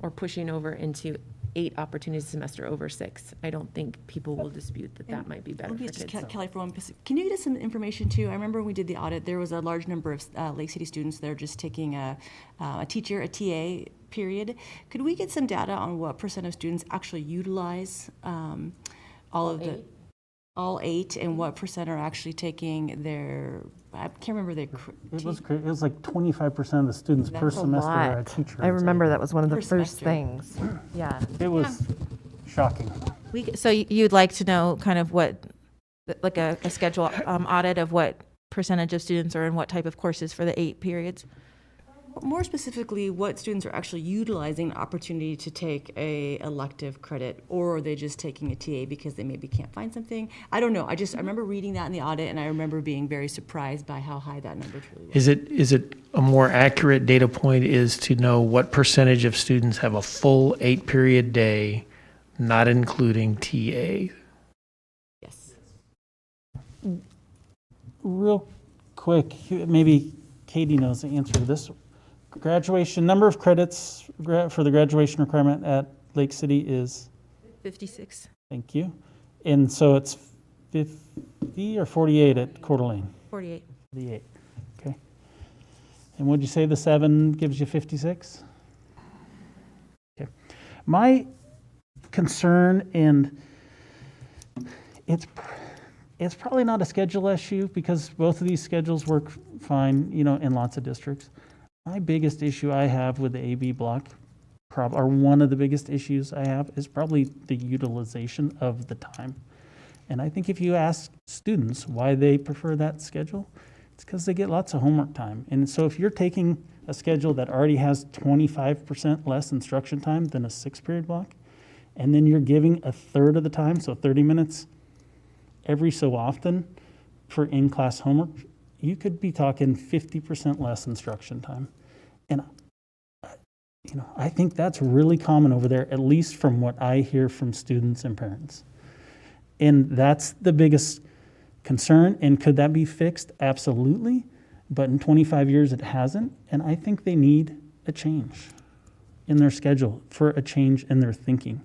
or pushing over into 8 opportunities a semester over 6, I don't think people will dispute that might be better Let me for just, kids. Kelly, for one, can you get us some information too? I remember when we did the audit, there was a large number of Lake City students that are just taking a TA period. Could we get some data on what % of students actually utilize all 8, and what % are actually taking their, I can't remember their. It was like 25% of the students per That's a semester are a lot. teacher. I remember that was one of the Per first semester. things. Yeah. It was shocking. So you'd like to know kind of what, like a schedule audit of what percentage of students are in what type of courses for the 8 periods? More specifically, what students are actually utilizing the opportunity to take a elective credit, or are they just taking a TA because they maybe can't find something? I don't know. I remember reading that in the audit, and I remember being very surprised by how high that number truly was. Is it a more accurate data point is to know what percentage of students have a full 8-period day, not including TA? Yes. Real quick, maybe Katie knows the answer to this. Graduation, number of credits for the graduation requirement at Lake City is? 56. Thank you. And so it's 50 or 48 at Coeur d'Alene? 48. 48, okay. And would you say the 7 gives you 56? Okay. My concern, and it's probably not a schedule issue because both of these schedules work fine, in lots of districts. My biggest issue I have with the AB block, or one of the biggest issues I have, is probably the utilization of the time. And I think if you ask students why they prefer that schedule, it's because they get lots of homework time. And so if you're taking a schedule that already has 25% less instruction time than a 6-period block, and then you're giving a third of the time, so 30 minutes every so often for in-class homework, you could be talking 50% less instruction time. And, I think that's really common over there, at least from what I hear from students and parents. And that's the biggest concern. And could that be fixed? Absolutely. But in 25 years, it hasn't. And I think they need a change in their schedule, for a change in their thinking.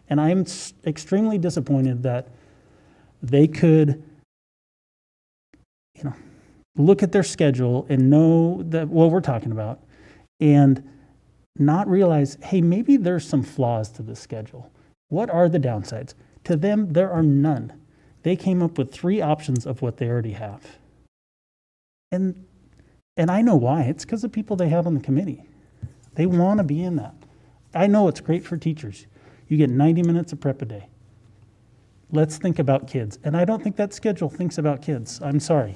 And I'm extremely disappointed that they could, look at their schedule and know that what we're talking about and not realize, hey, maybe there's some flaws to this schedule. What are the downsides? To them, there are none. They came up with 3 options of what they already have. And I know why. It's because of people they have on the committee. They want to be in that. I know it's great for teachers. You get 90 minutes of prep a day. Let's think about kids. And I don't think that schedule thinks about kids. I'm sorry.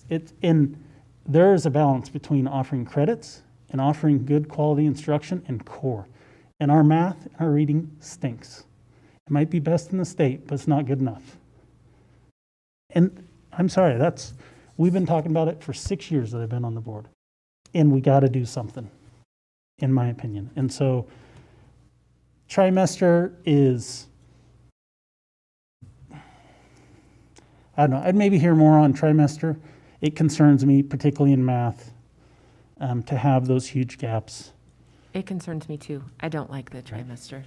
There is a balance between offering credits and offering good quality instruction and core. And our math and our reading stinks. It might be best in the state, but it's not good enough. And I'm sorry, we've been talking about it for 6 years that I've been on the board. And we got to do something, in my opinion. And so trimester is, I don't know, I'd maybe hear more on trimester. It concerns me, particularly in math, to have those huge gaps. It concerns me too. I don't like the trimester.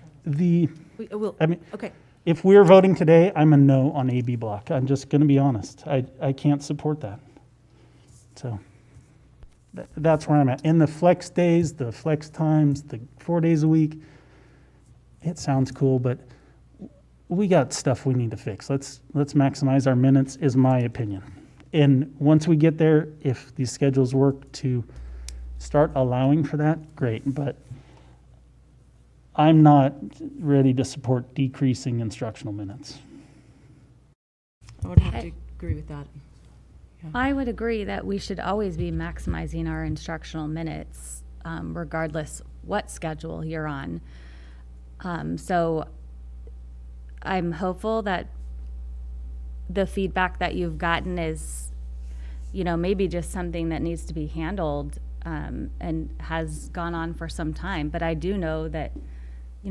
Okay. If we're voting today, I'm a no on AB block. I'm just going to be honest. I can't support that. So that's where I'm at. In the flex days, the flex times, the 4 days a week, it sounds cool, but we got stuff we need to fix. Let's maximize our minutes, is my opinion. And once we get there, if these schedules work to start allowing for that, great. But I'm not ready to support decreasing instructional minutes. I would have to agree with that. I would agree that we should always be maximizing our instructional minutes, regardless what schedule you're on. So I'm hopeful that the feedback that you've gotten is, maybe just something that needs to be handled and has gone on for some time. But I do know that,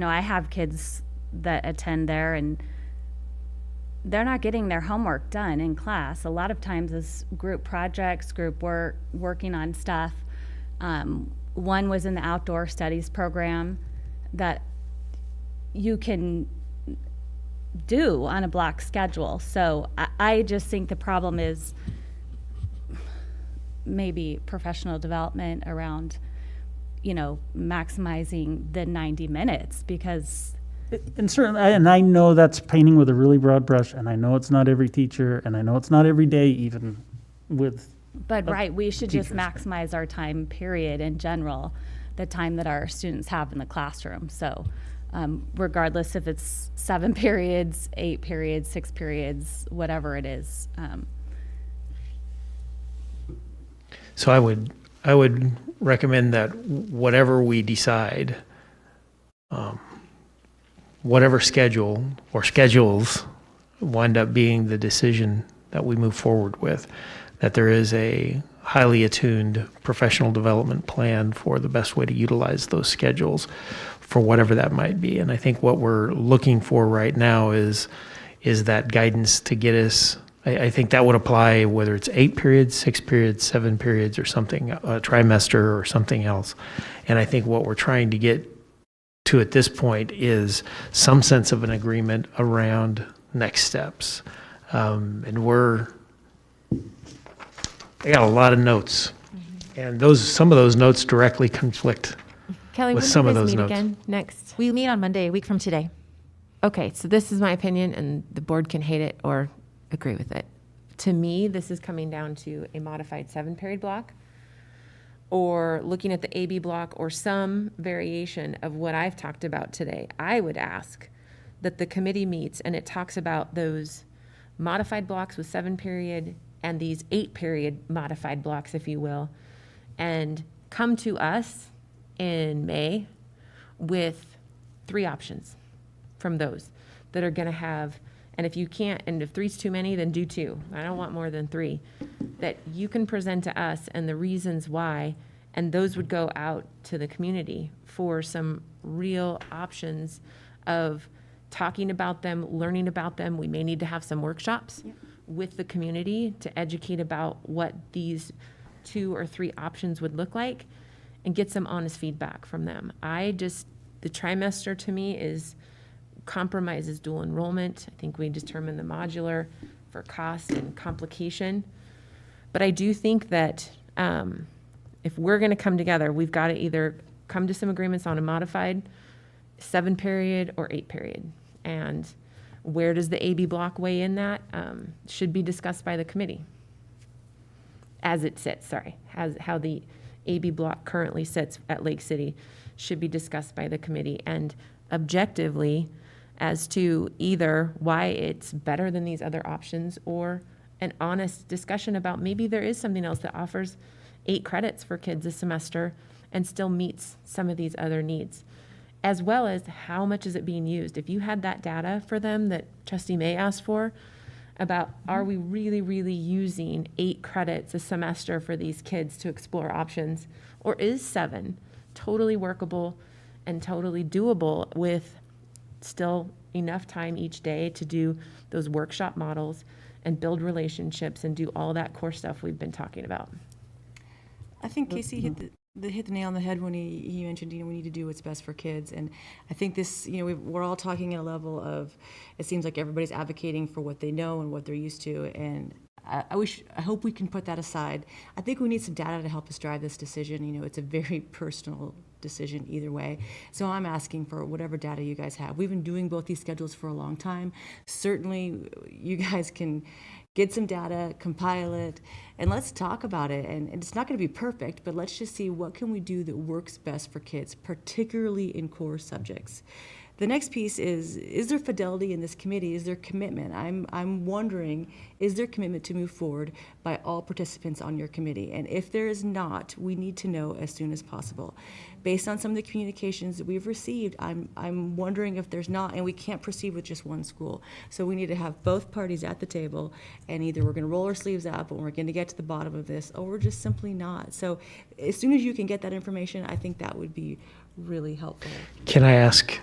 I have kids that attend there and they're not getting their homework done in class. A lot of times it's group projects, group work, working on stuff. One was in the outdoor studies program that you can do on a block schedule. So I just think the problem is maybe professional development around, maximizing the 90 minutes because. And certainly, and I know that's painting with a really broad brush, and I know it's not every teacher, and I know it's not every day even with. But right, we should just teachers. maximize our time period in general, the time that our students have in the classroom. So regardless if it's 7 periods, 8 periods, 6 periods, whatever it is. So I would recommend that whatever we decide, whatever schedule or schedules wind up being the decision that we move forward with, that there is a highly attuned professional development plan for the best way to utilize those schedules for whatever that might be. And I think what we're looking for right now is that guidance to get us. I think that would apply whether it's 8 periods, 6 periods, 7 periods, or something, a trimester or something else. And I think what we're trying to get to at this point is some sense of an agreement around next steps. And I got a lot of notes, and some of those notes directly conflict Kelly, with when some do of you guys those meet notes. again next? We meet on Monday, a week from today. Okay, so this is my opinion, and the board can hate it or agree with it. To me, this is coming down to a modified 7-period block, or looking at the AB block, or some variation of what I've talked about today. I would ask that the committee meets and it talks about those modified blocks with 7-period and these 8-period modified blocks, if you will, and come to us in May with 3 options from those that are going to have, and if you can't, and if 3's too many, then do 2. I don't want more than 3, that you can present to us and the reasons why, and those would go out to the community for some real options of talking about them, learning about them. We may need to have some workshops with the community to educate about what these 2 or 3 options would look like and get some honest feedback from them. The trimester to me compromises dual enrollment. I think we determined the modular for cost and complication. But I do think that if we're going to come together, we've got to either come to some agreements on a modified 7-period or 8-period. And where does the AB block weigh in that? Should be discussed by the committee as it sits, how the AB block currently sits at Lake City should be discussed by the committee, and objectively as to either why it's better than these other options, or an honest discussion about maybe there is something else that offers 8 credits for kids a semester and still meets some of these other needs, as well as how much is it being used. If you had that data for them that Trustee May asked for about, are we really, really using 8 credits a semester for these kids to explore options, or is 7 totally workable and totally doable with still enough time each day to do those workshop models and build relationships and do all that core stuff we've been talking about. I think Casey hit the nail on the head when he mentioned, we need to do what's best for kids. And I think this, we're all talking at a level of, it seems like everybody's advocating for what they know and what they're used to. And I hope we can put that aside. I think we need some data to help us drive this decision. It's a very personal decision either way. So I'm asking for whatever data you guys have. We've been doing both these schedules for a long time. Certainly you guys can get some data, compile it, and let's talk about it. And it's not going to be perfect, but let's just see what can we do that works best for kids, particularly in core subjects. The next piece is there fidelity in this committee? Is there commitment? I'm wondering, is there commitment to move forward by all participants on your committee? And if there is not, we need to know as soon as possible. Based on some of the communications that we've received, I'm wondering if there's not, and we can't proceed with just one school. So we need to have both parties at the table, and either we're going to roll our sleeves up and we're going to get to the bottom of this, or we're just simply not. So as soon as you can get that information, I think that would be really helpful. Can I ask,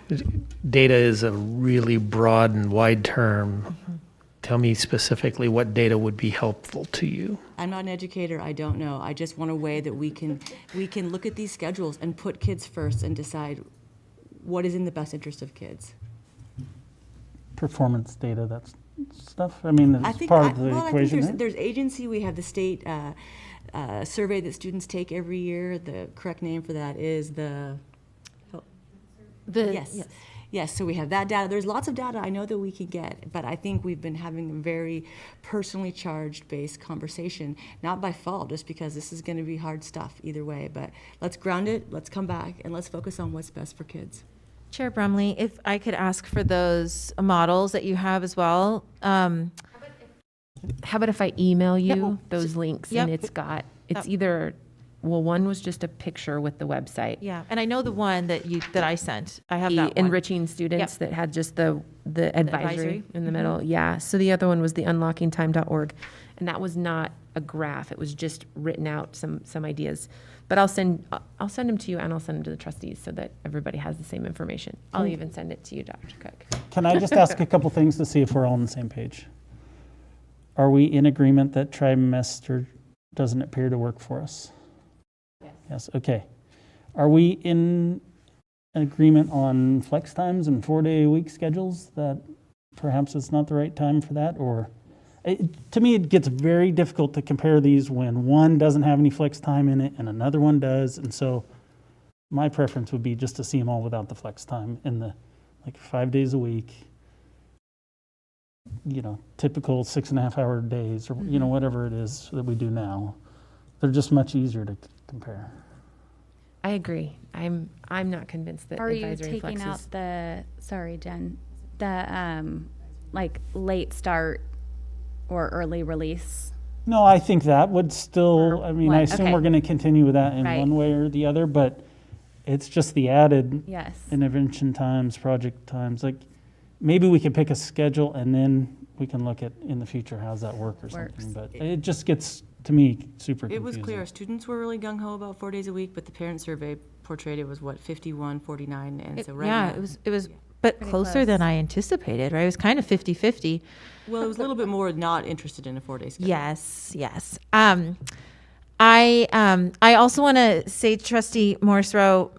data is a really broad and wide term. Mm-hmm. Tell me specifically what data would be helpful to you. I'm not an educator, I don't know. I just want a way that we can look at these schedules and put kids first and decide what is in the best interest of kids. Performance data, that's stuff, I mean, I it's think, part of the I equation, think right? there's agency, we have the state survey that students take every year. The correct name for that is Yes, so we have that data. There's lots of data I know that we can get, but I think we've been having a very personally charged based conversation, not by fault, just because this is going to be hard stuff either way. But let's ground it, let's come back, and let's focus on what's best for kids. Chair Brumley, if I could ask for those models that you have as well. How about if I email you Yep. those links, Yep. and it's either, well, one was just a picture with the website. Yeah, and I know the one that I sent. I have The that one. enriching students Yep. that had just the advisory in the Mhm. middle. Yeah. So the other one was the unlockingtime.org, and that was not a graph. It was just written out some ideas. But I'll send them to you, and I'll send them to the trustees so that everybody has the same information. I'll even send it to you, Dr. Cook. Can I just ask a couple things to see if we're all on the same page? Are we in agreement that trimester doesn't appear to work for us? Yes, okay. Are we in agreement on flex times and 4-day-a-week schedules, that perhaps it's not the right time for that? Or to me, it gets very difficult to compare these when one doesn't have any flex time in it and another one does. And so my preference would be just to see them all without the flex time in the 5 days a week, typical 6.5-hour days, or whatever it is that we do now. They're just much easier to compare. I agree. I'm not convinced that Are you advisory and taking flex out sorry, Jen, the late start or early release? No, I think that would still, I One, assume okay. we're going to continue with that in Right. one way or the other, but it's just the added Yes. intervention times, project times. Maybe we could pick a schedule and then we can look at in the future, how's that work or Works. something. But it just gets, to me, super It was confusing. clear. Students were really gung-ho about 4 days a week, but the parent survey portrayed it was 51, 49, and so right Yeah, now. it was but Pretty closer close. than I anticipated, right? It was kind of 50-50. Well, it was a little bit more not interested in a 4-day schedule. Yes, yes. I also want to say, Trustee Morrisroe,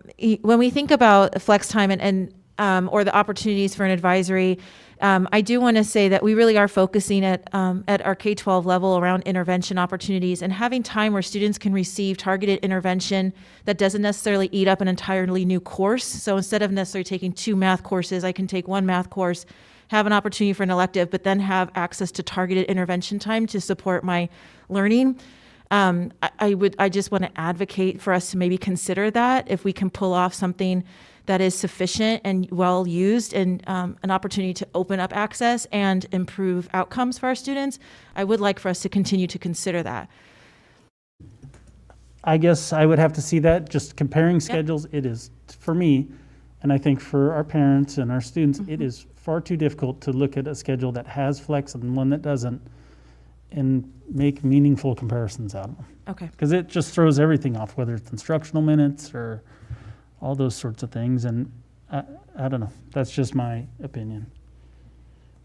when we think about flex time and or the opportunities for an advisory, I do want to say that we really are focusing at our K-12 level around intervention opportunities and having time where students can receive targeted intervention that doesn't necessarily eat up an entirely new course. So instead of necessarily taking 2 math courses, I can take 1 math course, have an opportunity for an elective, but then have access to targeted intervention time to support my learning. I just want to advocate for us to maybe consider that if we can pull off something that is sufficient and well used and an opportunity to open up access and improve outcomes for our students. I would like for us to continue to consider that. I guess I would have to see that. Just comparing schedules, it is, for me, and I think for our parents and our students, it is far too difficult to look at a schedule that has flex and one that doesn't and make meaningful comparisons out of them. Okay. Because it just throws everything off, whether it's instructional minutes or all those sorts of things. And I don't know. That's just my opinion.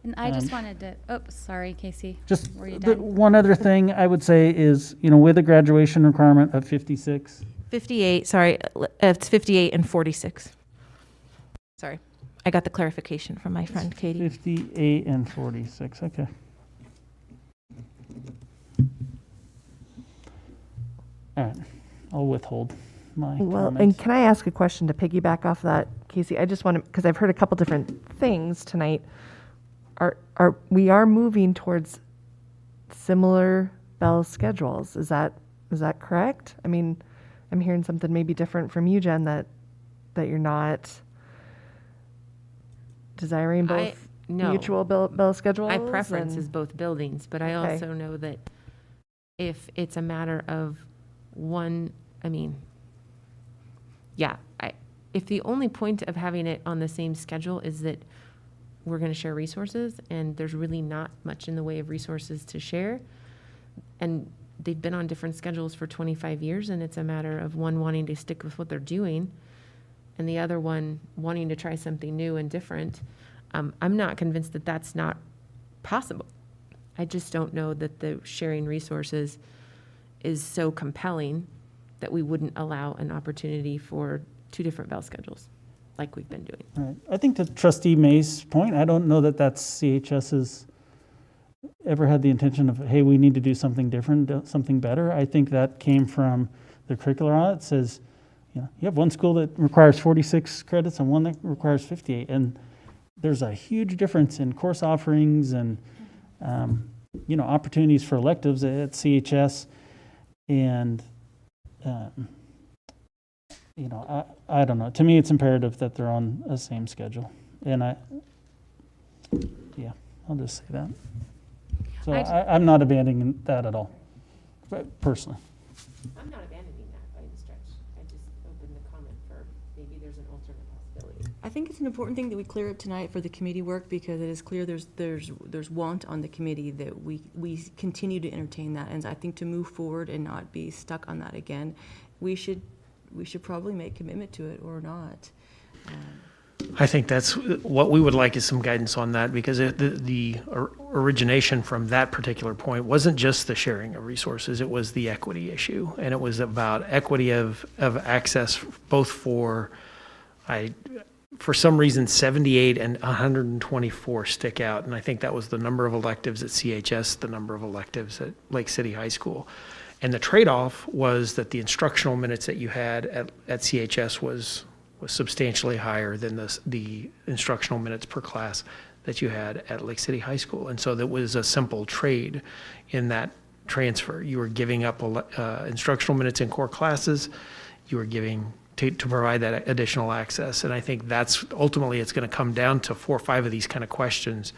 And I just wanted to, oh, sorry, Casey. Just Were you the, done? one other thing I would say is, with a graduation requirement of 56, 58, sorry, it's 58 and 46. Sorry, I got the clarification from my friend Katie. 58 and 46, okay. All right, I'll withhold my Well, and comments. can I ask a question to piggyback off that, Casey? I just want to, because I've heard a couple different things tonight. We are moving towards similar bell schedules. Is that correct? I mean, I'm hearing something maybe different from you, Jen, that you're not desiring both no. mutual bell schedules. My preference and- is both buildings, but I Okay. also know that if it's a matter of one, if the only point of having it on the same schedule is that we're going to share resources and there's really not much in the way of resources to share, and they've been on different schedules for 25 years, and it's a matter of one wanting to stick with what they're doing and the other one wanting to try something new and different, I'm not convinced that that's not possible. I just don't know that the sharing resources is so compelling that we wouldn't allow an opportunity for 2 different bell schedules like we've been doing. All right. I think to Trustee May's point, I don't know that that's CHS's ever had the intention of, hey, we need to do something different, something better. I think that came from the curricular audit. It says, you have one school that requires 46 credits and one that requires 58. And there's a huge difference in course offerings and, opportunities for electives at CHS. And, I don't know. To me, it's imperative that they're on the same schedule. And I'll just say that. So I'm not abandoning that at all, personally. I'm not abandoning that by any stretch. I just opened the comment for maybe there's an alternate possibility. I think it's an important thing that we clear up tonight for the committee work, because it is clear there's want on the committee that we continue to entertain that. And I think to move forward and not be stuck on that again, we should probably make commitment to it or not. I think that's what we would like, is some guidance on that, because the origination from that particular point wasn't just the sharing of resources, it was the equity issue. And it was about equity of access, both for some reason, 78 and 124 stick out. And I think that was the number of electives at CHS, the number of electives at Lake City High School. And the trade-off was that the instructional minutes that you had at CHS was substantially higher than the instructional minutes per class that you had at Lake City High School. And so that was a simple trade in that transfer. You were giving up instructional minutes in core classes. You were giving to provide that additional access. And I think that's ultimately, it's going to come down to 4 or 5 of these kind of questions.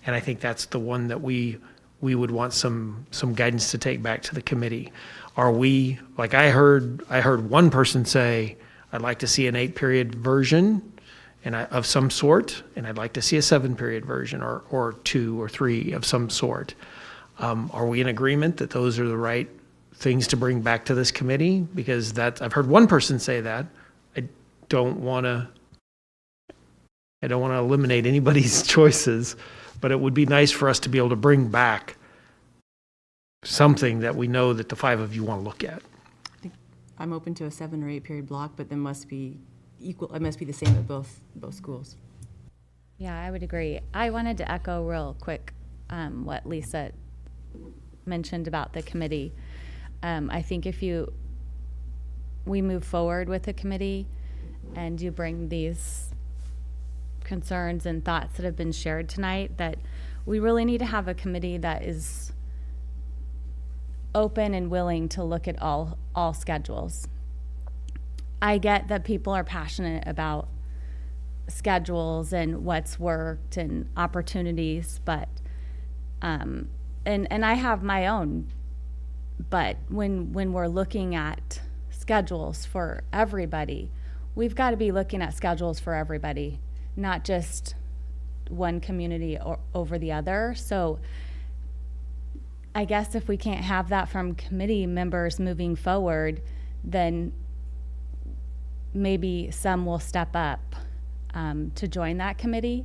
And I think that's the one that we would want some guidance to take back to the committee. Are we, like I heard one person say, I'd like to see an 8-period version of some sort, and I'd like to see a 7-period version or 2 or 3 of some sort. Are we in agreement that those are the right things to bring back to this committee? Because I've heard one person say that. I don't want to I don't want to eliminate anybody's choices, but it would be nice for us to be able to bring back something that we know that the 5 of you want to look at. I'm open to a 7 or 8 period block, but there must be equal, it must be the same at both schools. Yeah, I would agree. I wanted to echo real quick what Lisa mentioned about the committee. I think if we move forward with the committee and you bring these concerns and thoughts that have been shared tonight, that we really need to have a committee that is open and willing to look at all schedules. I get that people are passionate about schedules and what's worked and opportunities, but and I have my own, but when we're looking at schedules for everybody, we've got to be looking at schedules for everybody, not just one community over the other. So I guess if we can't have that from committee members moving forward, then maybe some will step up to join that committee.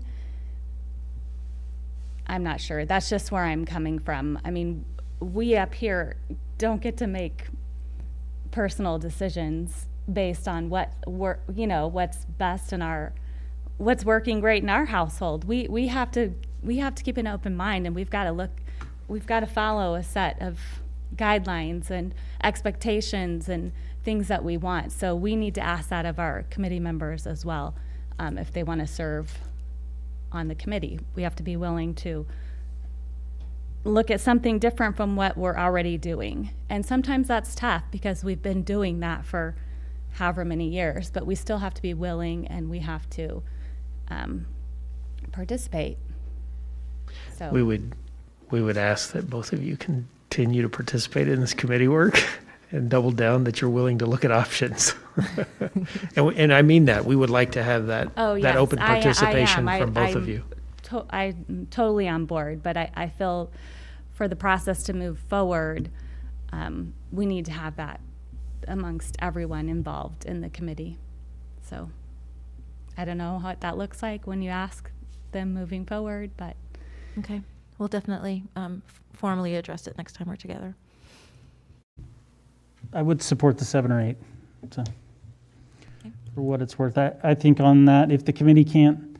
I'm not sure. That's just where I'm coming from. I mean, we up here don't get to make personal decisions based on what's best in what's working great in our household. We have to keep an open mind, and we've got to follow a set of guidelines and expectations and things that we want. So we need to ask that of our committee members as well. If they want to serve on the committee, we have to be willing to look at something different from what we're already doing. And sometimes that's tough because we've been doing that for however many years, but we still have to be willing, and we have to participate. So We would ask that both of you continue to participate in this committee work and double down that you're willing to look at options. And I mean that. We would like to have that, that yes, open participation I am. from both of you. I'm totally on board, but I feel for the process to move forward, we need to have that amongst everyone involved in the committee. So I don't know what that looks like when you ask them moving forward, but. Okay, we'll definitely formally address it next time we're together. I would support the 7 or 8, so, for what it's worth. I think on that, if the committee can't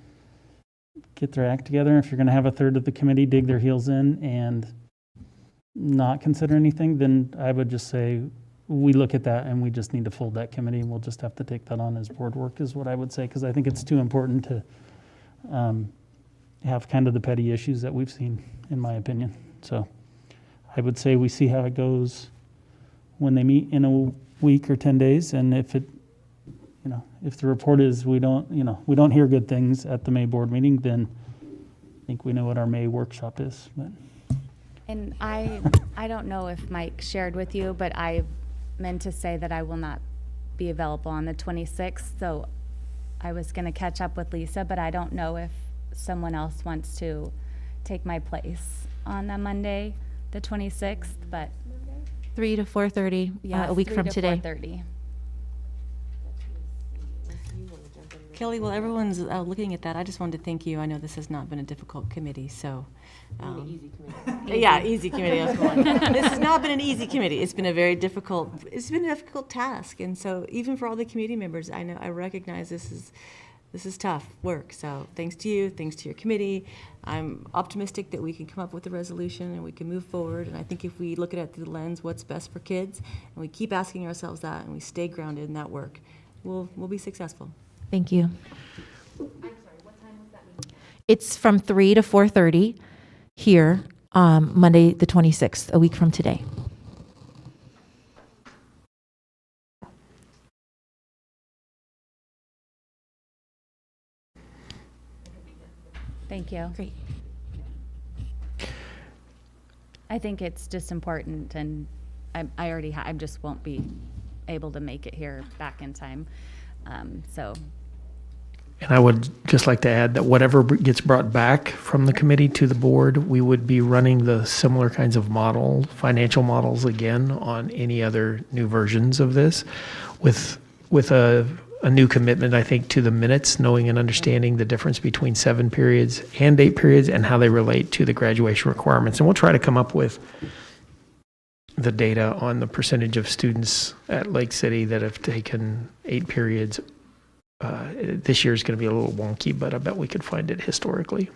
get their act together, if you're going to have a third of the committee dig their heels in and not consider anything, then I would just say we look at that and we just need to fold that committee, and we'll just have to take that on as board work, is what I would say, because I think it's too important to have kind of the petty issues that we've seen, in my opinion. So I would say we see how it goes when they meet in a week or 10 days, and if the report is we don't hear good things at the May board meeting, then I think we know what our May workshop is. But. And I don't know if Mike shared with you, but I meant to say that I will not be available on the 26th, so I was going to catch up with Lisa, but I don't know if someone else wants to take my place on the Monday, the 26th, but 3 to 4:30, yeah, a week 3 from to today. 4:30. Kelly, while everyone's looking at that, I just wanted to thank you. I know this has not been a difficult committee, so. Easy committee. Yeah, easy committee. That's the one. This has not been an easy committee. It's been a difficult task. And so even for all the committee members, I recognize this is tough work. So thanks to you, thanks to your committee. I'm optimistic that we can come up with a resolution and we can move forward. And I think if we look at it through the lens, what's best for kids, and we keep asking ourselves that, and we stay grounded in that work, we'll be successful. Thank you. I'm sorry, what time was that meeting? It's from 3 to 4:30 here, Monday, the 26th, a week from today. Thank you. Great. I think it's just important, and I just won't be able to make it here back in time. So. And I would just like to add that whatever gets brought back from the committee to the board, we would be running the similar kinds of financial models again on any other new versions of this with a a new commitment, I think, to the minutes, knowing and understanding the difference between 7 periods and 8 periods and how they relate to the graduation requirements. And we'll try to come up with the data on the percentage of students at Lake City that have taken 8 periods. This year is going to be a little wonky, but I bet we could find it historically.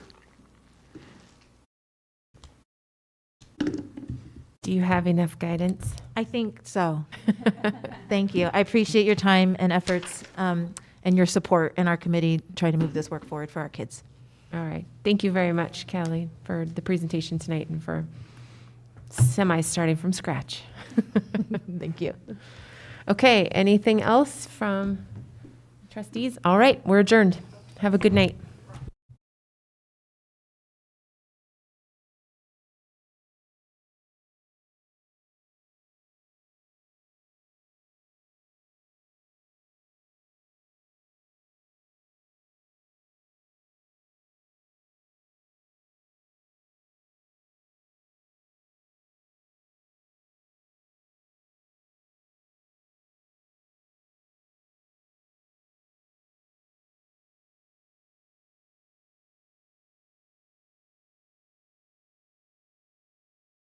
Do you have enough guidance? I think so. Thank you. I appreciate your time and efforts and your support in our committee trying to move this work forward for our kids. All right. Thank you very much, Kelly, for the presentation tonight and for starting from scratch. Thank you. Okay, anything else from trustees? All right, we're adjourned. Have a good night.